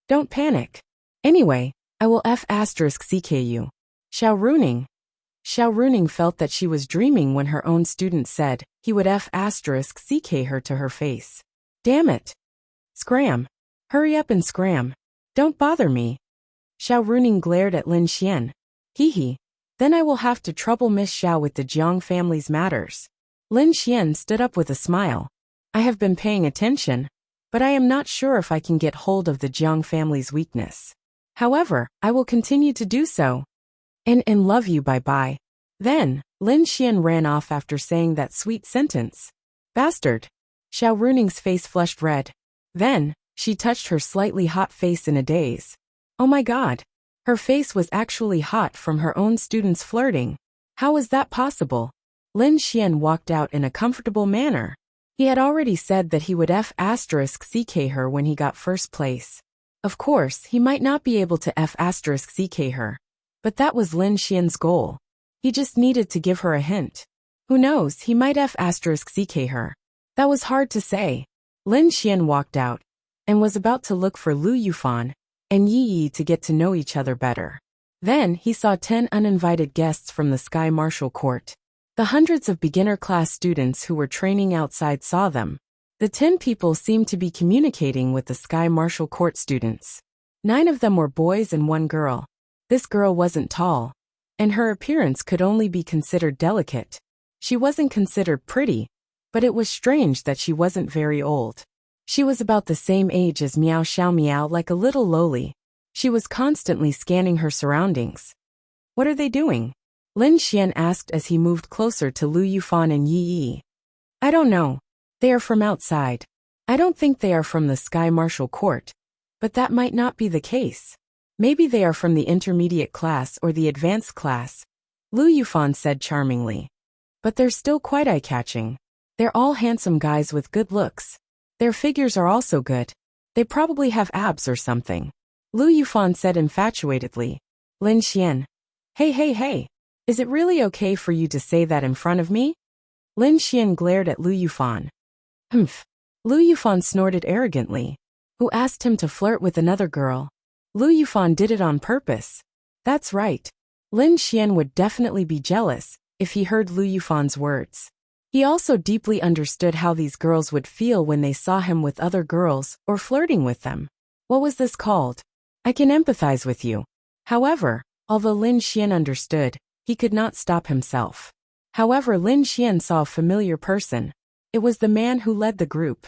Don't panic. Anyway, I will *CK you. Xiao Runing. Xiao Runing felt that she was dreaming when her own student said he would *CK her to her face. Damn it. Scram. Hurry up and scram. Don't bother me. Xiao Runing glared at Lin Xian. Hee. Then I will have to trouble Miss Xiao with the Jiang family's matters. Lin Xian stood up with a smile. I have been paying attention, but I am not sure if I can get hold of the Jiang family's weakness. However, I will continue to do so. And love you bye-bye. Then, Lin Xian ran off after saying that sweet sentence. Bastard. Xiao Runing's face flushed red. Then, she touched her slightly hot face in a daze. Oh my god. Her face was actually hot from her own students flirting. How was that possible? Lin Xian walked out in a comfortable manner. He had already said that he would *CK her when he got first place. Of course, he might not be able to *CK her. But that was Lin Xian's goal. He just needed to give her a hint. Who knows, he might *CK her. That was hard to say. Lin Xian walked out and was about to look for Lu Yufan and Yi Yi to get to know each other better. Then he saw 10 uninvited guests from the Sky Martial Court. The hundreds of beginner-class students who were training outside saw them. The 10 people seemed to be communicating with the Sky Martial Court students. 9 of them were boys and 1 girl. This girl wasn't tall, and her appearance could only be considered delicate. She wasn't considered pretty, but it was strange that she wasn't very old. She was about the same age as Miao Xiao Miao, like a little lowly. She was constantly scanning her surroundings. What are they doing? Lin Xian asked as he moved closer to Lu Yufan and Yi Yi. I don't know. They are from outside. I don't think they are from the Sky Martial Court, but that might not be the case. Maybe they are from the intermediate class or the advanced class, Lu Yufan said charmingly. But they're still quite eye-catching. They're all handsome guys with good looks. Their figures are also good. They probably have abs or something. Lu Yufan said infatuatedly. Lin Xian. Hey. Is it really okay for you to say that in front of me? Lin Xian glared at Lu Yufan. Lu Yufan snorted arrogantly. Who asked him to flirt with another girl? Lu Yufan did it on purpose. That's right. Lin Xian would definitely be jealous if he heard Lu Yufan's words. He also deeply understood how these girls would feel when they saw him with other girls or flirting with them. What was this called? I can empathize with you. However, although Lin Xian understood, he could not stop himself. However, Lin Xian saw a familiar person. It was the man who led the group.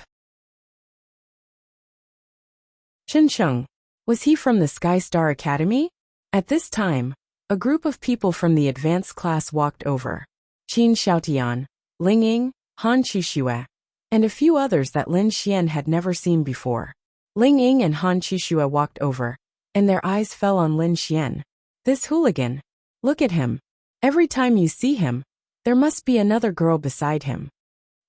Chen Cheng. Was he from the Sky Star Academy? At this time, a group of people from the advanced class walked over. Qin Xiaotian, Ling Ying, Han Qishue, and a few others that Lin Xian had never seen before. Ling Ying and Han Qishue walked over, and their eyes fell on Lin Xian. This hooligan. Look at him. Every time you see him, there must be another girl beside him.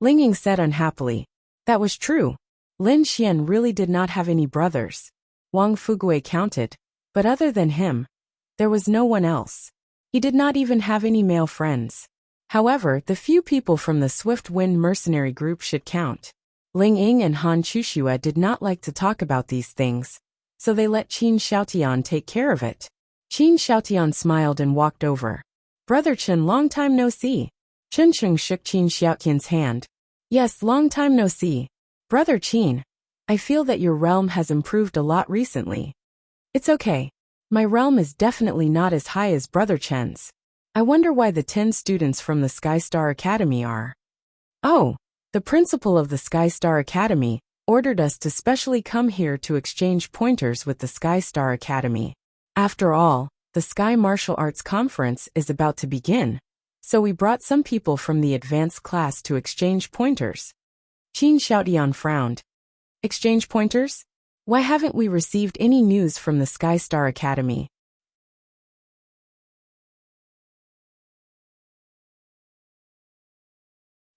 Ling Ying said unhappily. That was true. Lin Xian really did not have any brothers. Wang Fugue counted, but other than him, there was no one else. He did not even have any male friends. However, the few people from the Swift Wind mercenary group should count. Ling Ying and Han Chuxue did not like to talk about these things, so they let Qin Xiaotian take care of it. Qin Xiaotian smiled and walked over. Brother Chen, long time no see. Chen Cheng shook Qin Xiaotian's hand. Yes, long time no see. Brother Qin, I feel that your realm has improved a lot recently. It's okay. My realm is definitely not as high as Brother Chen's. I wonder why the 10 students from the Sky Star Academy are. Oh, the principal of the Sky Star Academy ordered us to specially come here to exchange pointers with the Sky Star Academy. After all, the Sky Martial Arts Conference is about to begin, so we brought some people from the advanced class to exchange pointers. Qin Xiaotian frowned. Exchange pointers? Why haven't we received any news from the Sky Star Academy?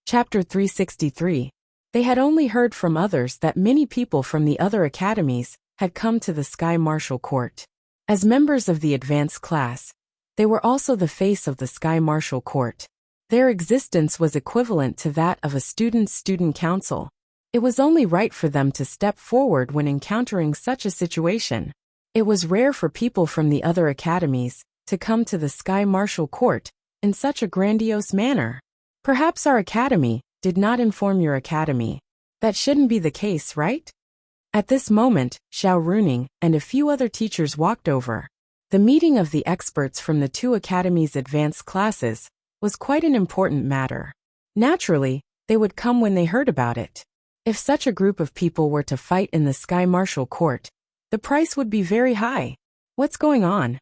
Chapter 363. They had only heard from others that many people from the other academies had come to the Sky Martial Court. As members of the advanced class, they were also the face of the Sky Martial Court. Their existence was equivalent to that of a student's student council. It was only right for them to step forward when encountering such a situation. It was rare for people from the other academies to come to the Sky Martial Court in such a grandiose manner. Perhaps our academy did not inform your academy. That shouldn't be the case, right? At this moment, Xiao Runing and a few other teachers walked over. The meeting of the experts from the 2 academies' advanced classes was quite an important matter. Naturally, they would come when they heard about it. If such a group of people were to fight in the Sky Martial Court, the price would be very high. What's going on?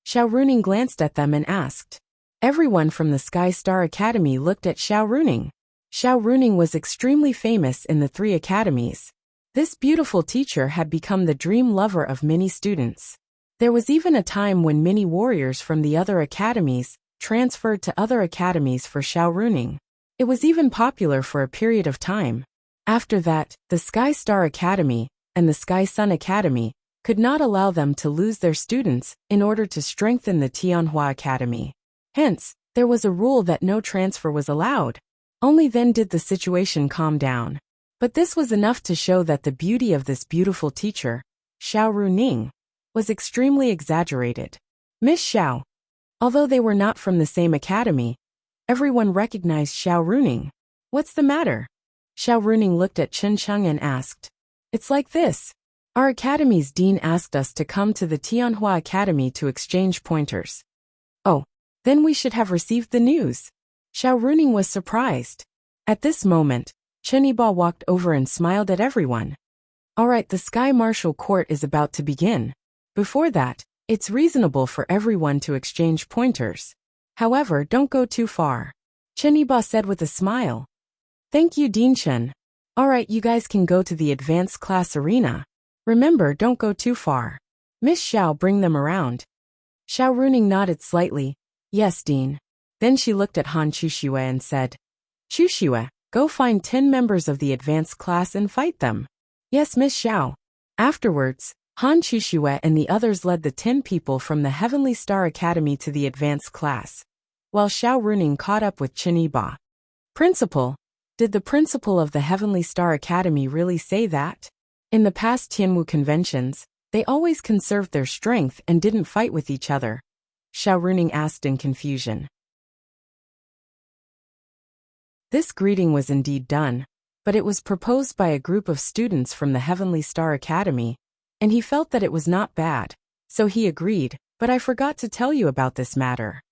Xiao Runing glanced at them and asked. Everyone from the Sky Star Academy looked at Xiao Runing. Xiao Runing was extremely famous in the 3 academies. This beautiful teacher had become the dream lover of many students. There was even a time when many warriors from the other academies transferred to other academies for Xiao Runing. It was even popular for a period of time. After that, the Sky Star Academy and the Sky Sun Academy could not allow them to lose their students in order to strengthen the Tianhua Academy. Hence, there was a rule that no transfer was allowed. Only then did the situation calm down. But this was enough to show that the beauty of this beautiful teacher, Xiao Runing, was extremely exaggerated. Miss Xiao. Although they were not from the same academy, everyone recognized Xiao Runing. What's the matter? Xiao Runing looked at Chen Cheng and asked. It's like this. Our academy's dean asked us to come to the Tianhua Academy to exchange pointers. Oh. Then we should have received the news. Xiao Runing was surprised. At this moment, Chen Yiba walked over and smiled at everyone. Alright, the Sky Martial Court is about to begin. Before that, it's reasonable for everyone to exchange pointers. However, don't go too far. Chen Yiba said with a smile. Thank you, Dean Chen. Alright, you guys can go to the advanced class arena. Remember, don't go too far. Miss Xiao, bring them around. Xiao Runing nodded slightly. Yes, Dean. Then she looked at Han Chuxue and said, Chuxue, go find 10 members of the advanced class and fight them. Yes, Miss Xiao. Afterwards, Han Chuxue and the others led the 10 people from the Heavenly Star Academy to the advanced class, while Xiao Runing caught up with Chen Yiba. Principal, did the principal of the Heavenly Star Academy really say that? In the past Tianwu conventions, they always conserved their strength and didn't fight with each other. Xiao Runing asked in confusion. This greeting was indeed done, but it was proposed by a group of students from the Heavenly Star Academy, and he felt that it was not bad, so he agreed, but I forgot to tell you about this matter.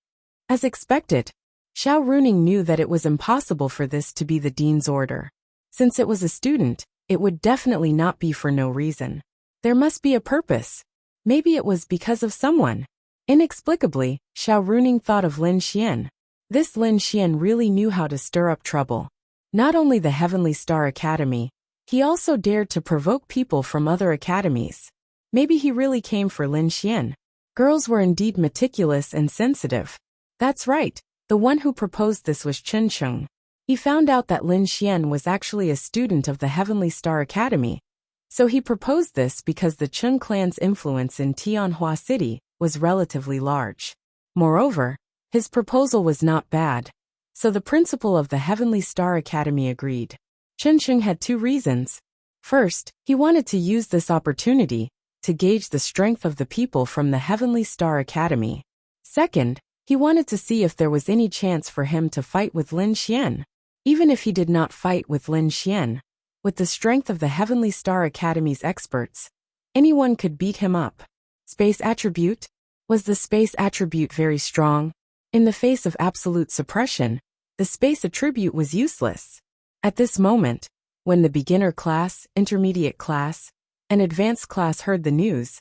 As expected, Xiao Runing knew that it was impossible for this to be the dean's order. Since it was a student, it would definitely not be for no reason. There must be a purpose. Maybe it was because of someone. Inexplicably, Xiao Runing thought of Lin Xian. This Lin Xian really knew how to stir up trouble. Not only the Heavenly Star Academy, he also dared to provoke people from other academies. Maybe he really came for Lin Xian. Girls were indeed meticulous and sensitive. That's right, the one who proposed this was Chen Cheng. He found out that Lin Xian was actually a student of the Heavenly Star Academy, so he proposed this because the Chun clan's influence in Tianhua City was relatively large. Moreover, his proposal was not bad, so the principal of the Heavenly Star Academy agreed. Chen Sheng had two reasons. First, he wanted to use this opportunity to gauge the strength of the people from the Heavenly Star Academy. Second, he wanted to see if there was any chance for him to fight with Lin Xian. Even if he did not fight with Lin Xian, with the strength of the Heavenly Star Academy's experts, anyone could beat him up. Space attribute? Was the space attribute very strong? In the face of absolute suppression, the space attribute was useless. At this moment, when the beginner class, intermediate class, and advanced class heard the news,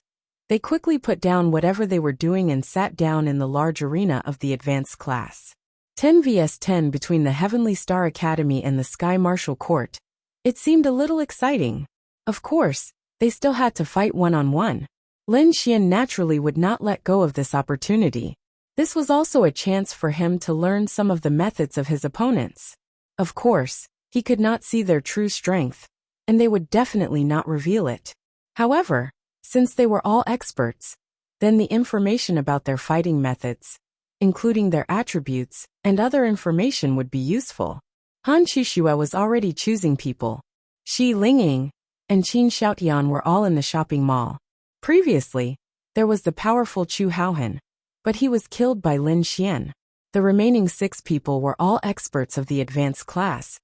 they quickly put down whatever they were doing and sat down in the large arena of the advanced class. 10 vs 10 between the Heavenly Star Academy and the Sky Martial Court. It seemed a little exciting. Of course, they still had to fight one-on-one. Lin Xian naturally would not let go of this opportunity. This was also a chance for him to learn some of the methods of his opponents. Of course, he could not see their true strength, and they would definitely not reveal it. However, since they were all experts, then the information about their fighting methods, including their attributes, and other information would be useful. Han Qishue was already choosing people. Shi Lingying and Qin Xiaotian were all in the shopping mall. Previously, there was the powerful Chu Haohan, but he was killed by Lin Xian. The remaining 6 people were all experts of the advanced class,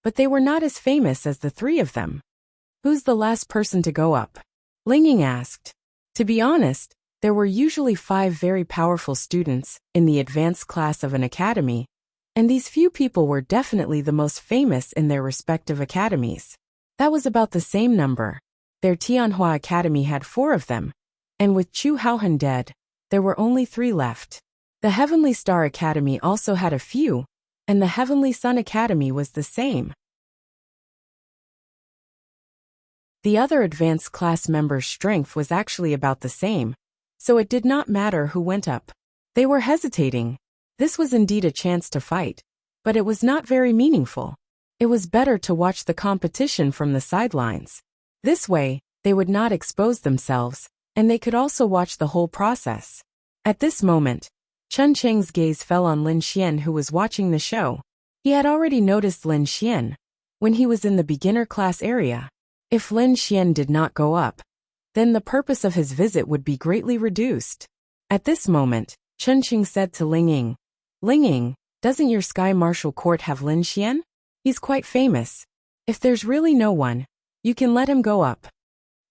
but they were not as famous as the 3 of them. Who's the last person to go up? Lingying asked. To be honest, there were usually 5 very powerful students in the advanced class of an academy, and these few people were definitely the most famous in their respective academies. That was about the same number. Their Tianhua Academy had 4 of them, and with Chu Haohan dead, there were only 3 left. The Heavenly Star Academy also had a few, and the Heavenly Sun Academy was the same. The other advanced class members' strength was actually about the same, so it did not matter who went up. They were hesitating. This was indeed a chance to fight, but it was not very meaningful. It was better to watch the competition from the sidelines. This way, they would not expose themselves, and they could also watch the whole process. At this moment, Chen Cheng's gaze fell on Lin Xian, who was watching the show. He had already noticed Lin Xian when he was in the beginner class area. If Lin Xian did not go up, then the purpose of his visit would be greatly reduced. At this moment, Chen Cheng said to Lingying, "Lingying, doesn't your Sky Martial Court have Lin Xian? He's quite famous. If there's really no one, you can let him go up."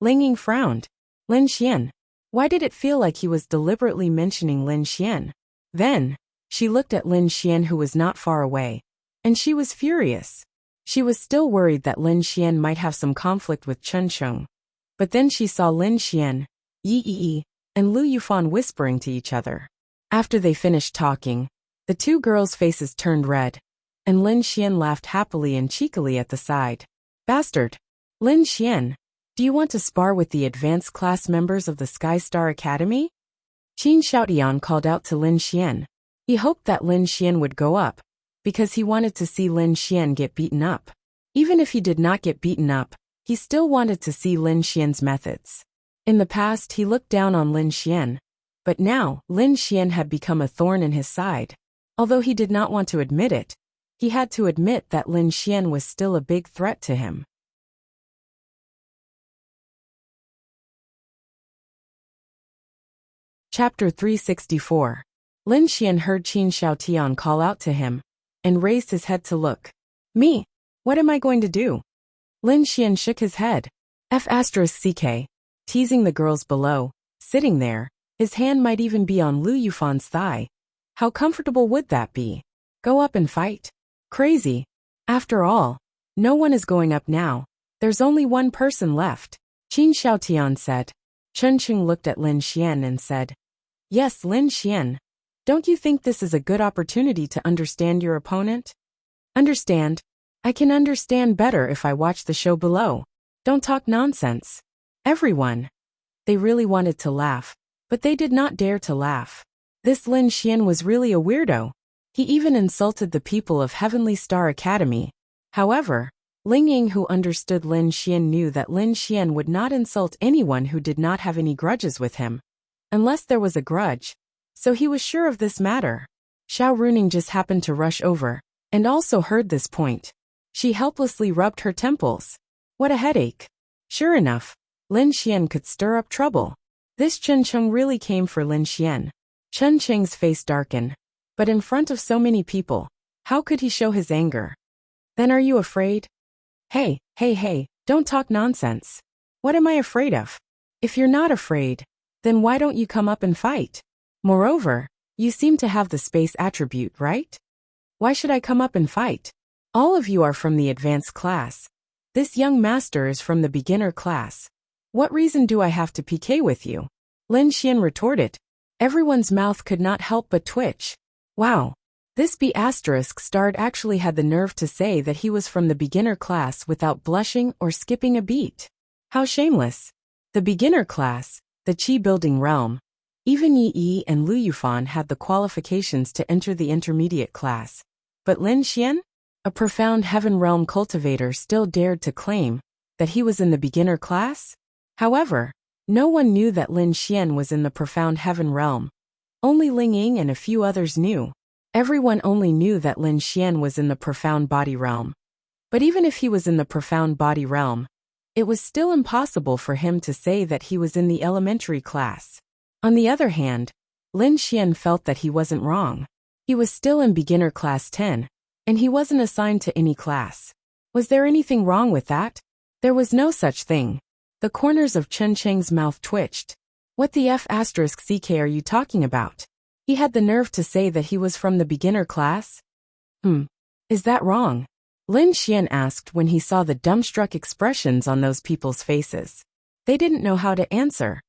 Lingying frowned. Lin Xian. Why did it feel like he was deliberately mentioning Lin Xian? Then, she looked at Lin Xian, who was not far away, and she was furious. She was still worried that Lin Xian might have some conflict with Chen Sheng. But then she saw Lin Xian, Yi Yi, and Lu Yufan whispering to each other. After they finished talking, the 2 girls' faces turned red, and Lin Xian laughed happily and cheekily at the side. "Bastard! Lin Xian, do you want to spar with the advanced class members of the Sky Star Academy?" Qin Xiaotian called out to Lin Xian. He hoped that Lin Xian would go up, because he wanted to see Lin Xian get beaten up. Even if he did not get beaten up, he still wanted to see Lin Xian's methods. In the past, he looked down on Lin Xian, but now Lin Xian had become a thorn in his side. Although he did not want to admit it, he had to admit that Lin Xian was still a big threat to him. Chapter 364. Lin Xian heard Qin Xiaotian call out to him, and raised his head to look. "Me? What am I going to do?" Lin Xian shook his head. F***ck, teasing the girls below, sitting there, his hand might even be on Lu Yufan's thigh. How comfortable would that be? Go up and fight? Crazy. After all, no one is going up now. There's only one person left. Qin Xiaotian said. Chen Qing looked at Lin Xian and said, "Yes, Lin Xian. Don't you think this is a good opportunity to understand your opponent?" "Understand? I can understand better if I watch the show below. Don't talk nonsense." Everyone. They really wanted to laugh, but they did not dare to laugh. This Lin Xian was really a weirdo. He even insulted the people of Heavenly Star Academy. However, Ling Ying, who understood Lin Xian, knew that Lin Xian would not insult anyone who did not have any grudges with him, unless there was a grudge, so he was sure of this matter. Xiao Runing just happened to rush over, and also heard this point. She helplessly rubbed her temples. What a headache. Sure enough, Lin Xian could stir up trouble. This Chen Cheng really came for Lin Xian. Chen Cheng's face darkened. But in front of so many people, how could he show his anger? Then are you afraid? Hey, don't talk nonsense. What am I afraid of? If you're not afraid, then why don't you come up and fight? Moreover, you seem to have the space attribute, right? Why should I come up and fight? All of you are from the advanced class. This young master is from the beginner class. What reason do I have to PK with you? Lin Xian retorted. Everyone's mouth could not help but twitch. Wow. This B** starred actually had the nerve to say that he was from the beginner class without blushing or skipping a beat. How shameless. The beginner class, the Qi building realm. Even Yi Yi and Lu Yufan had the qualifications to enter the intermediate class. But Lin Xian, a profound heaven realm cultivator, still dared to claim that he was in the beginner class? However, no one knew that Lin Xian was in the profound heaven realm. Only Ling Ying and a few others knew. Everyone only knew that Lin Xian was in the profound body realm. But even if he was in the profound body realm, it was still impossible for him to say that he was in the elementary class. On the other hand, Lin Xian felt that he wasn't wrong. He was still in beginner class 10, and he wasn't assigned to any class. Was there anything wrong with that? There was no such thing. The corners of Chen Cheng's mouth twitched. What the F***ck are you talking about? He had the nerve to say that he was from the beginner class? Is that wrong? Lin Xian asked when he saw the dumbstruck expressions on those people's faces. They didn't know how to answer.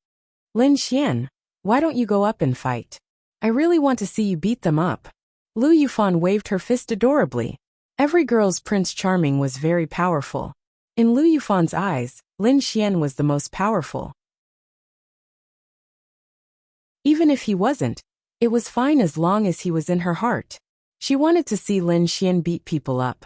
Lin Xian, why don't you go up and fight? I really want to see you beat them up. Lu Yufan waved her fist adorably. Every girl's Prince Charming was very powerful. In Lu Yufan's eyes, Lin Xian was the most powerful. Even if he wasn't, it was fine as long as he was in her heart. She wanted to see Lin Xian beat people up,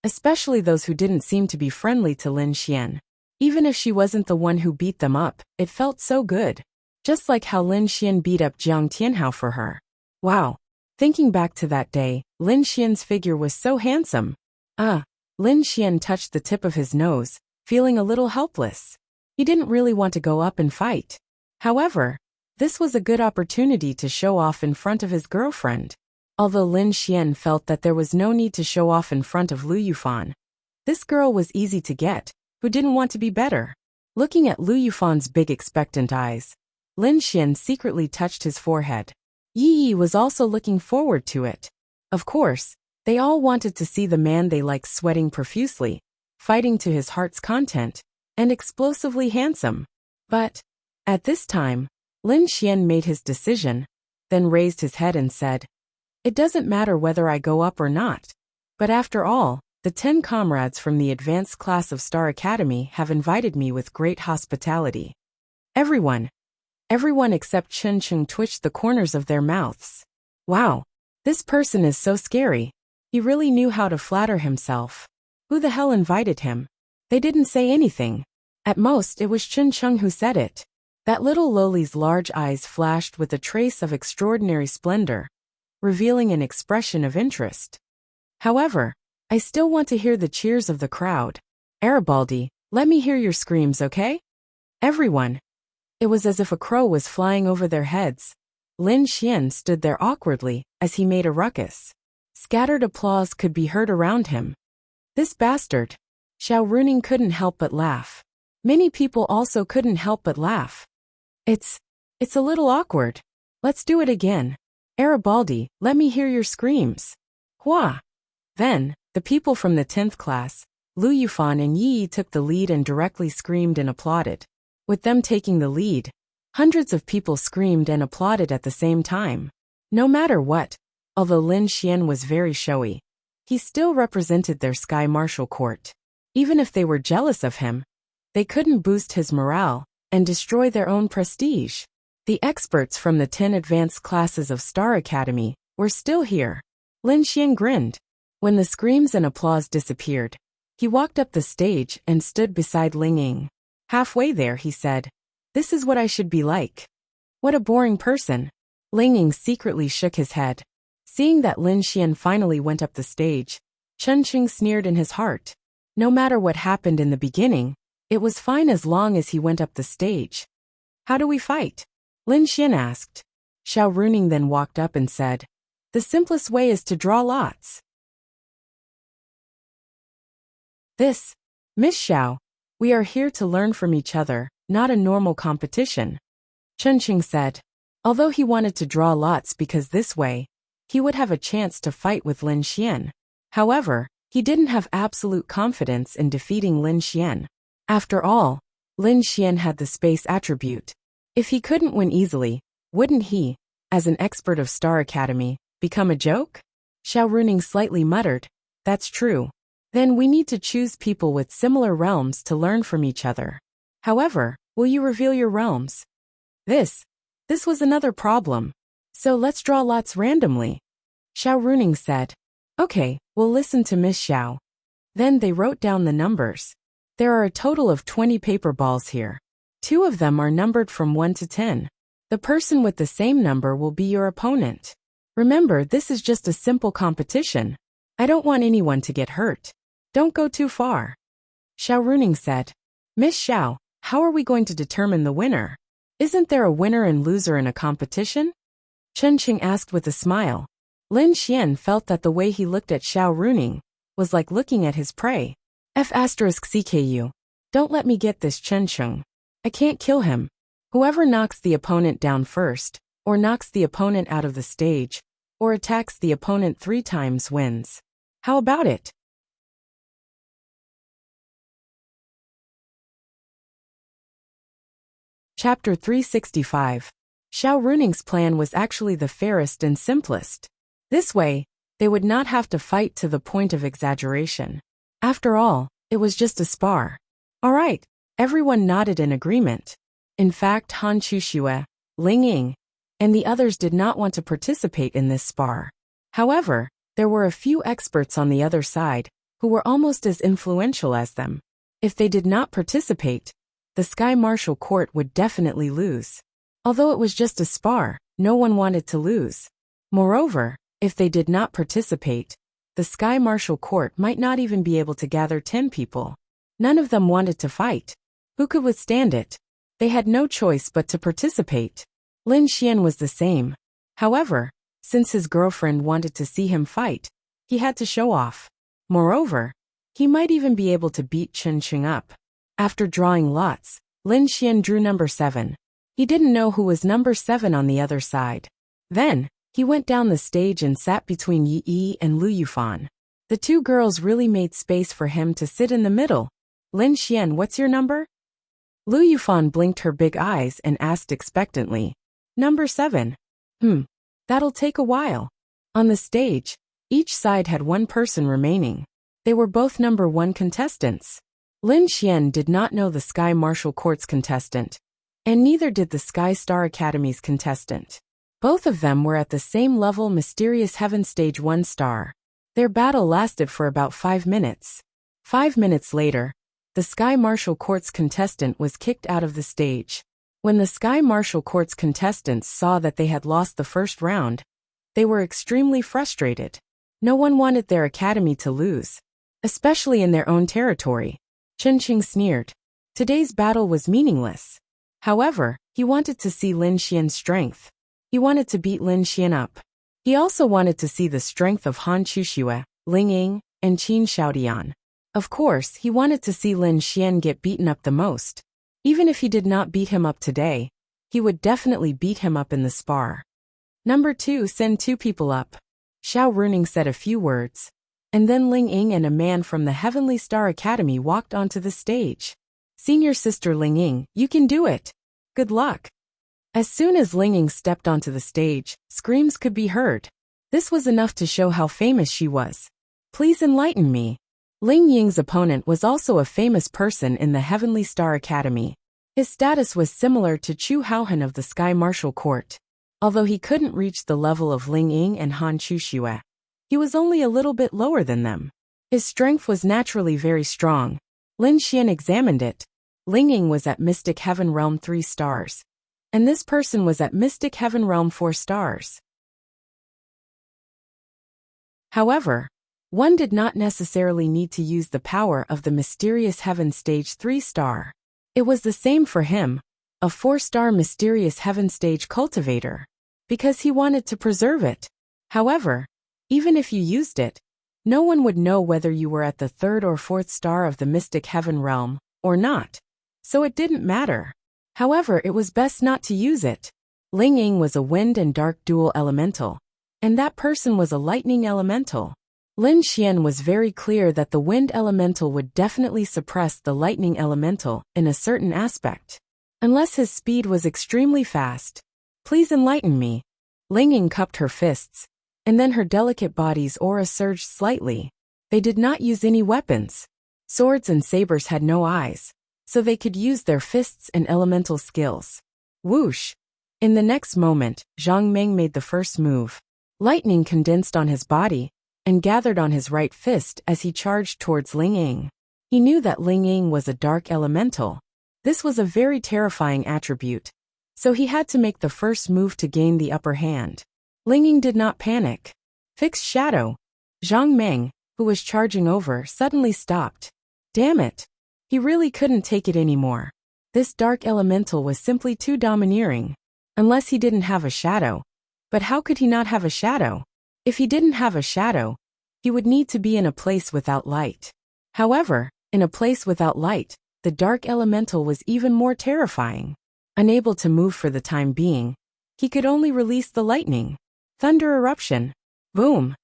especially those who didn't seem to be friendly to Lin Xian. Even if she wasn't the one who beat them up, it felt so good. Just like how Lin Xian beat up Jiang Tianhao for her. Wow. Thinking back to that day, Lin Xian's figure was so handsome. Lin Xian touched the tip of his nose, feeling a little helpless. He didn't really want to go up and fight. However, this was a good opportunity to show off in front of his girlfriend. Although Lin Xian felt that there was no need to show off in front of Lu Yufan. This girl was easy to get, who didn't want to be better. Looking at Lu Yufan's big expectant eyes, Lin Xian secretly touched his forehead. Yi Yi was also looking forward to it. Of course, they all wanted to see the man they liked sweating profusely, fighting to his heart's content, and explosively handsome. But, at this time, Lin Xian made his decision, then raised his head and said, "It doesn't matter whether I go up or not. But after all, the 10 comrades from the advanced class of Star Academy have invited me with great hospitality." Everyone except Chen Cheng twitched the corners of their mouths. Wow, this person is so scary. He really knew how to flatter himself. Who the hell invited him? They didn't say anything. At most, it was Chen Cheng who said it. That little lowly's large eyes flashed with a trace of extraordinary splendor, revealing an expression of interest. However, I still want to hear the cheers of the crowd. Aribaldi, let me hear your screams, okay? Everyone. It was as if a crow was flying over their heads. Lin Xian stood there awkwardly as he made a ruckus. Scattered applause could be heard around him. This bastard. Xiao Runing couldn't help but laugh. Many people also couldn't help but laugh. It's a little awkward. Let's do it again. Aribaldi, let me hear your screams. Hua! Then, the people from the 10th class, Lu Yufan and Yi Yi, took the lead and directly screamed and applauded. With them taking the lead, hundreds of people screamed and applauded at the same time. No matter what, although Lin Xian was very showy, he still represented their Sky Martial Court. Even if they were jealous of him, they couldn't boost his morale and destroy their own prestige. The experts from the 10 advanced classes of Star Academy were still here. Lin Xian grinned. When the screams and applause disappeared, he walked up the stage and stood beside Ling Ying. Halfway there, he said, "This is what I should be like." What a boring person. Ling Ying secretly shook his head. Seeing that Lin Xian finally went up the stage, Chen Qing sneered in his heart. No matter what happened in the beginning, it was fine as long as he went up the stage. "How do we fight?" Lin Xian asked. Xiao Runing then walked up and said, "The simplest way is to draw lots." Miss Xiao, we are here to learn from each other, not a normal competition," Chen Qing said. Although he wanted to draw lots because this way, he would have a chance to fight with Lin Xian. However, he didn't have absolute confidence in defeating Lin Xian. After all, Lin Xian had the space attribute. If he couldn't win easily, wouldn't he, as an expert of Star Academy, become a joke? Xiao Runing slightly muttered, "That's true. Then we need to choose people with similar realms to learn from each other. However, will you reveal your realms?" This was another problem. "So let's draw lots randomly," Xiao Runing said. "Okay, we'll listen to Miss Xiao." Then they wrote down the numbers. There are a total of 20 paper balls here. 2 of them are numbered from 1 to 10. The person with the same number will be your opponent. Remember, this is just a simple competition. I don't want anyone to get hurt. Don't go too far. Xiao Runing said. "Miss Xiao, how are we going to determine the winner? Isn't there a winner and loser in a competition?" Chen Qing asked with a smile. Lin Xian felt that the way he looked at Xiao Runing was like looking at his prey. F***CKU. Don't let me get this, Chen Qing. I can't kill him. Whoever knocks the opponent down first, or knocks the opponent out of the stage, or attacks the opponent 3 times wins. How about it? Chapter 365. Xiao Runing's plan was actually the fairest and simplest. This way, they would not have to fight to the point of exaggeration. After all, it was just a spar. All right, everyone nodded in agreement. In fact, Han Chuxue, Ling Ying, and the others did not want to participate in this spar. However, there were a few experts on the other side who were almost as influential as them. If they did not participate, the Sky Martial Court would definitely lose. Although it was just a spar, no one wanted to lose. Moreover, if they did not participate, the Sky Martial Court might not even be able to gather 10 people. None of them wanted to fight. Who could withstand it? They had no choice but to participate. Lin Xian was the same. However, since his girlfriend wanted to see him fight, he had to show off. Moreover, he might even be able to beat Chen Qing up. After drawing lots, Lin Xian drew number 7. He didn't know who was number 7 on the other side. Then, he went down the stage and sat between Yi Yi and Lu Yufan. The 2 girls really made space for him to sit in the middle. "Lin Xian, what's your number?" Lu Yufan blinked her big eyes and asked expectantly. "Number 7. That'll take a while." On the stage, each side had 1 person remaining. They were both number 1 contestants. Lin Xian did not know the Sky Martial Court's contestant, and neither did the Sky Star Academy's contestant. Both of them were at the same level Mysterious Heaven Stage 1 star. Their battle lasted for about 5 minutes. 5 minutes later, the Sky Martial Court's contestant was kicked out of the stage. When the Sky Martial Court's contestants saw that they had lost the first round, they were extremely frustrated. No one wanted their academy to lose, especially in their own territory. Chen Qing sneered. Today's battle was meaningless. However, he wanted to see Lin Xian's strength. He wanted to beat Lin Xian up. He also wanted to see the strength of Han Chuxue, Ling Ying, and Qin Xiaodian. Of course, he wanted to see Lin Xian get beaten up the most. Even if he did not beat him up today, he would definitely beat him up in the spar. Number 2, send 2 people up. Xiao Runing said a few words, and then Ling Ying and a man from the Heavenly Star Academy walked onto the stage. "Senior sister Ling Ying, you can do it. Good luck." As soon as Ling Ying stepped onto the stage, screams could be heard. This was enough to show how famous she was. "Please enlighten me." Ling Ying's opponent was also a famous person in the Heavenly Star Academy. His status was similar to Chu Haohan of the Sky Martial Court. Although he couldn't reach the level of Ling Ying and Han Chuxue, He was only a little bit lower than them. His strength was naturally very strong. Lin Xian examined it. Ling Ying was at Mystic Heaven Realm 3 stars. And this person was at Mystic Heaven Realm 4 stars. However, one did not necessarily need to use the power of the Mysterious Heaven Stage 3 star. It was the same for him, a 4-star Mysterious Heaven Stage cultivator, because he wanted to preserve it. However, even if you used it, no one would know whether you were at the 3rd or 4th star of the Mystic Heaven Realm, or not. So it didn't matter. However, it was best not to use it. Ling Ying was a wind and dark dual elemental, and that person was a lightning elemental. Lin Xian was very clear that the wind elemental would definitely suppress the lightning elemental in a certain aspect, unless his speed was extremely fast. Please enlighten me. Ling Ying cupped her fists, and then her delicate body's aura surged slightly. They did not use any weapons. Swords and sabers had no eyes, so they could use their fists and elemental skills. Whoosh! In the next moment, Zhang Meng made the first move. Lightning condensed on his body and gathered on his right fist as he charged towards Ling Ying. He knew that Ling Ying was a dark elemental. This was a very terrifying attribute, so he had to make the first move to gain the upper hand. Ling Ying did not panic. Fixed shadow. Zhang Meng, who was charging over, suddenly stopped. Damn it! He really couldn't take it anymore. This dark elemental was simply too domineering. Unless he didn't have a shadow. But how could he not have a shadow? If he didn't have a shadow, he would need to be in a place without light. However, in a place without light, the dark elemental was even more terrifying. Unable to move for the time being, he could only release the lightning. Thunder eruption. Boom!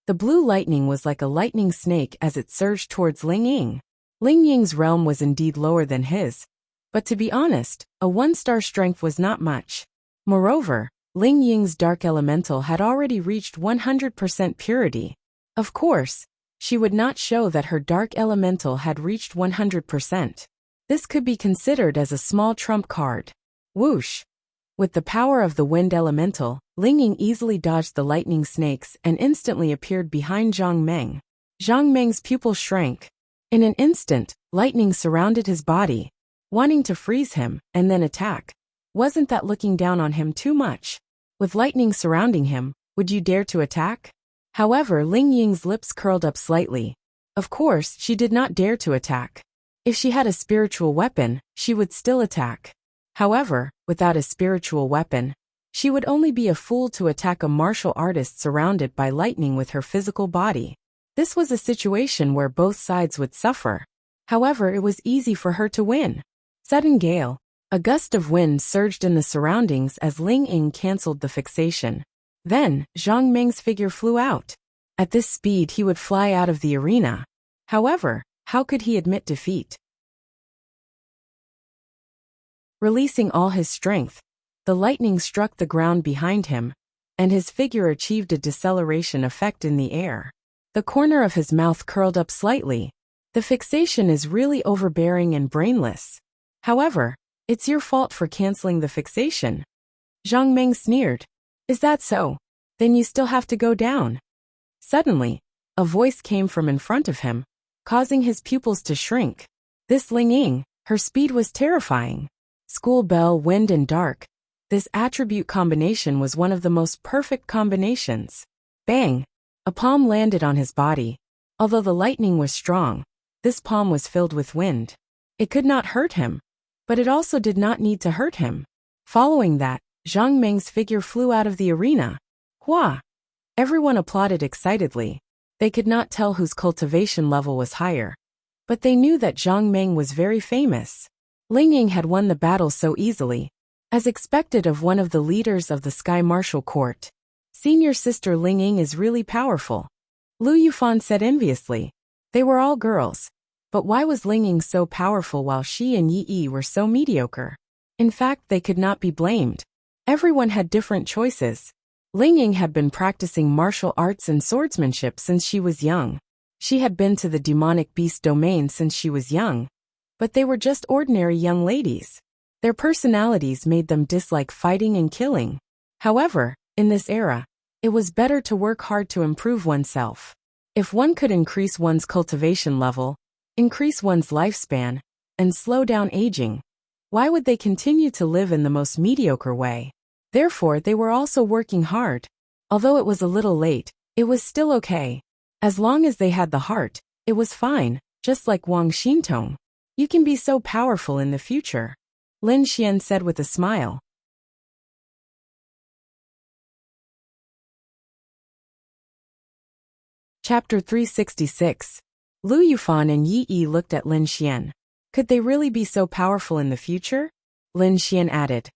The blue lightning was like a lightning snake as it surged towards Ling Ying. Ling Ying's realm was indeed lower than his, but to be honest, a 1-star strength was not much. Moreover, Ling Ying's dark elemental had already reached 100% purity. Of course, she would not show that her dark elemental had reached 100%. This could be considered as a small trump card. Whoosh! With the power of the wind elemental, Ling Ying easily dodged the lightning snakes and instantly appeared behind Zhang Meng. Zhang Meng's pupil shrank. In an instant, lightning surrounded his body, wanting to freeze him and then attack. Wasn't that looking down on him too much? With lightning surrounding him, would you dare to attack? However, Ling Ying's lips curled up slightly. Of course, she did not dare to attack. If she had a spiritual weapon, she would still attack. However, without a spiritual weapon, she would only be a fool to attack a martial artist surrounded by lightning with her physical body. This was a situation where both sides would suffer. However, it was easy for her to win. Sudden gale. A gust of wind surged in the surroundings as Ling Ying cancelled the fixation. Then, Zhang Meng's figure flew out. At this speed he would fly out of the arena. However, how could he admit defeat? Releasing all his strength, the lightning struck the ground behind him, and his figure achieved a deceleration effect in the air. The corner of his mouth curled up slightly. The fixation is really overbearing and brainless. However, it's your fault for canceling the fixation. Zhang Meng sneered. Is that so? Then you still have to go down. Suddenly, a voice came from in front of him, causing his pupils to shrink. This Ling Ying, her speed was terrifying. School bell, wind and dark. This attribute combination was one of the most perfect combinations. Bang! A palm landed on his body. Although the lightning was strong, this palm was filled with wind. It could not hurt him, but it also did not need to hurt him. Following that, Zhang Meng's figure flew out of the arena. Hua! Everyone applauded excitedly. They could not tell whose cultivation level was higher, but they knew that Zhang Meng was very famous. Ling Ying had won the battle so easily, as expected of one of the leaders of the Sky Martial Court. Senior sister Ling Ying is really powerful. Lu Yufan said enviously. They were all girls. But why was Ling Ying so powerful while she and Yi Yi were so mediocre? In fact, they could not be blamed. Everyone had different choices. Ling Ying had been practicing martial arts and swordsmanship since she was young. She had been to the demonic beast domain since she was young. But they were just ordinary young ladies. Their personalities made them dislike fighting and killing. However, in this era, It was better to work hard to improve oneself. If one could increase one's cultivation level, increase one's lifespan, and slow down aging, why would they continue to live in the most mediocre way? Therefore, they were also working hard. Although it was a little late, it was still okay. As long as they had the heart, it was fine, just like Wang Xintong. You can be so powerful in the future, Lin Xian said with a smile. Chapter 366. Lu Yufan and Yi Yi looked at Lin Xian. Could they really be so powerful in the future? Lin Xian added.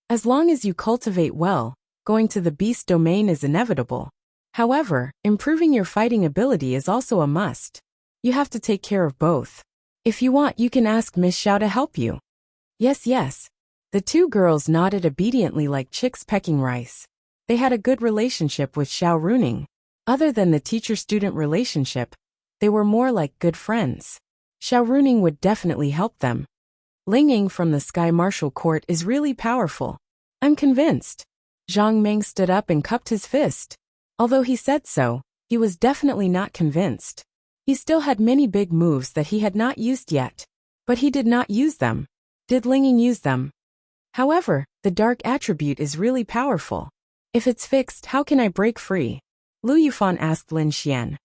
As long as you cultivate well, going to the beast domain is inevitable. However, improving your fighting ability is also a must. You have to take care of both. If you want, you can ask Miss Xiao to help you. Yes. The two girls nodded obediently like chicks pecking rice. They had a good relationship with Xiao Runing. Other than the teacher-student relationship, they were more like good friends. Xiao Runing would definitely help them. Ling Ying from the Sky Martial Court is really powerful. I'm convinced. Zhang Meng stood up and cupped his fist. Although he said so, he was definitely not convinced. He still had many big moves that he had not used yet. But he did not use them. Did Ling Ying use them? However, the dark attribute is really powerful. If it's fixed, how can I break free? Lu Yufan asked Lin Xian.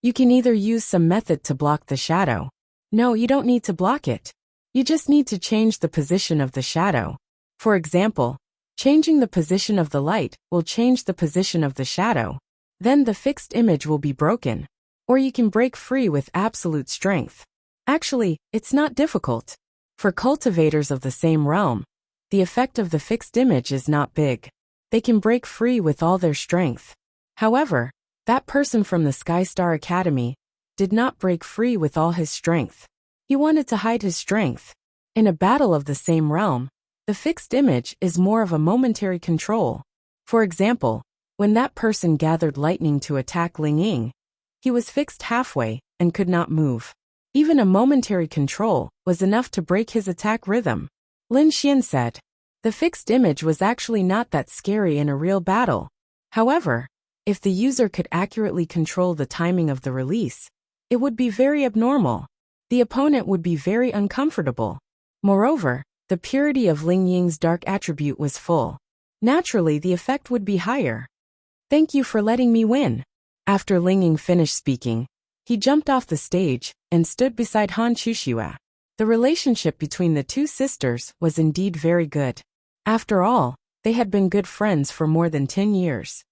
You can either use some method to block the shadow. No, you don't need to block it. You just need to change the position of the shadow. For example, changing the position of the light will change the position of the shadow. Then the fixed image will be broken. Or you can break free with absolute strength. Actually, it's not difficult. For cultivators of the same realm, the effect of the fixed image is not big. They can break free with all their strength. However, that person from the Sky Star Academy did not break free with all his strength. He wanted to hide his strength. In a battle of the same realm, the fixed image is more of a momentary control. For example, when that person gathered lightning to attack Ling Ying, he was fixed halfway and could not move. Even a momentary control was enough to break his attack rhythm. Lin Xian said. The fixed image was actually not that scary in a real battle. However, if the user could accurately control the timing of the release, it would be very abnormal. The opponent would be very uncomfortable. Moreover, the purity of Ling Ying's dark attribute was full. Naturally, the effect would be higher. Thank you for letting me win. After Ling Ying finished speaking, he jumped off the stage and stood beside Han Chuxue. The relationship between the two sisters was indeed very good. After all, they had been good friends for more than 10 years.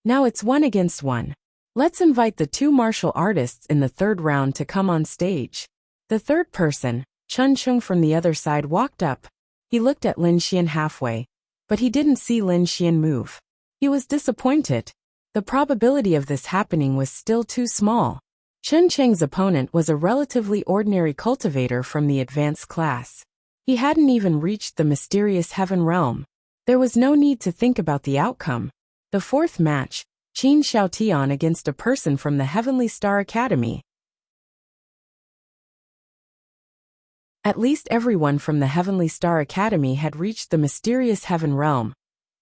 Now it's 1 against 1. Let's invite the two martial artists in the third round to come on stage. The third person, Chun Chung from the other side, walked up. He looked at Lin Xian halfway, but he didn't see Lin Xian move. He was disappointed. The probability of this happening was still too small. Chun Cheng's opponent was a relatively ordinary cultivator from the advanced class. He hadn't even reached the mysterious heaven realm. There was no need to think about the outcome. The fourth match, Qin Xiaotian against a person from the Heavenly Star Academy. At least everyone from the Heavenly Star Academy had reached the mysterious heaven realm.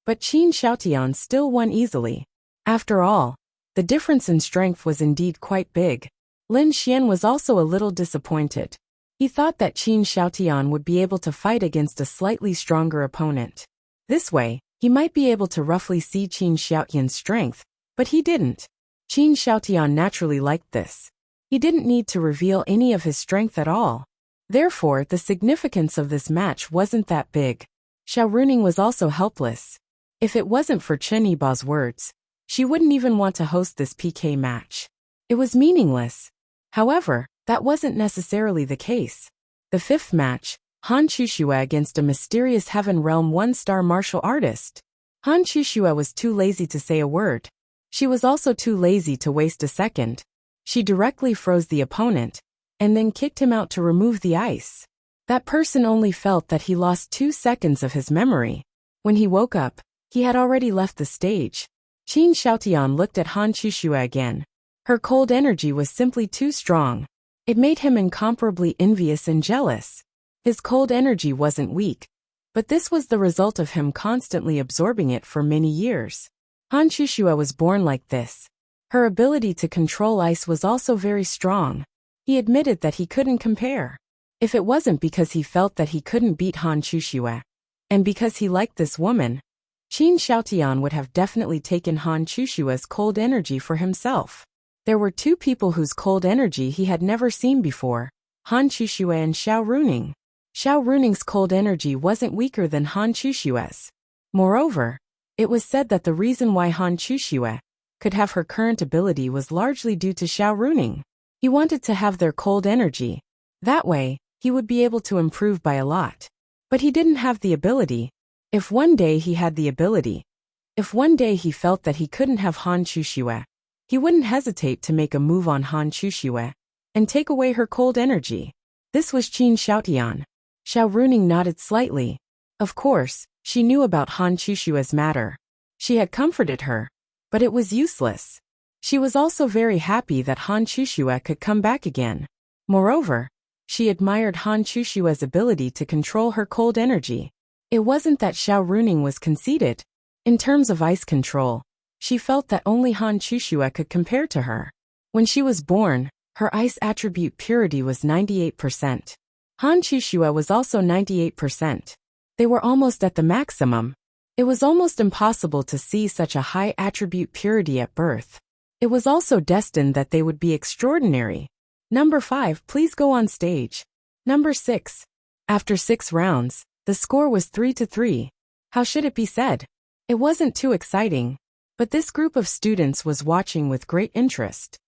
But Qin Xiaotian still won easily. After all, the difference in strength was indeed quite big. Lin Xian was also a little disappointed. He thought that Qin Xiaotian would be able to fight against a slightly stronger opponent. This way, he might be able to roughly see Qin Xiaotian's strength, but he didn't. Qin Xiaotian naturally liked this. He didn't need to reveal any of his strength at all. Therefore, the significance of this match wasn't that big. Xiao Runing was also helpless. If it wasn't for Chen Yiba's words, she wouldn't even want to host this PK match. It was meaningless. However, that wasn't necessarily the case. The fifth match, Han Chuxue against a mysterious heaven realm 1-star martial artist. Han Chuxue was too lazy to say a word. She was also too lazy to waste a second. She directly froze the opponent, and then kicked him out to remove the ice. That person only felt that he lost 2 seconds of his memory. When he woke up, he had already left the stage. Qin Xiaotian looked at Han Chuxue again. Her cold energy was simply too strong. It made him incomparably envious and jealous. His cold energy wasn't weak, but this was the result of him constantly absorbing it for many years. Han Shushue was born like this. Her ability to control ice was also very strong. He admitted that he couldn't compare. If it wasn't because he felt that he couldn't beat Han Shushue, and because he liked this woman, Qin Xiaotian would have definitely taken Han Chushue's cold energy for himself. There were two people whose cold energy he had never seen before, Han Chushue and Xiao Runing. Xiao Runing's cold energy wasn't weaker than Han Chushue's. Moreover, it was said that the reason why Han Chushue could have her current ability was largely due to Xiao Runing. He wanted to have their cold energy. That way, he would be able to improve by a lot. But he didn't have the ability. If one day he had the ability, if one day he felt that he couldn't have Han Chushue, he wouldn't hesitate to make a move on Han Chushue and take away her cold energy. This was Qin Xiaotian. Xiao Runing nodded slightly. Of course, she knew about Han Chushue's matter. She had comforted her, but it was useless. She was also very happy that Han Chushue could come back again. Moreover, she admired Han Chushue's ability to control her cold energy. It wasn't that Xiao Runing was conceited. In terms of ice control, she felt that only Han Chushue could compare to her. When she was born, her ice attribute purity was 98%. Han Chushue was also 98%. They were almost at the maximum. It was almost impossible to see such a high attribute purity at birth. It was also destined that they would be extraordinary. Number 5, please go on stage. Number 6. After 6 rounds, the score was 3-3. How should it be said? It wasn't too exciting, but this group of students was watching with great interest.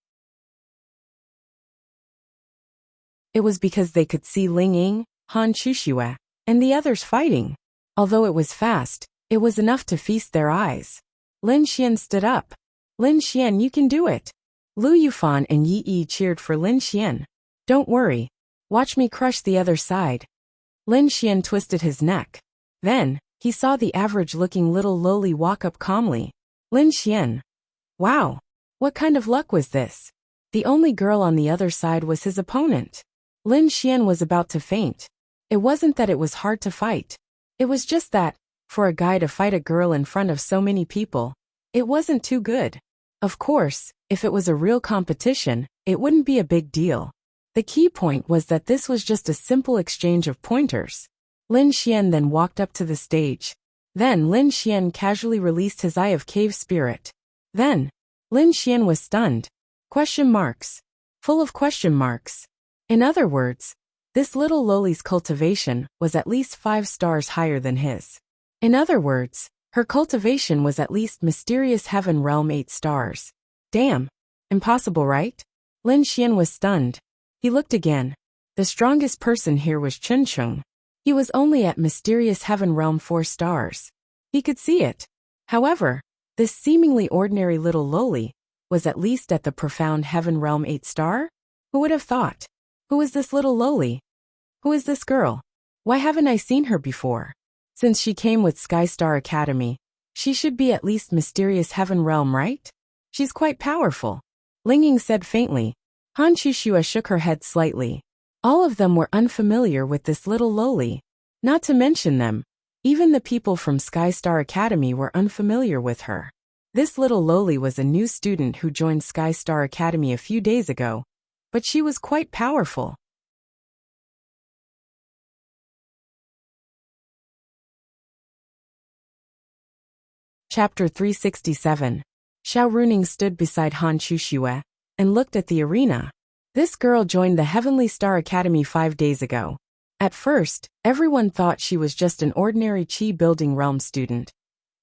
It was because they could see Ling Ying, Han Chushue, and the others fighting. Although it was fast, it was enough to feast their eyes. Lin Xian stood up. Lin Xian, you can do it. Lu Yufan and Yi Yi cheered for Lin Xian. Don't worry. Watch me crush the other side. Lin Xian twisted his neck. Then, he saw the average-looking little lowly walk up calmly. Lin Xian. Wow! What kind of luck was this? The only girl on the other side was his opponent. Lin Xian was about to faint. It wasn't that it was hard to fight. It was just that, for a guy to fight a girl in front of so many people, it wasn't too good. Of course, if it was a real competition, it wouldn't be a big deal. The key point was that this was just a simple exchange of pointers. Lin Xian then walked up to the stage. Then Lin Xian casually released his Eye of Cave Spirit. Then, Lin Xian was stunned. Question marks. Full of question marks. In other words, this little lowly's cultivation was at least 5 stars higher than his. In other words, her cultivation was at least Mysterious Heaven Realm 8 stars. Damn. Impossible, right? Lin Xian was stunned. He looked again. The strongest person here was Chun Chung. He was only at Mysterious Heaven Realm 4 stars. He could see it. However, this seemingly ordinary little lowly was at least at the profound Heaven Realm 8 star? Who would have thought? Who is this little lowly? Who is this girl? Why haven't I seen her before? Since she came with Sky Star Academy, she should be at least Mysterious Heaven Realm, right? She's quite powerful. Ling Ying said faintly. Han Chushue shook her head slightly. All of them were unfamiliar with this little lowly. Not to mention them, even the people from Sky Star Academy were unfamiliar with her. This little lowly was a new student who joined Sky Star Academy a few days ago, but she was quite powerful. Chapter 367. Xiao Runing stood beside Han Chushue and looked at the arena. This girl joined the Heavenly Star Academy 5 days ago. At first, everyone thought she was just an ordinary Qi Building Realm student.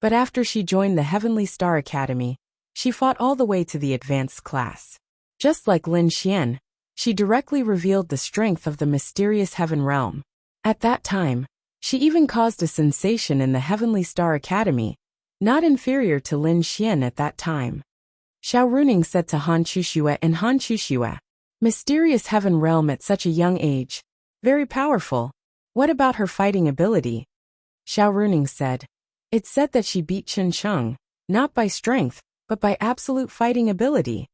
But after she joined the Heavenly Star Academy, she fought all the way to the advanced class. Just like Lin Xian, she directly revealed the strength of the Mysterious Heaven Realm. At that time, she even caused a sensation in the Heavenly Star Academy, not inferior to Lin Xian at that time. Xiao Runing said to Han Chushue and Han Chushue, Mysterious Heaven Realm at such a young age. Very powerful. What about her fighting ability? Xiao Runing said. It said that she beat Chen Cheng, not by strength, but by absolute fighting ability.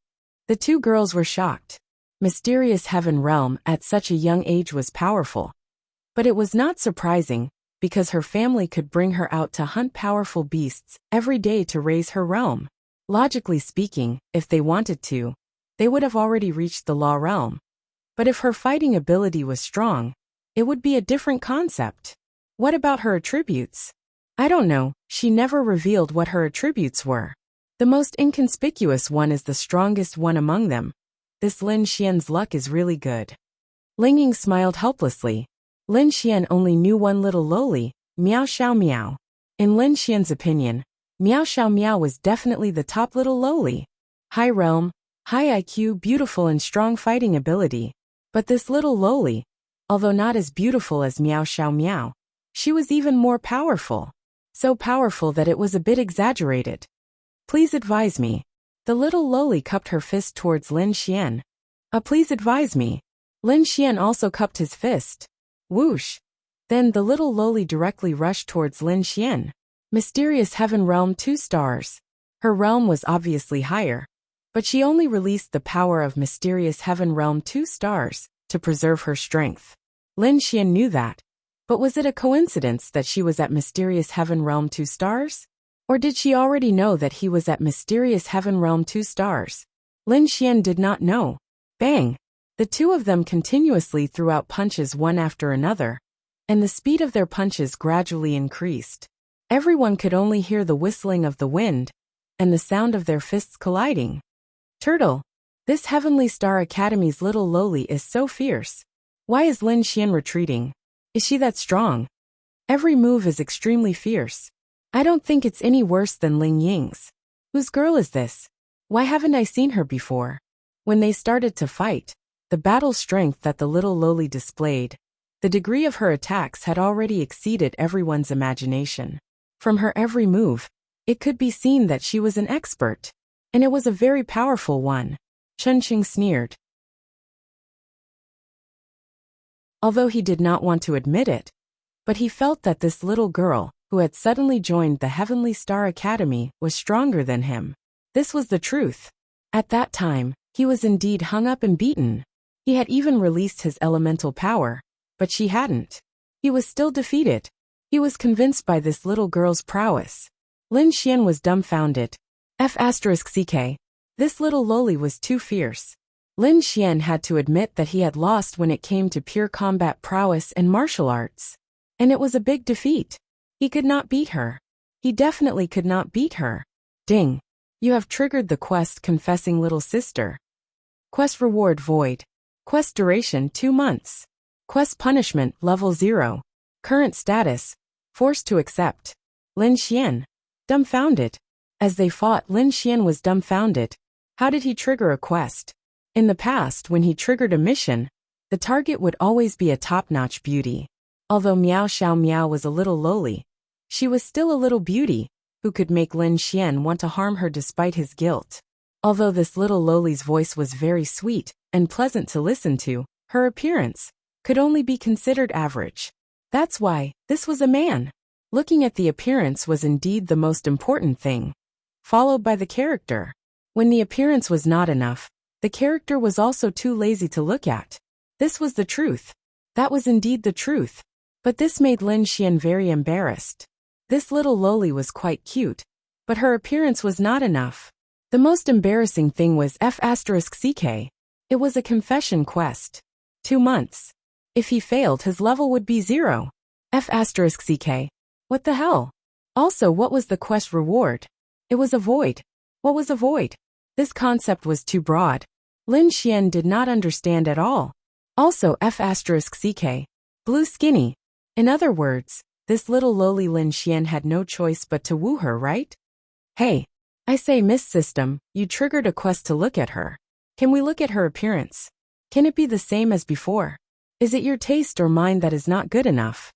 The two girls were shocked. Mysterious Heaven Realm at such a young age was powerful. But it was not surprising, because her family could bring her out to hunt powerful beasts every day to raise her realm. Logically speaking, if they wanted to, they would have already reached the law realm. But if her fighting ability was strong, it would be a different concept. What about her attributes? I don't know, she never revealed what her attributes were. The most inconspicuous one is the strongest one among them. This Lin Xian's luck is really good. Ling Ying smiled helplessly. Lin Xian only knew one little loli, Miao Xiao Miao. In Lin Xian's opinion, Miao Xiao Miao was definitely the top little loli. High realm, high IQ, beautiful and strong fighting ability. But this little loli, although not as beautiful as Miao Xiao Miao, she was even more powerful. So powerful that it was a bit exaggerated. Please advise me. The little loli cupped her fist towards Lin Xian. Please advise me. Lin Xian also cupped his fist. Whoosh. Then the little loli directly rushed towards Lin Xian. Mysterious Heaven Realm 2 stars. Her realm was obviously higher, but she only released the power of Mysterious Heaven Realm 2 stars to preserve her strength. Lin Xian knew that. But was it a coincidence that she was at Mysterious Heaven Realm 2 stars? Or did she already know that he was at Mysterious Heaven Realm 2 stars? Lin Xian did not know. Bang! The two of them continuously threw out punches one after another, and the speed of their punches gradually increased. Everyone could only hear the whistling of the wind, and the sound of their fists colliding. Turtle, this Heavenly Star Academy's little loli is so fierce. Why is Lin Xian retreating? Is she that strong? Every move is extremely fierce. I don't think it's any worse than Ling Ying's. Whose girl is this? Why haven't I seen her before? When they started to fight, the battle strength that the little loli displayed, the degree of her attacks had already exceeded everyone's imagination. From her every move, it could be seen that she was an expert. And it was a very powerful one. Chen Qing sneered. Although he did not want to admit it, but he felt that this little girl, who had suddenly joined the Heavenly Star Academy, was stronger than him. This was the truth. At that time, he was indeed hung up and beaten. He had even released his elemental power, but she hadn't. He was still defeated. He was convinced by this little girl's prowess. Lin Xian was dumbfounded. F***ck. This little loli was too fierce. Lin Xian had to admit that he had lost when it came to pure combat prowess and martial arts. And it was a big defeat. He could not beat her. He definitely could not beat her. Ding. You have triggered the quest Confessing Little Sister. Quest reward void. Quest duration 2 months. Quest punishment level 0. Current status, forced to accept. Lin Xian. Dumbfounded. As they fought, Lin Xian was dumbfounded. How did he trigger a quest? In the past, when he triggered a mission, the target would always be a top-notch beauty. Although Miao Xiao Miao was a little loli, she was still a little beauty, who could make Lin Xian want to harm her despite his guilt. Although this little loli's voice was very sweet and pleasant to listen to, her appearance could only be considered average. That's why, this was a man. Looking at the appearance was indeed the most important thing, followed by the character. When the appearance was not enough, the character was also too lazy to look at. This was the truth. That was indeed the truth. But this made Lin Xian very embarrassed. This little loli was quite cute, but her appearance was not enough. The most embarrassing thing was F***ck. It was a confession quest. 2 months. If he failed, his level would be 0. F***ck. What the hell? Also, what was the quest reward? It was a void. What was a void? This concept was too broad. Lin Xian did not understand at all. Also, F***ck. Blue skinny. In other words, this little loli Lin Xian had no choice but to woo her, right? Hey, I say, Miss System, you triggered a quest to look at her. Can we look at her appearance? Can it be the same as before? Is it your taste or mine that is not good enough?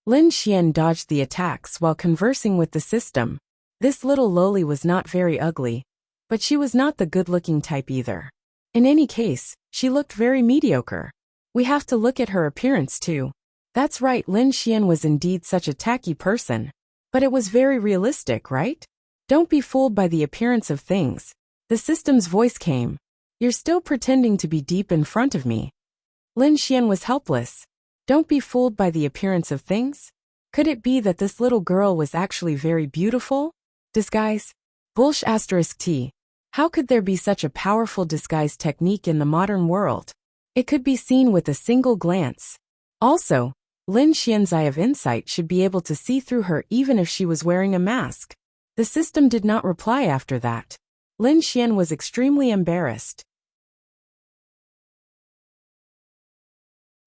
Lin Xian dodged the attacks while conversing with the system. This little loli was not very ugly, but she was not the good-looking type either. In any case, she looked very mediocre. We have to look at her appearance too. That's right, Lin Xian was indeed such a tacky person. But it was very realistic, right? Don't be fooled by the appearance of things. The system's voice came. You're still pretending to be deep in front of me. Lin Xian was helpless. Don't be fooled by the appearance of things. Could it be that this little girl was actually very beautiful? Disguise? Bullsh asterisk T. How could there be such a powerful disguise technique in the modern world? It could be seen with a single glance. Also, Lin Xian's eye of insight should be able to see through her even if she was wearing a mask. The system did not reply after that. Lin Xian was extremely embarrassed.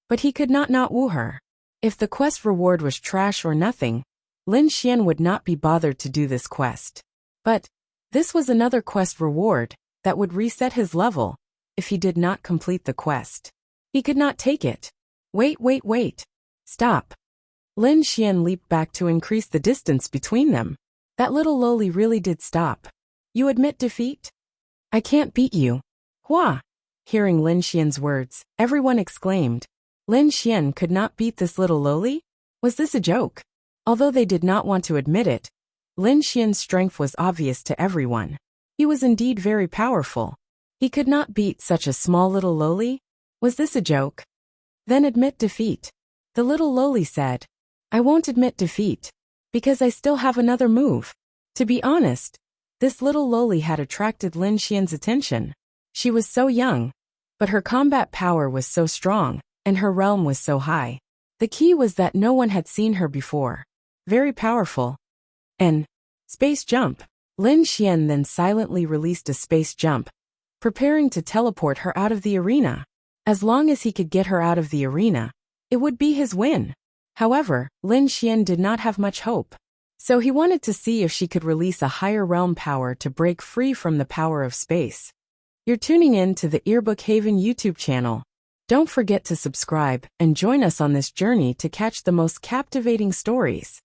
But he could not woo her. If the quest reward was trash or nothing, Lin Xian would not be bothered to do this quest. But this was another quest reward that would reset his level if he did not complete the quest. He could not take it. Wait. Stop. Lin Xian leaped back to increase the distance between them. That little loli really did stop. You admit defeat? I can't beat you. Hua! Hearing Lin Xian's words, everyone exclaimed. Lin Xian could not beat this little loli? Was this a joke? Although they did not want to admit it, Lin Xian's strength was obvious to everyone. He was indeed very powerful. He could not beat such a small little loli? Was this a joke? Then admit defeat. The little loli said. I won't admit defeat, because I still have another move. To be honest, this little loli had attracted Lin Xian's attention. She was so young, but her combat power was so strong, and her realm was so high. The key was that no one had seen her before. Very powerful. And space jump. Lin Xian then silently released a space jump, preparing to teleport her out of the arena. As long as he could get her out of the arena, it would be his win. However, Lin Xian did not have much hope. So he wanted to see if she could release a higher realm power to break free from the power of space. You're tuning in to the Earbook Haven YouTube channel. Don't forget to subscribe and join us on this journey to catch the most captivating stories.